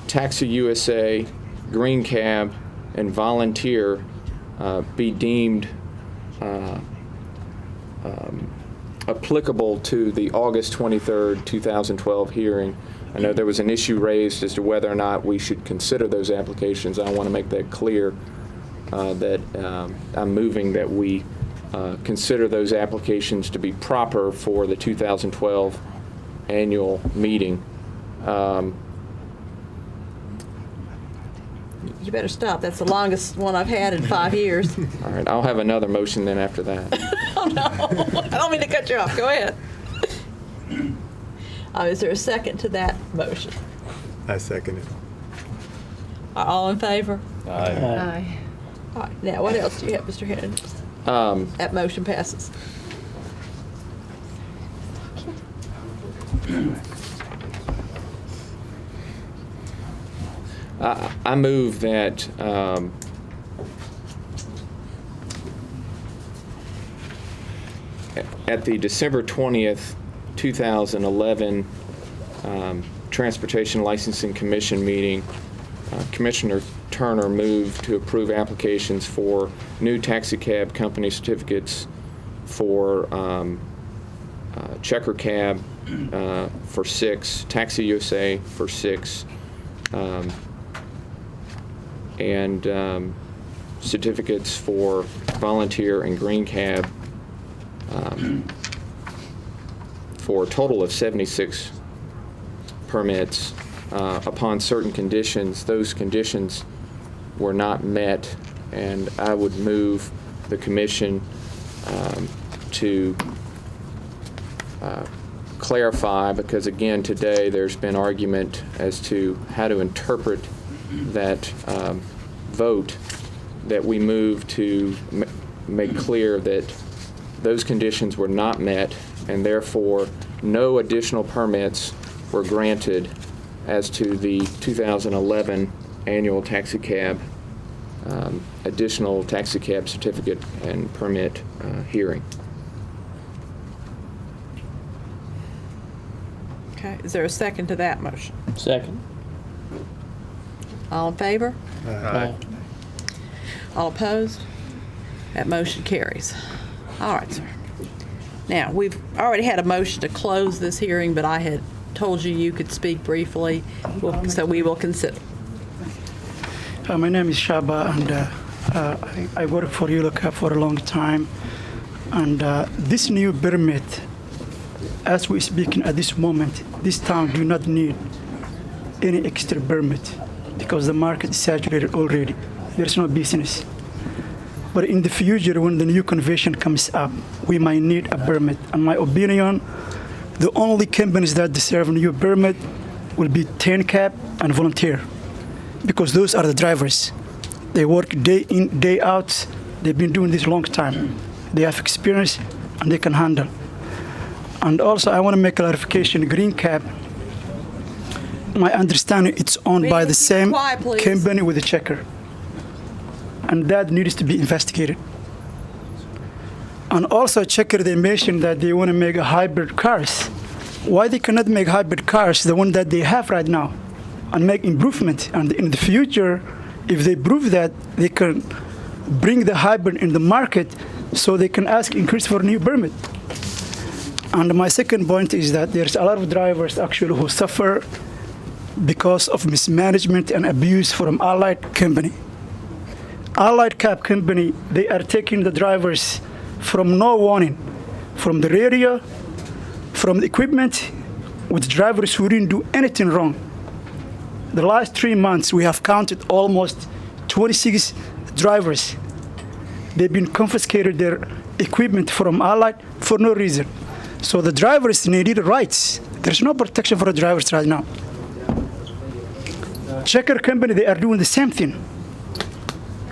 Q: Taxi USA, Green Cab, and Volunteer be deemed applicable to the August 23rd, 2012 hearing. I know there was an issue raised as to whether or not we should consider those applications. I want to make that clear, that I'm moving that we consider those applications to be proper for the 2012 annual meeting.
A: You better stop. That's the longest one I've had in 5 years.
Q: All right, I'll have another motion then after that.
A: Oh, no. I don't mean to cut you off. Go ahead. Is there a second to that motion?
G: I second it.
A: Are all in favor?
C: Aye.
A: All right. Now, what else do you have, Mr. Henry? That motion passes.
Q: I move that at the December 20th, 2011 Transportation Licensing Commission meeting, Commissioner Turner moved to approve applications for new taxi cab company certificates for Checker Cab for 6, Taxi USA for 6, and certificates for Volunteer and Green Cab for a total of 76 permits upon certain conditions. Those conditions were not met, and I would move the commission to clarify, because again, today there's been argument as to how to interpret that vote, that we move to make clear that those conditions were not met, and therefore no additional permits were granted as to the 2011 annual taxi cab, additional taxi cab certificate and permit hearing.
A: Okay, is there a second to that motion?
S: Second.
A: All in favor?
S: Aye.
A: All opposed? That motion carries. All right, sir. Now, we've already had a motion to close this hearing, but I had told you you could speak briefly, so we will consider.
R: My name is Shaba, and I work for ULOCAP for a long time. And this new permit, as we're speaking at this moment, this town do not need any extra permit because the market is saturated already. There's no business. But in the future, when the new convention comes up, we might need a permit. In my opinion, the only companies that deserve a new permit will be 10 cab and volunteer, because those are the drivers. They work day in, day out. They've been doing this a long time. They have experience and they can handle. And also, I want to make clarification, Green Cab, my understanding, it's owned by the same company with the checker. And that needs to be investigated. And also, checker, they mentioned that they want to make a hybrid cars. Why they cannot make hybrid cars, the one that they have right now, and make improvement? And in the future, if they prove that, they can bring the hybrid in the market so they can ask increase for a new permit. And my second point is that there's a lot of drivers actually who suffer because of mismanagement and abuse from Allied Company. Allied Cab Company, they are taking the drivers from no warning, from the radio, from the equipment, with drivers who didn't do anything wrong. The last 3 months, we have counted almost 26 drivers. They've been confiscated their equipment from Allied for no reason. So the drivers needed rights. There's no protection for the drivers right now. Checker Company, they are doing the same thing.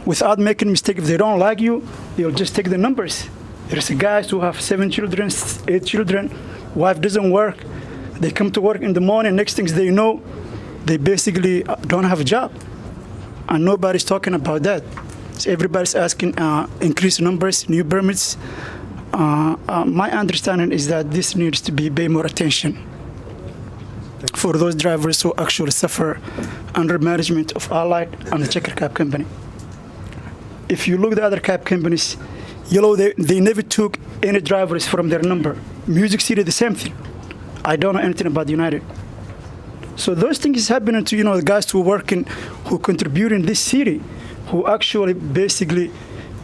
R: Without making a mistake, if they don't like you, they'll just take the numbers. There's guys who have 7 children, 8 children, wife doesn't work. They come to work in the morning, next things they know, they basically don't have a job. And nobody's talking about that. So everybody's asking increased numbers, new permits. My understanding is that this needs to be pay more attention for those drivers who actually suffer under management of Allied and the Checker Cab Company. If you look at the other cab companies, Yellow, they never took any drivers from their number. Music City, the same thing. I don't know anything about United. So those things happening to, the guys who work who contribute in this city, who actually basically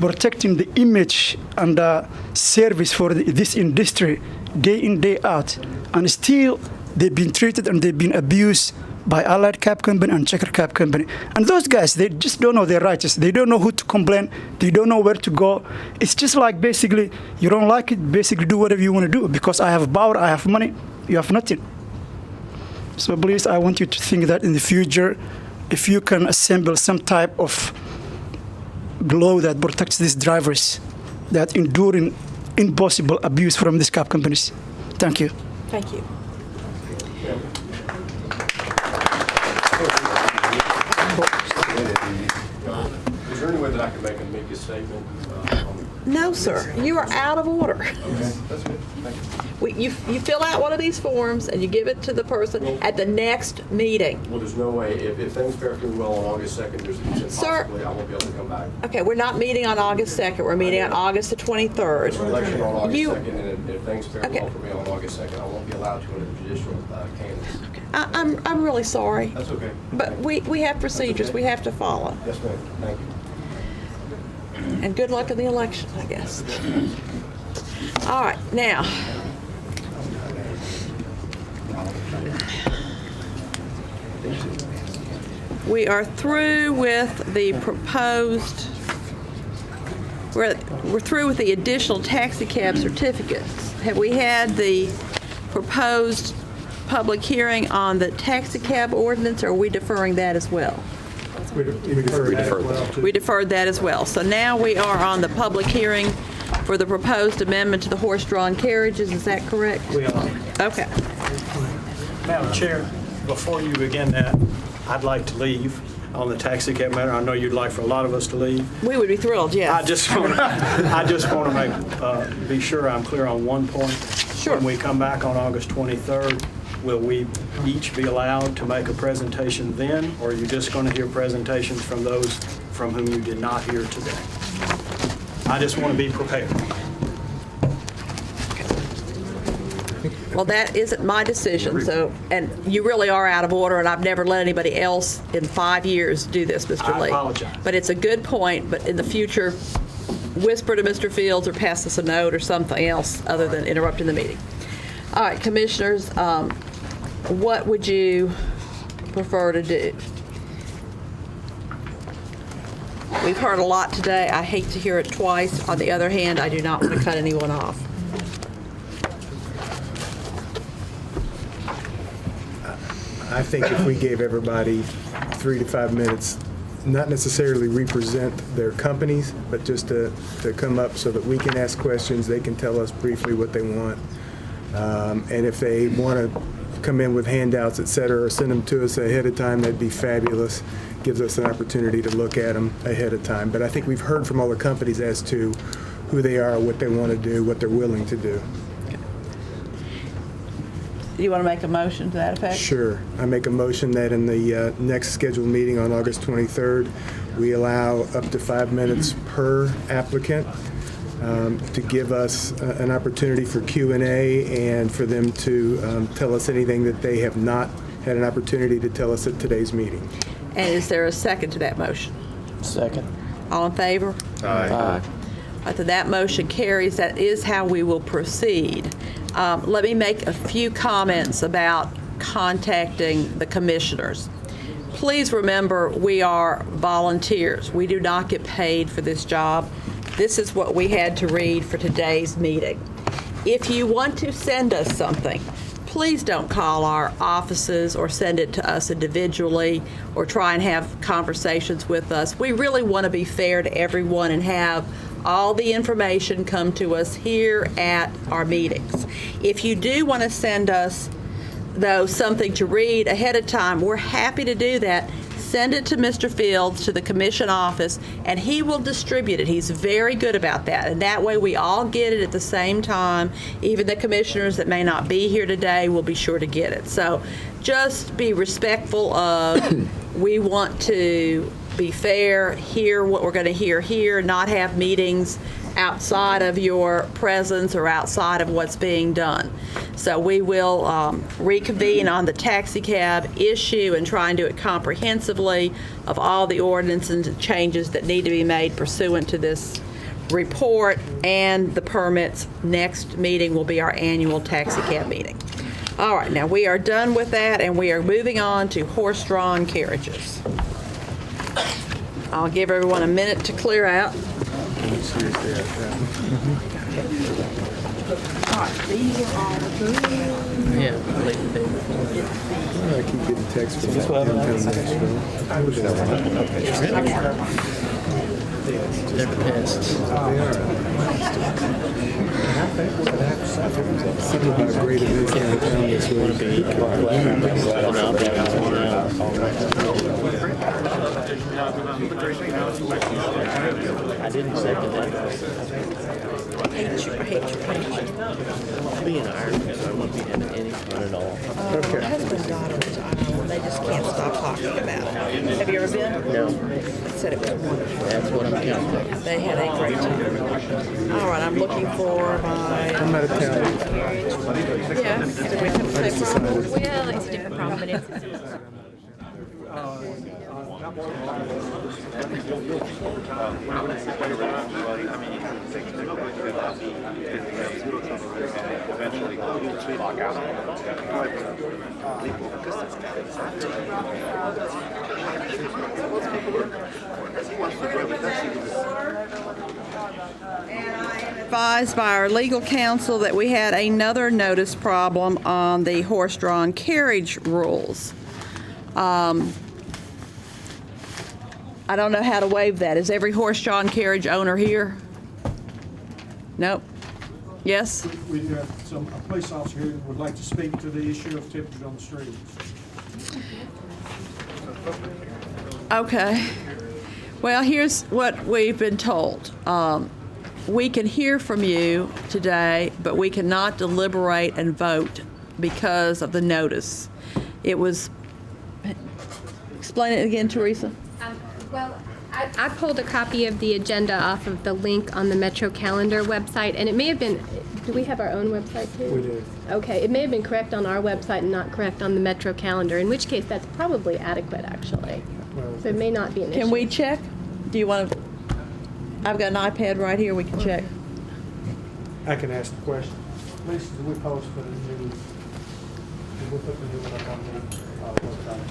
R: protecting the image and service for this industry day in, day out. And still, they've been treated and they've been abused by Allied Cab Company and Checker Cab Company. And those guys, they just don't know their rights. They don't know who to complain. They don't know where to go. It's just like basically, you don't like it, basically do whatever you want to do. Because I have power, I have money, you have nothing. So please, I want you to think that in the future, if you can assemble some type of law that protects these drivers that enduring impossible abuse from these cab companies. Thank you.
A: Thank you.
V: Is there any way that I can make a statement?
A: No, sir. You are out of order.
V: Okay, that's good. Thank you.
A: You fill out one of these forms and you give it to the person at the next meeting.
V: Well, there's no way, if things fare through well on August 2nd, there's possibly I won't be able to come back.
A: Okay, we're not meeting on August 2nd. We're meeting on August the 23rd.
V: It's an election on August 2nd, and if things fare well for me on August 2nd, I won't be allowed to in a judicial canvass.
A: I'm really sorry.
V: That's okay.
A: But we have procedures we have to follow.
V: Yes, ma'am. Thank you.
A: And good luck in the election, I guess. All right, now. We are through with the proposed, we're through with the additional taxi cab certificates. Have we had the proposed public hearing on the taxi cab ordinance, or are we deferring that as well?
G: We deferred that as well, too.
A: We deferred that as well. So now we are on the public hearing for the proposed amendment to the horse-drawn carriages. Is that correct?
H: We are.
A: Okay.
M: Madam Chair, before you begin that, I'd like to leave on the taxi cab matter. I know you'd like for a lot of us to leave.
A: We would be thrilled, yes.
M: I just want to be sure I'm clear on one point.
A: Sure.
M: When we come back on August 23rd, will we each be allowed to make a presentation then, or are you just going to hear presentations from those from whom you did not hear today? I just want to be prepared.
A: Well, that isn't my decision, so, and you really are out of order, and I've never let anybody else in 5 years do this, Mr. Lee.
M: I apologize.
A: But it's a good point, but in the future, whisper to Mr. Fields or pass us a note or something else other than interrupting the meeting. All right, commissioners, what would you prefer to do? We've heard a lot today. I hate to hear it twice. On the other hand, I do not want to cut anyone off.
G: I think if we gave everybody 3 to 5 minutes, not necessarily represent their companies, but just to come up so that we can ask questions, they can tell us briefly what they want. And if they want to come in with handouts, et cetera, or send them to us ahead of time, that'd be fabulous. Gives us an opportunity to look at them ahead of time. But I think we've heard from all the companies as to who they are, what they want to do, what they're willing to do.
A: Do you want to make a motion to that effect?
G: Sure. I make a motion that in the next scheduled meeting on August 23rd, we allow up to 5 minutes per applicant to give us an opportunity for Q&A and for them to tell us anything that they have not had an opportunity to tell us at today's meeting.
A: And is there a second to that motion?
S: Second.
A: All in favor?
S: Aye.
A: So that motion carries. That is how we will proceed. Let me make a few comments about contacting the commissioners. Please remember, we are volunteers. We do not get paid for this job. This is what we had to read for today's meeting. If you want to send us something, please don't call our offices or send it to us individually or try and have conversations with us. We really want to be fair to everyone and have all the information come to us here at our meetings. If you do want to send us, though, something to read ahead of time, we're happy to do that. Send it to Mr. Fields, to the commission office, and he will distribute it. He's very good about that. And that way we all get it at the same time. Even the commissioners that may not be here today will be sure to get it. So just be respectful of, we want to be fair, hear what we're going to hear here, not have meetings outside of your presence or outside of what's being done. So we will reconvene on the taxi cab issue and try and do it comprehensively of all the ordinances and changes that need to be made pursuant to this report and the permits. Next meeting will be our annual taxi cab meeting. All right, now we are done with that and we are moving on to horse-drawn carriages. I'll give everyone a minute to clear out. All right, these are all
S: Yeah, late the day before.
G: I keep getting texts from downtown Nashville.
S: They're pissed.
G: Something about great events downtown this
S: I didn't second that. Being Irish, I won't be having any fun at all.
A: My husband and daughter went to Ireland. They just can't stop talking about it. Have you ever been?
S: No.
A: They said it was wonderful.
S: That's what I'm counting.
A: They had a great time. All right, I'm looking for my...
G: I'm out of town.
A: Yeah. Did we have the same problem?
L: Well, it's a different problem, but it's...
A: And I am advised by our legal counsel that we had another notice problem on the horse-drawn carriage rules. I don't know how to waive that. Is every horse-drawn carriage owner here? Nope. Yes?
H: We do have a police officer here who would like to speak to the issue of temperatures on the streets.
A: Okay. Well, here's what we've been told. We can hear from you today, but we cannot deliberate and vote because of the notice. It was, explain it again, Teresa.
F: Well, I pulled a copy of the agenda off of the link on the Metro Calendar website, and it may have been, do we have our own website too?
H: We do.
F: Okay, it may have been correct on our website and not correct on the Metro Calendar, in which case that's probably adequate, actually. So it may not be an issue.
A: Can we check? Do you want to? I've got an iPad right here. We can check.
H: I can ask the question. Lisa, do we post for the new, did we put the new one up on the website?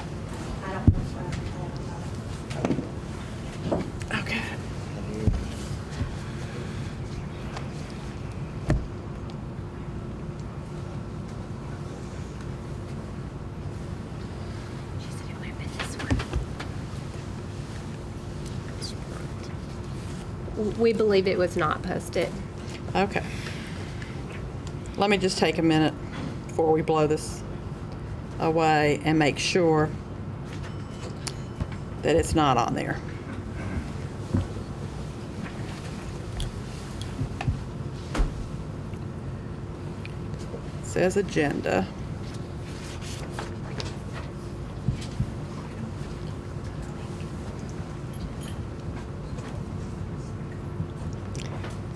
A: Okay.
F: We believe it was not posted.
A: Okay. Let me just take a minute before we blow this away and make sure that it's not on there. It says agenda.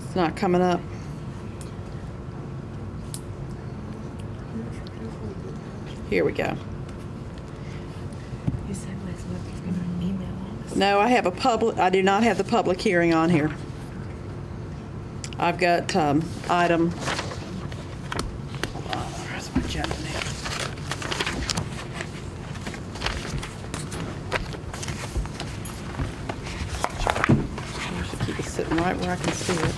A: It's not coming up. Here we go.
L: You said Wes Luke was going to email us.
A: No, I do not have the public hearing on here. I've got item, hold on, where's my agenda now? I should keep it sitting right where I can see it.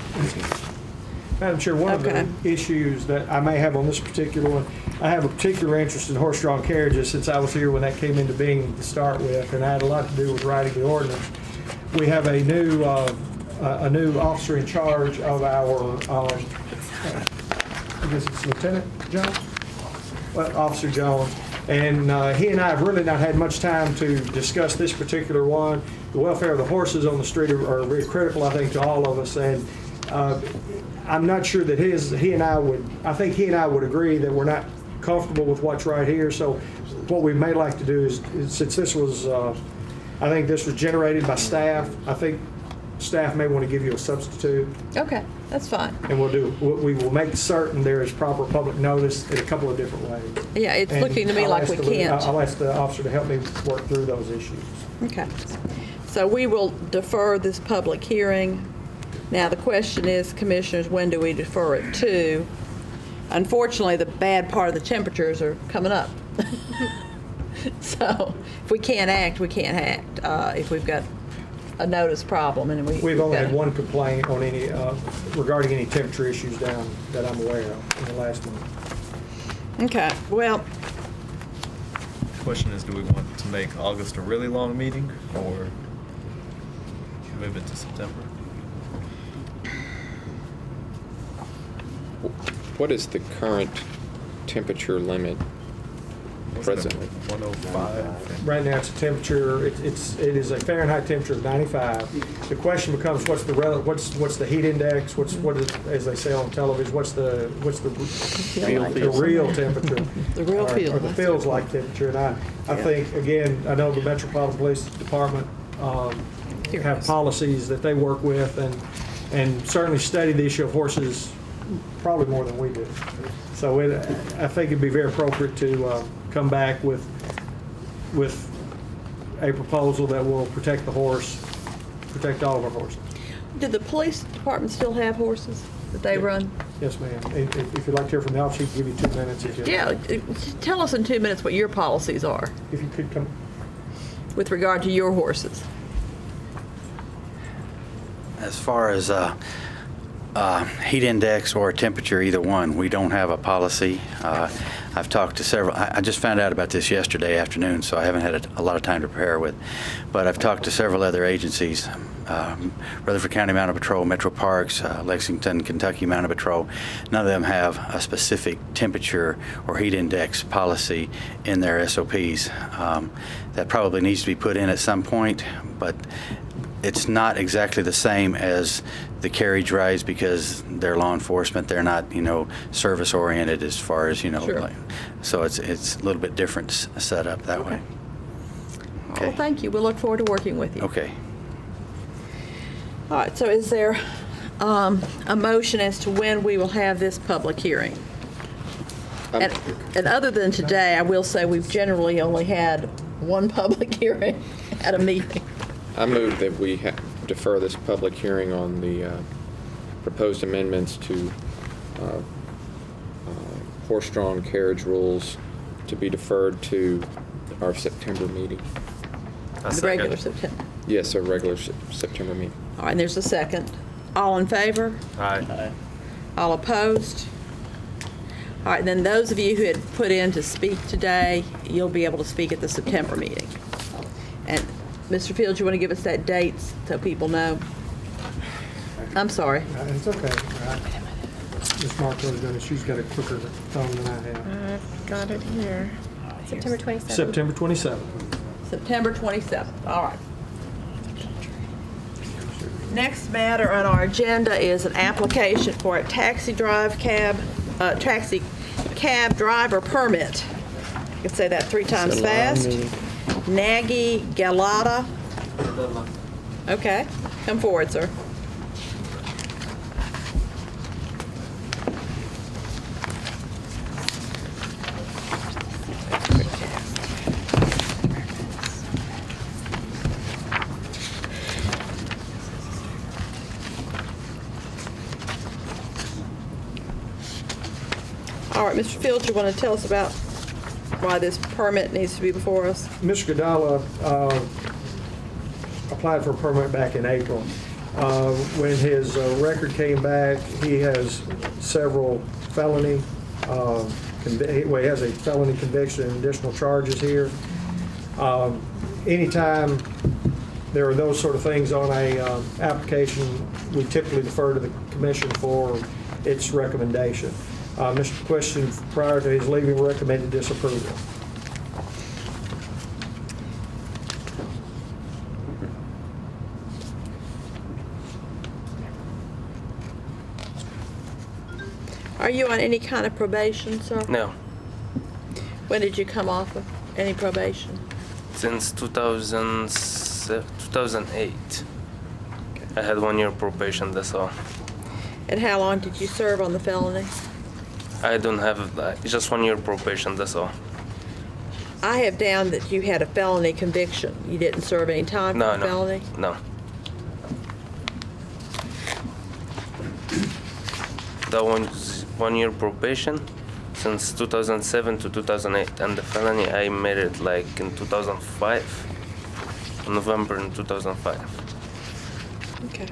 H: Madam Chair, one
A: Okay.
H: of the issues that I may have on this particular one, I have a particular interest in horse-drawn carriages since I was here when that came into being to start with, and I had a lot to do with writing the ordinance. We have a new officer in charge of our, I guess it's Lieutenant Jones? Well, Officer Jones. And he and I have really not had much time to discuss this particular one. The welfare of the horses on the street are very critical, I think, to all of us. And I'm not sure that I think he and I would agree that we're not comfortable with what's right here. So what we may like to do is since this was, I think this was generated by staff, I think staff may want to give you a substitute.
A: Okay, that's fine.
H: And we will make certain there is proper public notice in a couple of different ways.
A: Yeah, it's
H: And
A: looking to me
H: I'll
A: like
H: ask
A: we
H: the-
A: can't.
H: I'll ask the officer to help me work through those issues.
A: Okay. So we will defer this public hearing. Now, the question is, Commissioners, when do we defer it to? Unfortunately, the bad part of the temperatures are coming up. So if we can't act, we can't act. If we've got a notice problem and
H: We've only had one complaint on any, regarding any temperature issues down that I'm aware of in the last month.
A: Okay, well,
B: Question is, do we want to make August a really long meeting or move it to September?
Q: What is the current temperature limit presently?
B: 105.
H: Right now, it's a temperature, it is a Fahrenheit temperature of 95. The question becomes, what's the heat index? What is, as they say on television, what's the real temperature?
A: The real feel.
H: Or the feels like temperature. And I think, again, I know the Metropolitan Police Department have policies that they work with and certainly study the issue of horses probably more than we do. So I think it'd be very appropriate to come back with a proposal that will protect the horse, protect all of our horses.
A: do the police department still have horses that they run?
H: Yes, ma'am. If you'd like to hear from the officer, he can give you 2 minutes.
A: Yeah, tell us in 2 minutes what your policies are
H: If you could come.
A: with regard to your horses.
E: As far as heat index or temperature, either one. We don't have a policy. I've talked to several. I just found out about this yesterday afternoon, so I haven't had a lot of time to prepare with. But I've talked to several other agencies, Rutherford County Mounted Patrol, Metro Parks, Lexington, Kentucky Mounted Patrol. None of them have a specific temperature or heat index policy in their SOPs. That probably needs to be put in at some point, but it's not exactly the same as the carriage rides because they're law enforcement. They're not, service oriented as far as,
A: Sure.
E: So it's a little bit different setup that way. Okay.
A: Well, thank you. We'll look forward to working with you.
E: Okay.
A: All right, so is there a motion as to when we will have this public hearing? And other than today, I will say we've generally only had one public hearing at a meeting.
Q: I move that we defer this public hearing on the proposed amendments to horse-drawn carriage rules to be deferred to our September meeting.
A: The regular September.
Q: Yes, our regular September meeting.
A: All right, and there's a second. All in favor?
O: Aye.
A: All opposed? All right, then those of you who had put in to speak today, you'll be able to speak at the September meeting. And Mr. Fields, you want to give us that date so people know? I'm sorry.
P: It's okay. Ms. Marco's done it. She's got a quicker phone than I have.
C: I've got it here.
F: September 27th.
H: September 27th.
A: September 27th. All right. Next matter on our agenda is an application for a taxi cab driver permit. I can say that 3 times fast. Nagy Galata. Okay, come forward, sir. All right, Mr. Fields, you want to tell us about why this permit needs to be before us?
H: Mr. Gadala applied for a permit back in April. When his record came back, he has several felony, he has a felony conviction and additional charges here. Anytime there are those sort of things on a application, we typically defer to the commission for its recommendation. Mr. Question, prior to his leaving, recommended disapproval.
A: Are you on any kind of probation, sir?
U: No.
A: When did you come off of any probation?
U: Since 2008. I had 1 year probation, that's all.
A: And how long did you serve on the felony?
U: I don't have just 1 year probation, that's all.
A: I have down that you had a felony conviction. You didn't serve any time for the felony?
U: No. That one's 1 year probation since 2007 to 2008, and the felony I made it like in 2005, November in 2005.
A: Okay.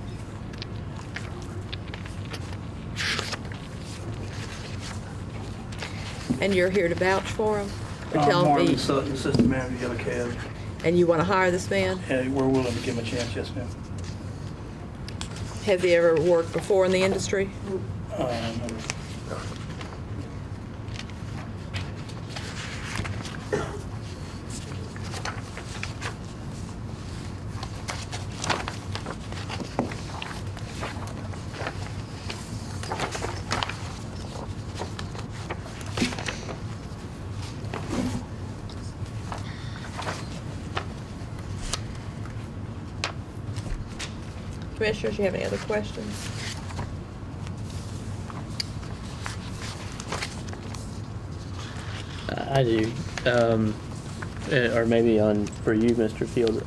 A: And you're here to vouch for him?
W: Marvin Sutton, assistant manager, Yellow Cab.
A: And you want to hire this man?
W: We're willing to give him a chance, yes, ma'am.
A: Have they ever worked before in the industry?
W: No.
A: Commissioners, you have any other questions?
S: I do. Or maybe for you, Mr. Field.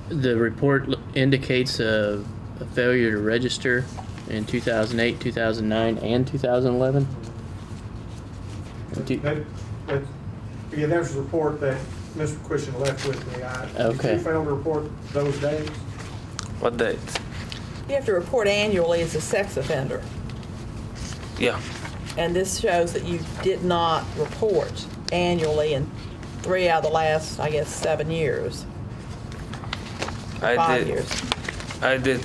S: The report indicates a failure to register in 2008, 2009, and 2011.
H: Again, there's a report that Mr. Question left with me.
S: Okay.
H: Did you fail to report those dates?
U: What date?
A: You have to report annually as a sex offender.
U: Yeah.
A: And this shows that you did not report annually in 3 out of the last, I guess, 7 years.
U: I
A: 5
U: did.
A: years.
U: I did.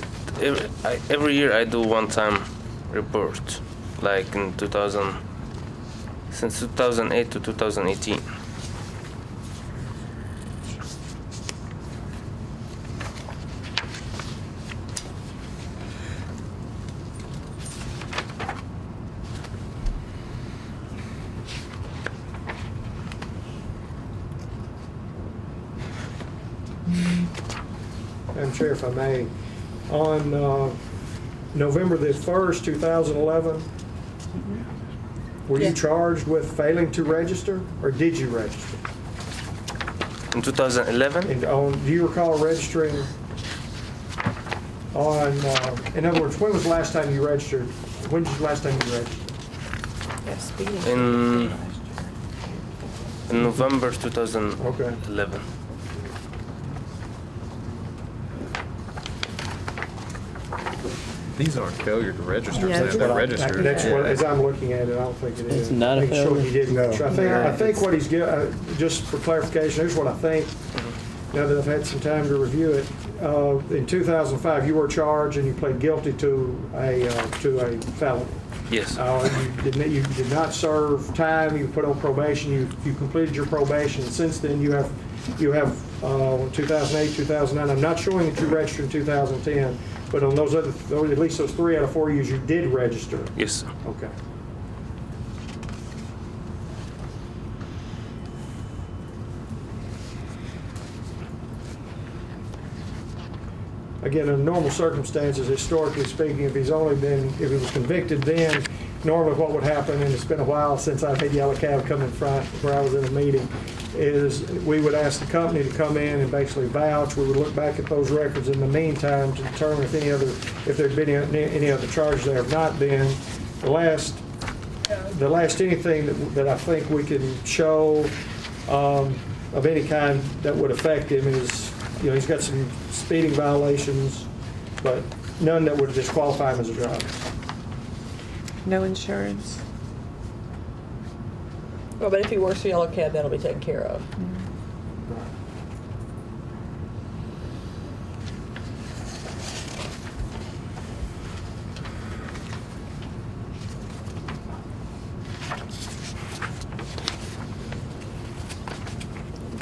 U: Every year I do one-time report, like in 2000, since 2008 to 2018.
H: Madam Chair, if I may, on November the 1st, 2011, were you charged with failing to register, or did you register?
U: In 2011?
H: And do you recall registering on, in other words, when was the last time you registered? When was the last time you registered?
A: Yes, speeding.
U: In November 2011.
B: These aren't failure to register.
A: Yeah,
B: They're registered.
H: That's what, as I'm looking at it, I don't think it is.
S: It's not a
H: Make sure
S: failure?
H: he didn't.
G: No.
H: I think what he's, just for clarification, here's what I think, now that I've had some time to review it. In 2005, you were charged and you pled guilty to a felony.
U: Yes.
H: You did not serve time, you put on probation, you completed your probation, and since then you have 2008, 2009, I'm not showing that you registered in 2010, but on those other, at least those 3 out of 4 years, you did register.
U: Yes, sir.
H: Okay. Again, in normal circumstances, historically speaking, if he was convicted then, normally what would happen, and it's been a while since I've had Yellow Cab come in front where I was in a meeting, is we would ask the company to come in and basically vouch. We would look back at those records in the meantime to determine if there'd been any other charges. There have not been. The last anything that I think we can show of any kind that would affect him is, he's got some speeding violations, but none that would disqualify him as a driver.
I: No insurance.
A: Well, but if he works for Yellow Cab, that'll be taken care of.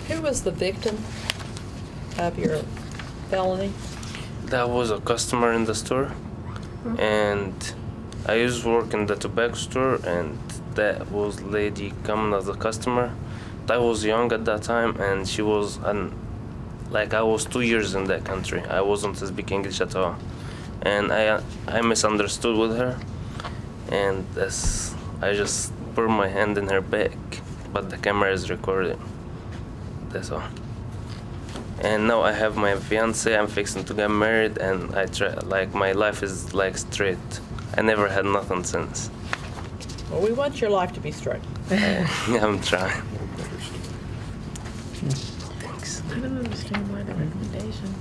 A: Who was the victim of your felony?
U: That was a customer in the store, and I used to work in the tobacco store, and that was lady coming as a customer. I was young at that time, and she was, I was 2 years in that country. I wasn't speaking English at all, and I misunderstood with her, and I just put my hand in her back, but the camera is recording. That's all. And now I have my fiance. I'm fixing to get married, and my life is straight. I never had nothing since.
A: Well, we want your life to be straight.
U: I'm trying.
I: Thanks. I don't understand why the recommendation.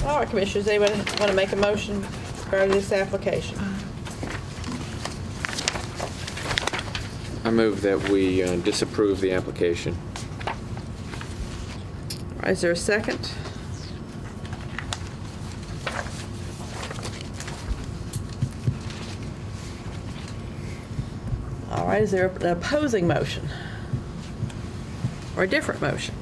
A: All right, Commissioners, anybody want to make a motion for this application?
Q: I move that we disapprove the application.
A: All right, is there a second? All right, is there an opposing motion? Or a different motion?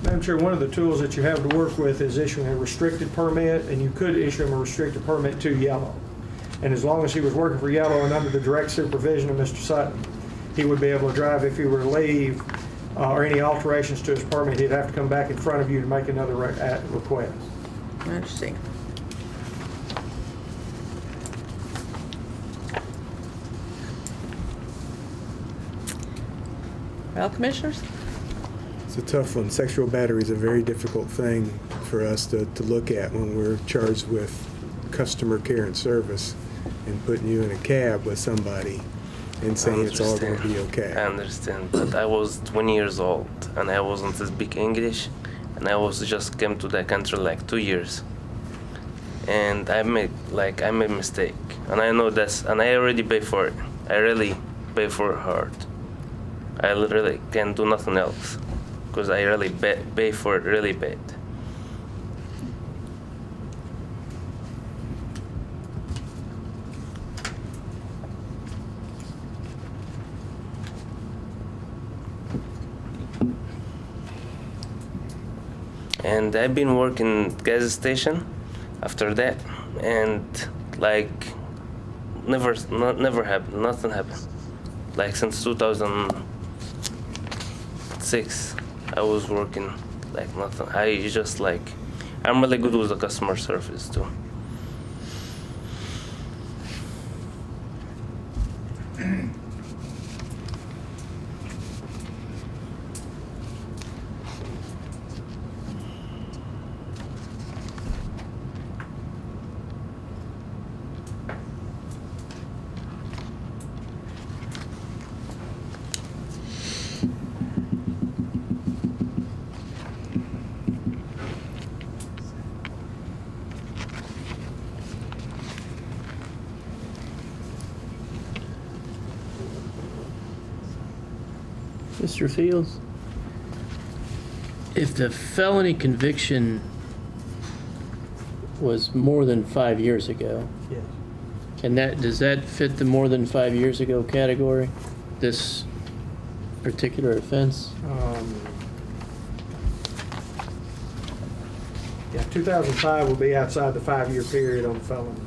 H: Madam Chair, one of the tools that you have to work with is issuing a restricted permit, and you could issue him a restricted permit to Yellow. And as long as he was working for Yellow and under the direct supervision of Mr. Sutton, he would be able to drive. If he were to leave or any alterations to his permit, he'd have to come back in front of you to make another request.
A: I understand. Well, Commissioners?
G: It's a tough one. Sexual battery is a very difficult thing for us to look at when we're charged with customer care and service and putting you in a cab with somebody and saying it's all going to be okay.
U: I understand, but I was 20 years old and I wasn't speak English, and I was just came to the country like 2 years, and I made mistake, and I know this, and I already pay for it. I really pay for it hard. I really can't do nothing else, because I really pay for it really bad. And I've been working gas station after that, and like never happened, nothing happened. Like since 2006, I was working like nothing. I'm really good with the customer service too.
S: Mr. Fields, if the felony conviction was more than 5 years ago,
H: Yes.
S: does that fit the more than 5 years ago category? This particular offense?
H: Yeah, 2005 will be outside the 5-year period on felonies.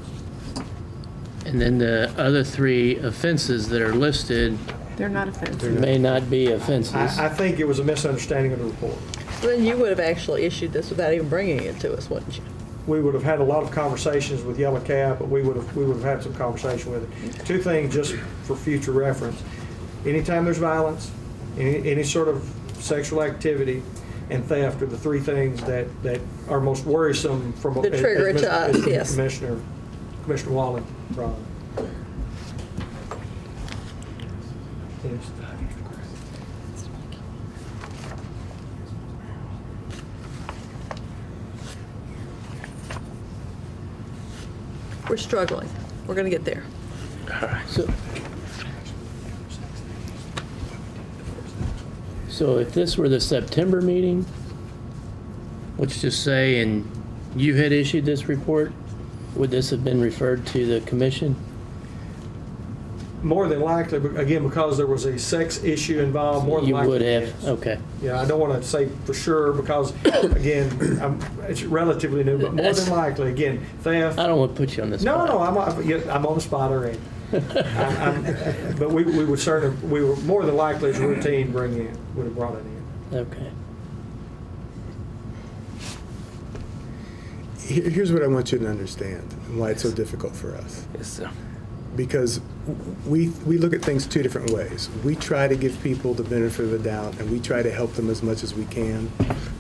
S: And then the other 3 offenses that are listed
I: They're not offensive.
S: may not be offenses.
H: I think it was a misunderstanding of the report.
A: Well, then you would have actually issued this without even bringing it to us, wouldn't you?
H: We would have had a lot of conversations with Yellow Cab, but we would have had some conversation with it. 2 things just for future reference. Anytime there's violence, any sort of sexual activity, and theft are the 3 things that are most worrisome from
A: The trigger
H: as
A: to us, yes.
H: Commissioner Wallen brought up. Yes.
A: We're struggling. We're going to get there.
S: So if this were the September meeting, let's just say, and you had issued this report, would this have been referred to the commission?
H: More than likely, but again, because there was a sex issue involved, more than
S: You
H: likely.
S: would have,
H: yes.
S: okay.
H: Yeah, I don't want to say for sure because, again, it's relatively new, but more than likely, again, theft.
S: I don't want to put you on this spot.
H: No, I'm on the spot already. But we would certainly, we were more than likely as routine would have brought it in.
S: Okay.
G: Here's what I want you to understand and why it's so difficult for us.
U: Yes, sir.
G: Because we look at things 2 different ways. We try to give people the benefit of the doubt, and we try to help them as much as we can.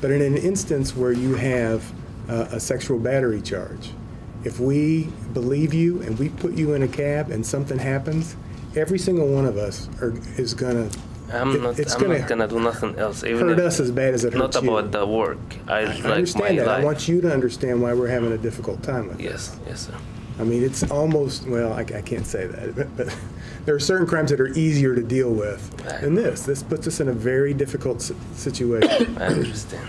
G: But in an instance where you have a sexual battery charge, if we believe you and we put you in a cab and something happens, every single one of us is going to
U: I'm not gonna do nothing else. Even
G: hurt
U: if
G: us as bad as it hurts you.
U: Not about the work. I like
G: understand
U: my
G: that.
U: life.
G: I want you to understand why we're having a difficult time with
U: Yes, yes, sir.
G: I mean, it's almost, well, I can't say that, but there are certain crimes that are easier to deal with than this. This puts us in a very difficult situation.
U: I understand.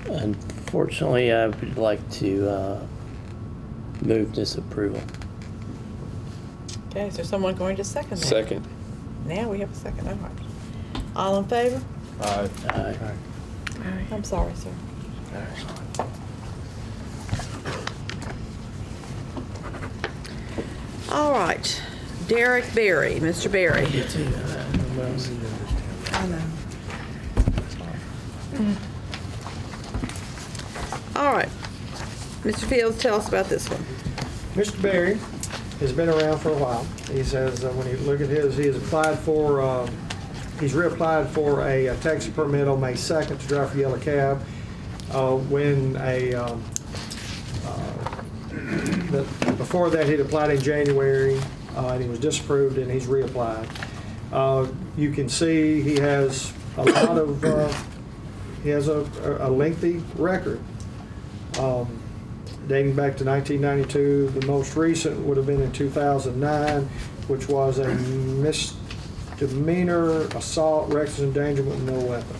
S: Unfortunately, I would like to move disapproval.
A: Okay, is there someone going to second that?
Q: Second.
A: Now we have a second. All right. All in favor?
Q: Aye.
S: Aye.
A: I'm sorry, sir. All right. Derek Berry. Mr. Berry. I know. All right. Mr. Fields, tell us about this one.
H: Mr. Berry has been around for a while. He says, when you look at his, he has applied for, he's reapplied for a taxi permit on May 2nd to drive for Yellow Cab. When before that, he'd applied in January, and he was disapproved, and he's reapplied. You can see he has a lot of, he has a lengthy record. Dating back to 1992. The most recent would have been in 2009, which was a misdemeanor assault, reckless endangerment, and no weapon.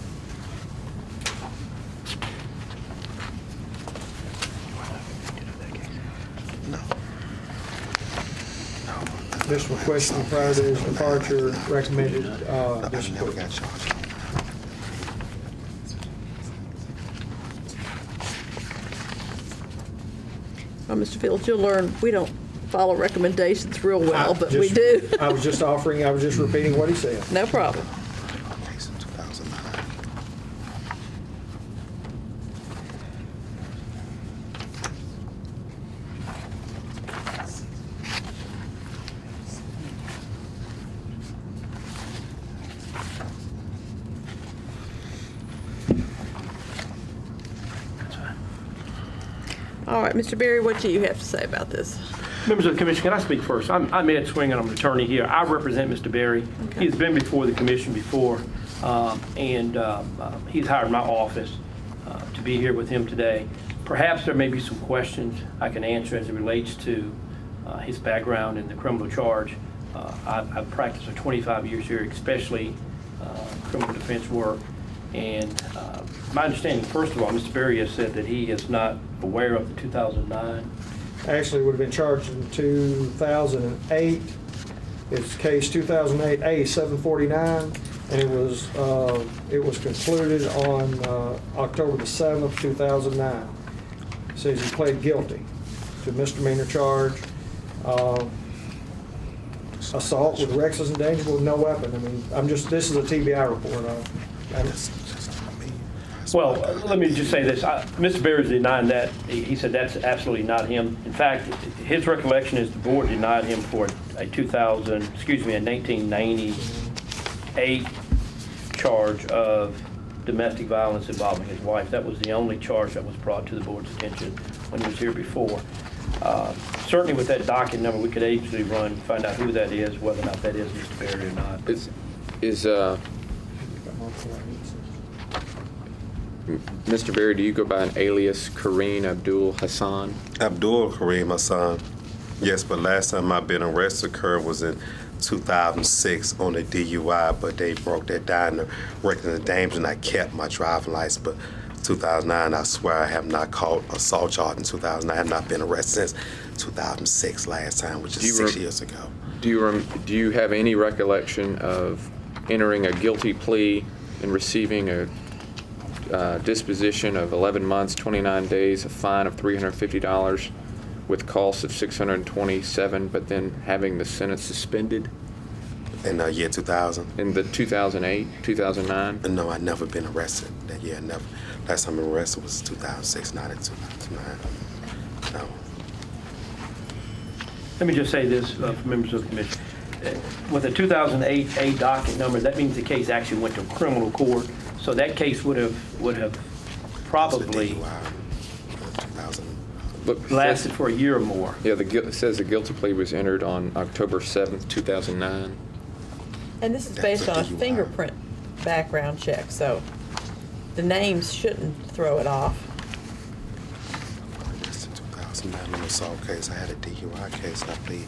H: Additional question prior to his departure, recommended discipline.
A: Well, Mr. Fields, you'll learn we don't follow recommendations real well, but we do.
H: I was just repeating what he said.
A: No problem. All right, Mr. Berry, what do you have to say about this?
S: Members of the commission, can I speak first? I'm Ed Swing, and I'm an attorney here. I represent Mr. Berry.
A: Okay.
S: He's been before the commission before, and he's hired my office to be here with him today. Perhaps there may be some questions I can answer as it relates to his background in the criminal charge. I've practiced for 25 years here, especially criminal defense work. And my understanding, first of all, Mr. Berry has said that he is not aware of the 2009.
H: Actually, would have been charged in 2008. It's case 2008 A749, and it was concluded on October the 7th, 2009. It says he pled guilty to misdemeanor charge, assault with reckless endangerment with no weapon. I mean, this is a TBI report.
S: Well, let me just say this. Mr. Berry's denying that. He said that's absolutely not him. In fact, his recollection is the board denied him for a 1998 charge of domestic violence involving his wife. That was the only charge that was brought to the board's attention when he was here before. Certainly with that docket number, we could easily find out who that is, whether or not that is Mr. Berry or not.
Q: Mr. Berry, do you go by an alias Kareem Abdul Hassan?
J: Abdul Kareem Hassan. Yes, but last time I've been arrested was in 2006 on a DUI, but they broke that down to reckless endangerment, and I kept my driving license. But 2009, I swear I have not caught assault charge in 2009. I have not been arrested since 2006 last time, which is 6 years ago.
Q: Do you have any recollection of entering a guilty plea and receiving a disposition of 11 months, 29 days, a fine of $350 with costs of $627, but then having the sentence suspended?
J: In the year 2000?
Q: In the 2008, 2009?
J: No, I've never been arrested that year. Never. Last time I was arrested was 2006, not in 2009. No.
S: Let me just say this for members of the commission. With a 2008 A docket number, that means the case actually went to criminal court. So that case would have probably lasted for a year or more.
Q: Yeah, it says the guilty plea was entered on October 7th, 2009.
A: And this is based on a fingerprint background check, so the names shouldn't throw it off.
J: Arrested 2009 on the assault case. I had a DUI case, and I plead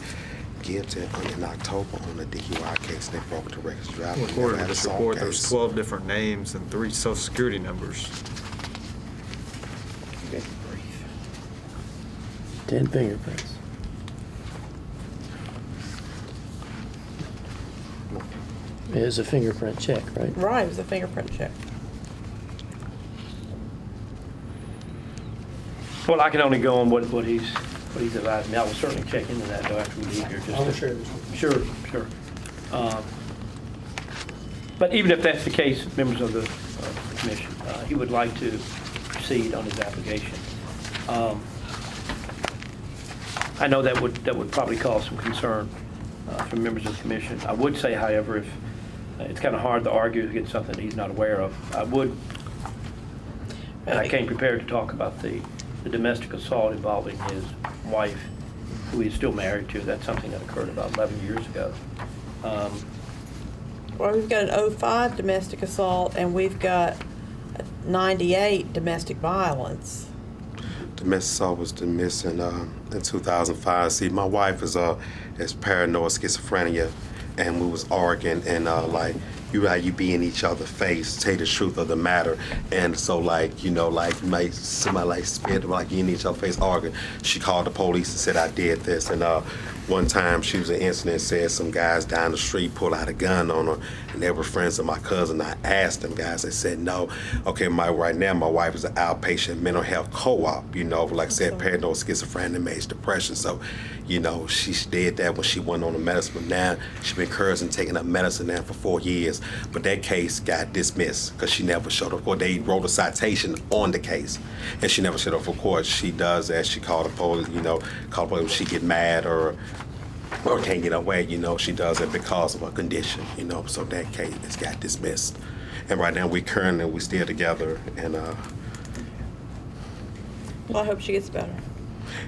J: guilty in October on the DUI case. They broke the records driving.
B: Recorded in this report, there's 12 different names and 3 social security numbers.
S: 10 fingerprints. It was a fingerprint check, right?
A: Right, it was a fingerprint check.
S: Well, I can only go on what he's advised me. I will certainly check into that though after we leave here.
H: I will share this with
S: you. Sure. But even if that's the case, members of the commission, he would like to proceed on his application. I know that would probably cause some concern from members of the commission. I would say, however, if it's kind of hard to argue against something that he's not aware of, and I came prepared to talk about the domestic assault involving his wife, who he's still married to. That's something that occurred about 11 years ago.
A: Well, we've got an 05 domestic assault, and we've got 98 domestic violence.
J: Domestic assault was dismissed in 2005. See, my wife is paranoid schizophrenia, and we was arguing, and like, you be in each other's face, say the truth of the matter, and so like, you know, like somebody like spit like you in each other's face arguing. She called the police and said I did this, and one time she was in an incident, said some guys down the street pulled out a gun on her, and they were friends of my cousin. I asked them guys, they said no. Okay, right now my wife is an outpatient mental health co-op, you know, like I said, paranoid schizophrenia, major depression. So, you know, she did that when she went on the medicine, but now she's been cursing, taking up medicine now for 4 years. But that case got dismissed because she never showed up for court. They wrote a citation on the case, and she never showed up for court. She does that. She called the police, you know, called the police when she get mad or can't get away, you know. She does it because of her condition, you know. So that case has got dismissed. And right now we still together, and
A: Well, I hope she gets better.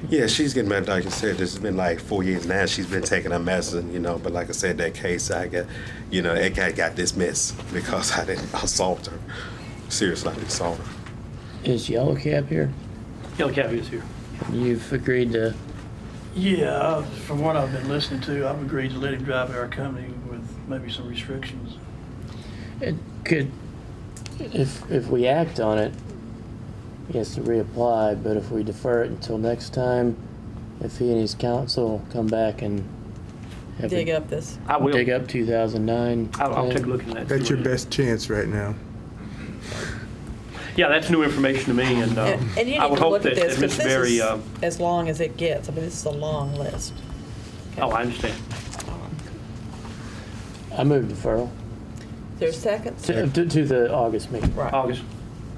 J: yeah, she's getting better. Like I said, this has been like 4 years now. She's been taking her medicine, you know. But like I said, that case, that guy got dismissed because I didn't assault her. Seriously, I didn't assault her.
D: Is Yellow Cab here?
S: Yellow Cab is here.
D: You've agreed to...
W: Yeah, from what I've been listening to, I've agreed to let him drive our company with maybe some restrictions.
D: It could, if we act on it, he has to reapply, but if we defer it until next time, if he and his counsel come back and have
A: Dig up this.
S: I will.
D: dig up 2009.
S: I'll take a look at that.
G: That's your best chance right now.
S: Yeah, that's new information to me, and
A: And you
S: I
A: need
S: would
A: to
S: hope
A: look
S: that
A: at this,
S: Mr.
A: because this
S: Berry.
A: is as long as it gets. I mean, this is a long list.
S: Oh, I understand.
D: I move deferral
A: Is there a second?
D: to the August meeting.
A: Right.
S: August.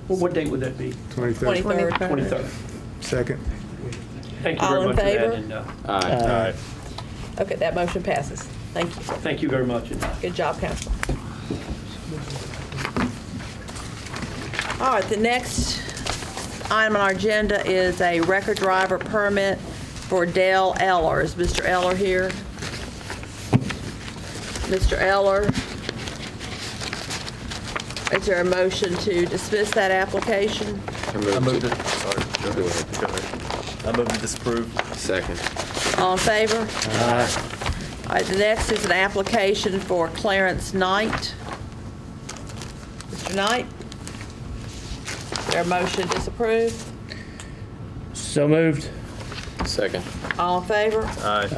S: Well, what date would that be?
G: 23rd.
A: 23rd.
S: 23rd.
G: Second.
S: Thank you
A: All
S: very
A: in
S: much for
A: favor?
S: that. And,
D: Aye.
A: Okay, that motion passes. Thank you.
S: thank you very much. And,
A: Good job, Council. All right, the next item on our agenda is a record driver permit for Dale Eller. Is Mr. Eller here? Mr. Eller, is there a motion to dismiss that application?
B: I moved it. Sorry. Go ahead. I moved to disapprove.
Q: Second.
A: All in favor? All right, the next is an application for Clarence Knight. Mr. Knight? Is there a motion to disapprove?
D: So moved.
Q: Second.
A: All in favor?
D: Aye.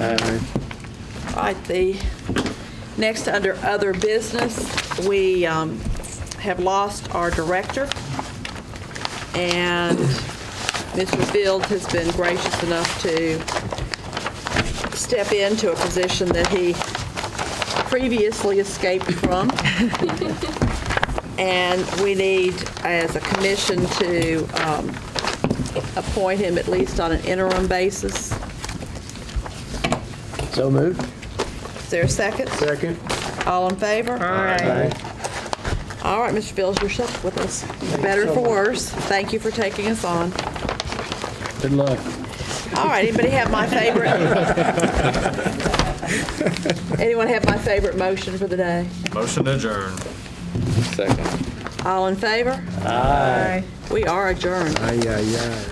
A: All right, the next under other business, we have lost our director, and Mr. Fields has been gracious enough to step into a position that he previously escaped from. And we need, as a commission, to appoint him at least on an interim basis.
D: So moved.
A: Is there a second?
G: Second.
A: All in favor?
D: Aye.
A: All right, Mr. Fields, you're stuck with us. For better or for worse. Thank you for taking us on.
D: Good luck.
A: All right, anybody have my favorite? Anyone have my favorite motion for the day?
B: Motion adjourned.
Q: Second.
A: All in favor?
D: Aye.
A: We are adjourned.
G: Aye, aye, aye.